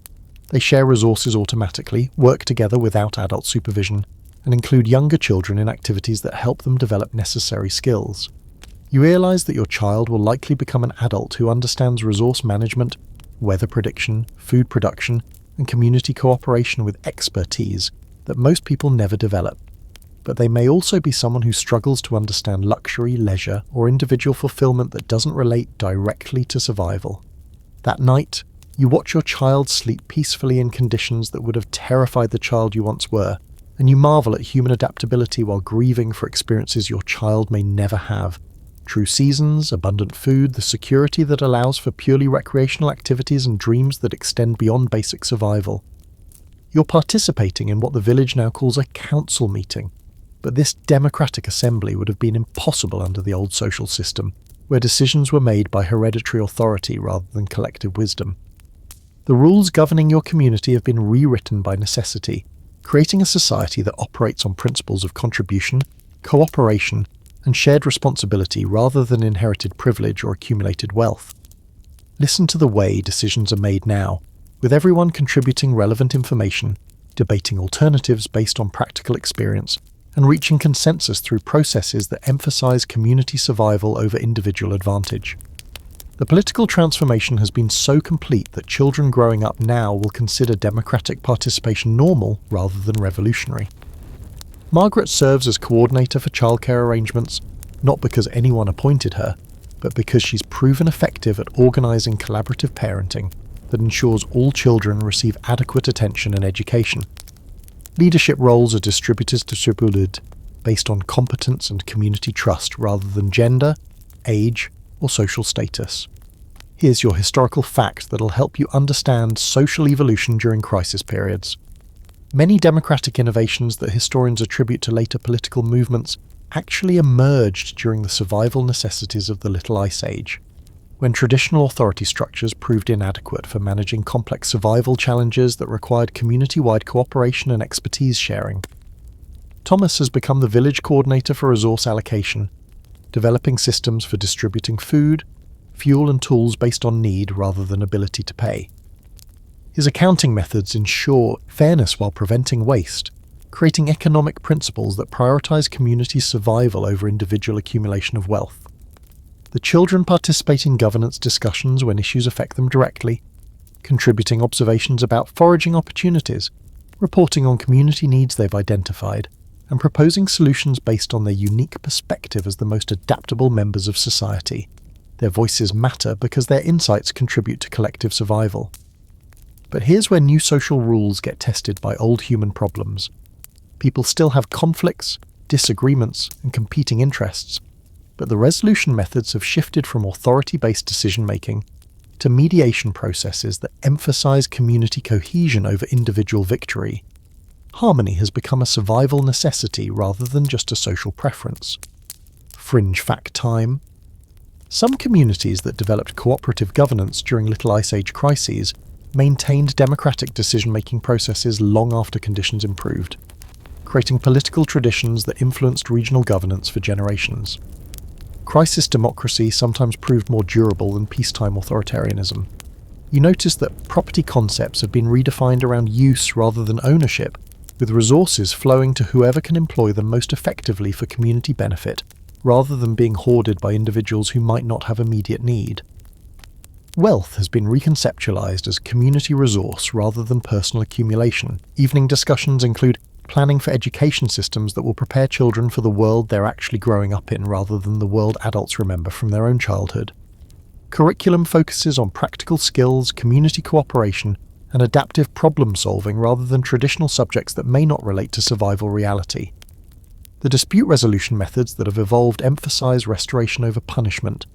They share resources automatically, work together without adult supervision, and include younger children in activities that help them develop necessary skills. You realize that your child will likely become an adult who understands resource management, weather prediction, food production, and community cooperation with expertise that most people never develop. But they may also be someone who struggles to understand luxury, leisure, or individual fulfillment that doesn't relate directly to survival. That night, you watch your child sleep peacefully in conditions that would have terrified the child you once were, and you marvel at human adaptability while grieving for experiences your child may never have. True seasons, abundant food, the security that allows for purely recreational activities and dreams that extend beyond basic survival. You're participating in what the village now calls a council meeting, but this democratic assembly would have been impossible under the old social system, where decisions were made by hereditary authority rather than collective wisdom. The rules governing your community have been rewritten by necessity, creating a society that operates on principles of contribution, cooperation, and shared responsibility rather than inherited privilege or accumulated wealth. Listen to the way decisions are made now, with everyone contributing relevant information, debating alternatives based on practical experience, and reaching consensus through processes that emphasize community survival over individual advantage. The political transformation has been so complete that children growing up now will consider democratic participation normal rather than revolutionary. Margaret serves as coordinator for childcare arrangements, not because anyone appointed her, but because she's proven effective at organising collaborative parenting that ensures all children receive adequate attention and education. Leadership roles are distributed based on competence and community trust rather than gender, age, or social status. Here's your historical fact that'll help you understand social evolution during crisis periods. Many democratic innovations that historians attribute to later political movements actually emerged during the survival necessities of the Little Ice Age, when traditional authority structures proved inadequate for managing complex survival challenges that required community-wide cooperation and expertise sharing. Thomas has become the village coordinator for resource allocation, developing systems for distributing food, fuel and tools based on need rather than ability to pay. His accounting methods ensure fairness while preventing waste, creating economic principles that prioritize community survival over individual accumulation of wealth. The children participate in governance discussions when issues affect them directly, contributing observations about foraging opportunities, reporting on community needs they've identified, and proposing solutions based on their unique perspective as the most adaptable members of society. Their voices matter because their insights contribute to collective survival. But here's where new social rules get tested by old human problems. People still have conflicts, disagreements, and competing interests, but the resolution methods have shifted from authority-based decision-making to mediation processes that emphasize community cohesion over individual victory. Harmony has become a survival necessity rather than just a social preference. Fringe fact time. Some communities that developed cooperative governance during Little Ice Age crises maintained democratic decision-making processes long after conditions improved, creating political traditions that influenced regional governance for generations. Crisis democracy sometimes proved more durable than peacetime authoritarianism. You notice that property concepts have been redefined around use rather than ownership, with resources flowing to whoever can employ them most effectively for community benefit, rather than being hoarded by individuals who might not have immediate need. Wealth has been reconceptualized as community resource rather than personal accumulation. Evening discussions include planning for education systems that will prepare children for the world they're actually growing up in rather than the world adults remember from their own childhood. Curriculum focuses on practical skills, community cooperation, and adaptive problem-solving rather than traditional subjects that may not relate to survival reality. The dispute resolution methods that have evolved emphasize restoration over punishment,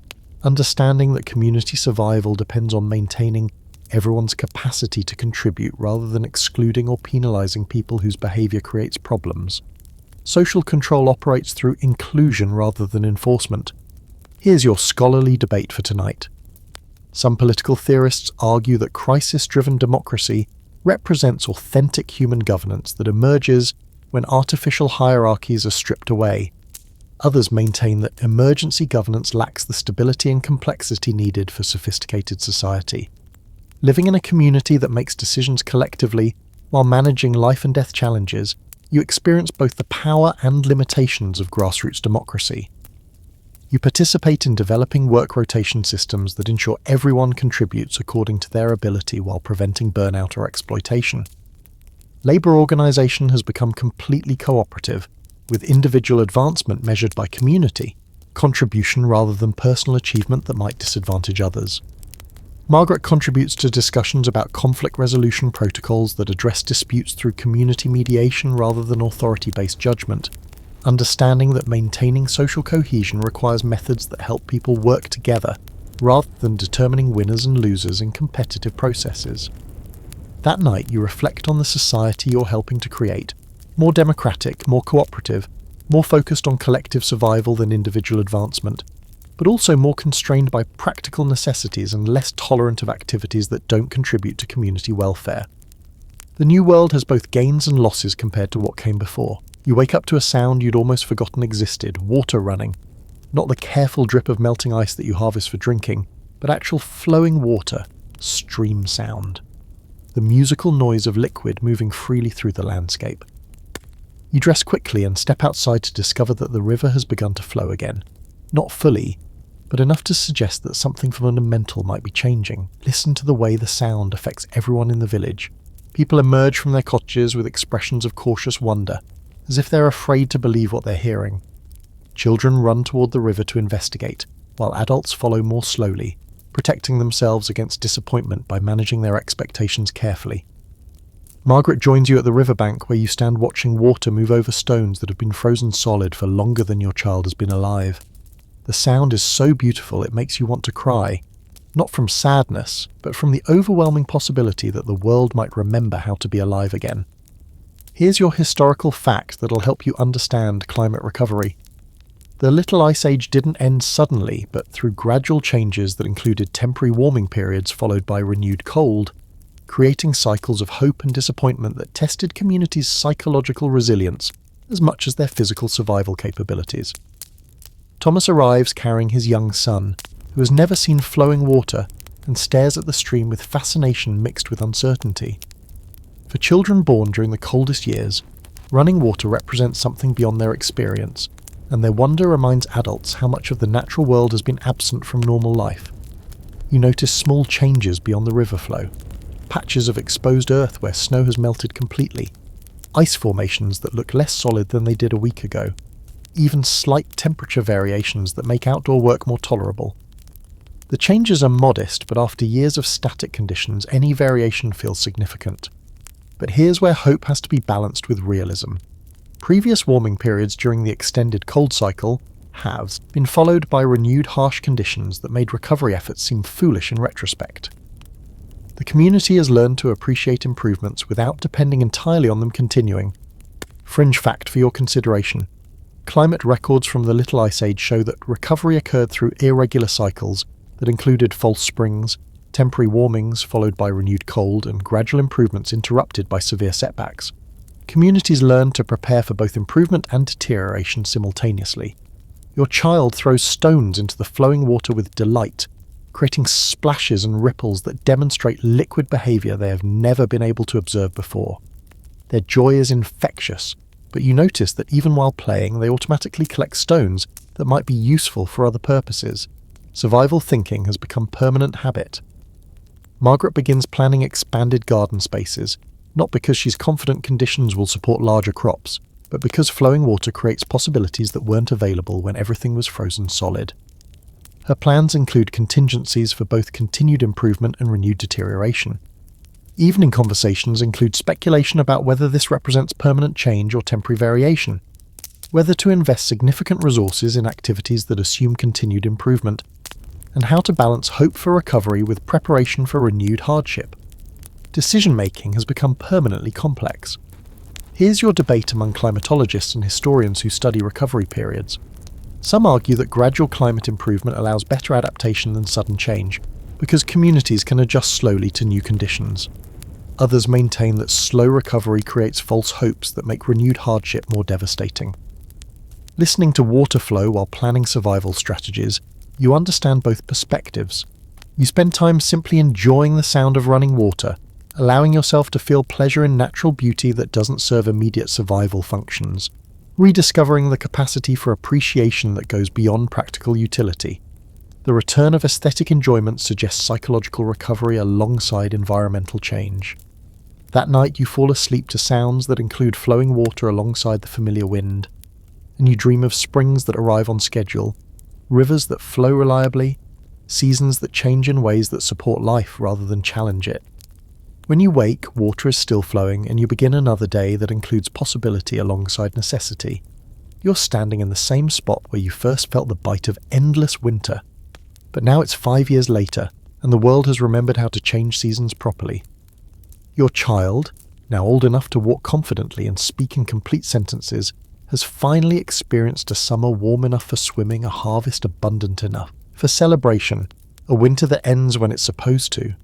understanding that community survival depends on maintaining everyone's capacity to contribute rather than excluding or penalizing people whose behavior creates problems. Social control operates through inclusion rather than enforcement. Here's your scholarly debate for tonight. Some political theorists argue that crisis-driven democracy represents authentic human governance that emerges when artificial hierarchies are stripped away. Others maintain that emergency governance lacks the stability and complexity needed for sophisticated society. Living in a community that makes decisions collectively while managing life and death challenges, you experience both the power and limitations of grassroots democracy. You participate in developing work rotation systems that ensure everyone contributes according to their ability while preventing burnout or exploitation. Labour organisation has become completely cooperative, with individual advancement measured by community, contribution rather than personal achievement that might disadvantage others. Margaret contributes to discussions about conflict resolution protocols that address disputes through community mediation rather than authority-based judgment, understanding that maintaining social cohesion requires methods that help people work together rather than determining winners and losers in competitive processes. That night you reflect on the society you're helping to create, more democratic, more cooperative, more focused on collective survival than individual advancement, but also more constrained by practical necessities and less tolerant of activities that don't contribute to community welfare. The new world has both gains and losses compared to what came before. You wake up to a sound you'd almost forgotten existed, water running. Not the careful drip of melting ice that you harvest for drinking, but actual flowing water, stream sound. The musical noise of liquid moving freely through the landscape. You dress quickly and step outside to discover that the river has begun to flow again. Not fully, but enough to suggest that something fundamental might be changing. Listen to the way the sound affects everyone in the village. People emerge from their cottages with expressions of cautious wonder, as if they're afraid to believe what they're hearing. Children run toward the river to investigate, while adults follow more slowly, protecting themselves against disappointment by managing their expectations carefully. Margaret joins you at the riverbank, where you stand watching water move over stones that have been frozen solid for longer than your child has been alive. The sound is so beautiful it makes you want to cry, not from sadness, but from the overwhelming possibility that the world might remember how to be alive again. Here's your historical fact that'll help you understand climate recovery. The Little Ice Age didn't end suddenly, but through gradual changes that included temporary warming periods followed by renewed cold, creating cycles of hope and disappointment that tested communities' psychological resilience as much as their physical survival capabilities. Thomas arrives carrying his young son, who has never seen flowing water, and stares at the stream with fascination mixed with uncertainty. For children born during the coldest years, running water represents something beyond their experience, and their wonder reminds adults how much of the natural world has been absent from normal life. You notice small changes beyond the river flow, patches of exposed earth where snow has melted completely, ice formations that look less solid than they did a week ago, even slight temperature variations that make outdoor work more tolerable. The changes are modest, but after years of static conditions, any variation feels significant. But here's where hope has to be balanced with realism. Previous warming periods during the extended cold cycle have been followed by renewed harsh conditions that made recovery efforts seem foolish in retrospect. The community has learned to appreciate improvements without depending entirely on them continuing. Fringe fact for your consideration. Climate records from the Little Ice Age show that recovery occurred through irregular cycles that included false springs, temporary warmings followed by renewed cold, and gradual improvements interrupted by severe setbacks. Communities learn to prepare for both improvement and deterioration simultaneously. Your child throws stones into the flowing water with delight, creating splashes and ripples that demonstrate liquid behavior they have never been able to observe before. Their joy is infectious, but you notice that even while playing, they automatically collect stones that might be useful for other purposes. Survival thinking has become permanent habit. Margaret begins planning expanded garden spaces, not because she's confident conditions will support larger crops, but because flowing water creates possibilities that weren't available when everything was frozen solid. Her plans include contingencies for both continued improvement and renewed deterioration. Evening conversations include speculation about whether this represents permanent change or temporary variation, whether to invest significant resources in activities that assume continued improvement, and how to balance hope for recovery with preparation for renewed hardship. Decision-making has become permanently complex. Here's your debate among climatologists and historians who study recovery periods. Some argue that gradual climate improvement allows better adaptation than sudden change, because communities can adjust slowly to new conditions. Others maintain that slow recovery creates false hopes that make renewed hardship more devastating. Listening to water flow while planning survival strategies, you understand both perspectives. You spend time simply enjoying the sound of running water, allowing yourself to feel pleasure in natural beauty that doesn't serve immediate survival functions, rediscovering the capacity for appreciation that goes beyond practical utility. The return of aesthetic enjoyment suggests psychological recovery alongside environmental change. That night you fall asleep to sounds that include flowing water alongside the familiar wind, and you dream of springs that arrive on schedule, rivers that flow reliably, seasons that change in ways that support life rather than challenge it. When you wake, water is still flowing, and you begin another day that includes possibility alongside necessity. You're standing in the same spot where you first felt the bite of endless winter. But now it's 5 years later, and the world has remembered how to change seasons properly. Your child, now old enough to walk confidently and speak in complete sentences, has finally experienced a summer warm enough for swimming, a harvest abundant enough for celebration, a winter that ends when it's supposed to.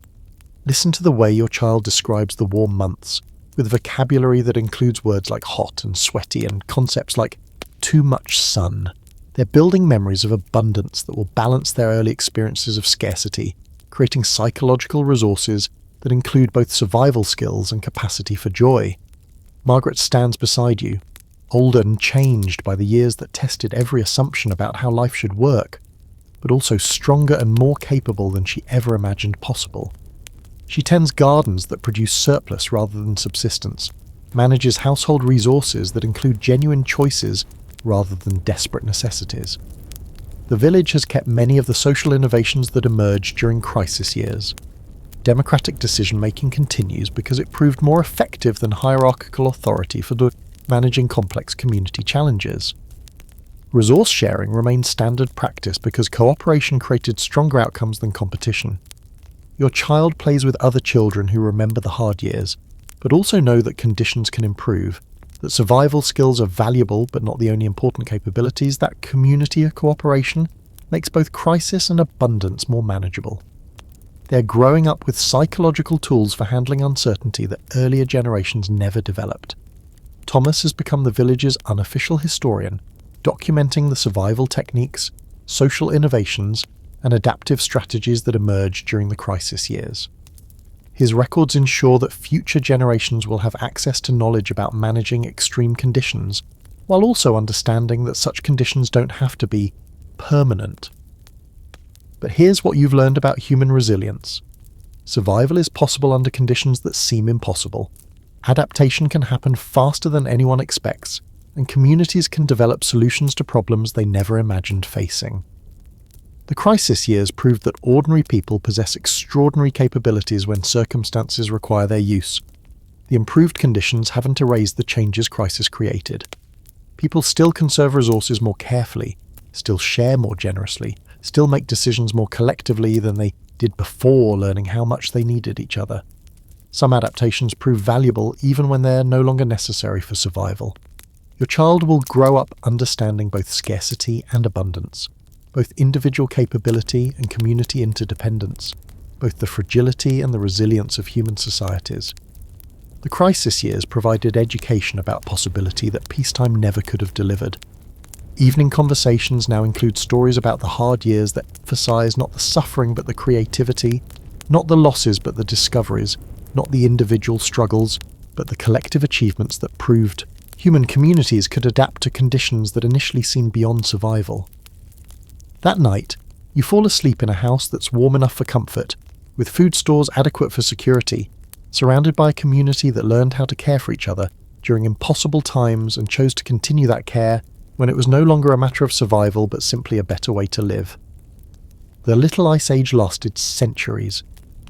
Listen to the way your child describes the warm months, with vocabulary that includes words like hot and sweaty and concepts like too much sun. They're building memories of abundance that will balance their early experiences of scarcity, creating psychological resources that include both survival skills and capacity for joy. Margaret stands beside you, older and changed by the years that tested every assumption about how life should work, but also stronger and more capable than she ever imagined possible. She tends gardens that produce surplus rather than subsistence, manages household resources that include genuine choices rather than desperate necessities. The village has kept many of the social innovations that emerged during crisis years. Democratic decision-making continues because it proved more effective than hierarchical authority for managing complex community challenges. Resource sharing remains standard practice because cooperation created stronger outcomes than competition. Your child plays with other children who remember the hard years, but also know that conditions can improve, that survival skills are valuable but not the only important capabilities, that community cooperation makes both crisis and abundance more manageable. They're growing up with psychological tools for handling uncertainty that earlier generations never developed. Thomas has become the village's unofficial historian, documenting the survival techniques, social innovations, and adaptive strategies that emerged during the crisis years. His records ensure that future generations will have access to knowledge about managing extreme conditions, while also understanding that such conditions don't have to be permanent. But here's what you've learned about human resilience. Survival is possible under conditions that seem impossible. Adaptation can happen faster than anyone expects, and communities can develop solutions to problems they never imagined facing. The crisis years proved that ordinary people possess extraordinary capabilities when circumstances require their use. The improved conditions haven't erased the changes crisis created. People still conserve resources more carefully, still share more generously, still make decisions more collectively than they did before learning how much they needed each other. Some adaptations prove valuable even when they're no longer necessary for survival. Your child will grow up understanding both scarcity and abundance, both individual capability and community interdependence, both the fragility and the resilience of human societies. The crisis years provided education about possibility that peacetime never could have delivered. Evening conversations now include stories about the hard years that emphasize not the suffering but the creativity, not the losses but the discoveries, not the individual struggles but the collective achievements that proved human communities could adapt to conditions that initially seemed beyond survival. That night, you fall asleep in a house that's warm enough for comfort, with food stores adequate for security, surrounded by a community that learned how to care for each other during impossible times and chose to continue that care when it was no longer a matter of survival but simply a better way to live. The Little Ice Age lasted centuries,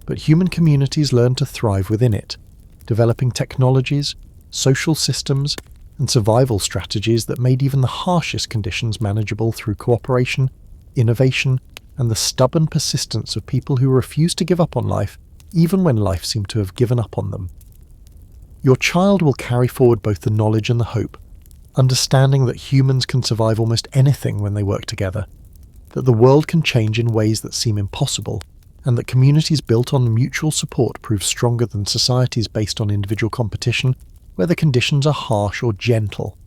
but human communities learned to thrive within it, developing technologies, social systems, and survival strategies that made even the harshest conditions manageable through cooperation, innovation, and the stubborn persistence of people who refused to give up on life even when life seemed to have given up on them. Your child will carry forward both the knowledge and the hope, understanding that humans can survive almost anything when they work together, that the world can change in ways that seem impossible, and that communities built on mutual support prove stronger than societies based on individual competition, whether conditions are harsh or gentle.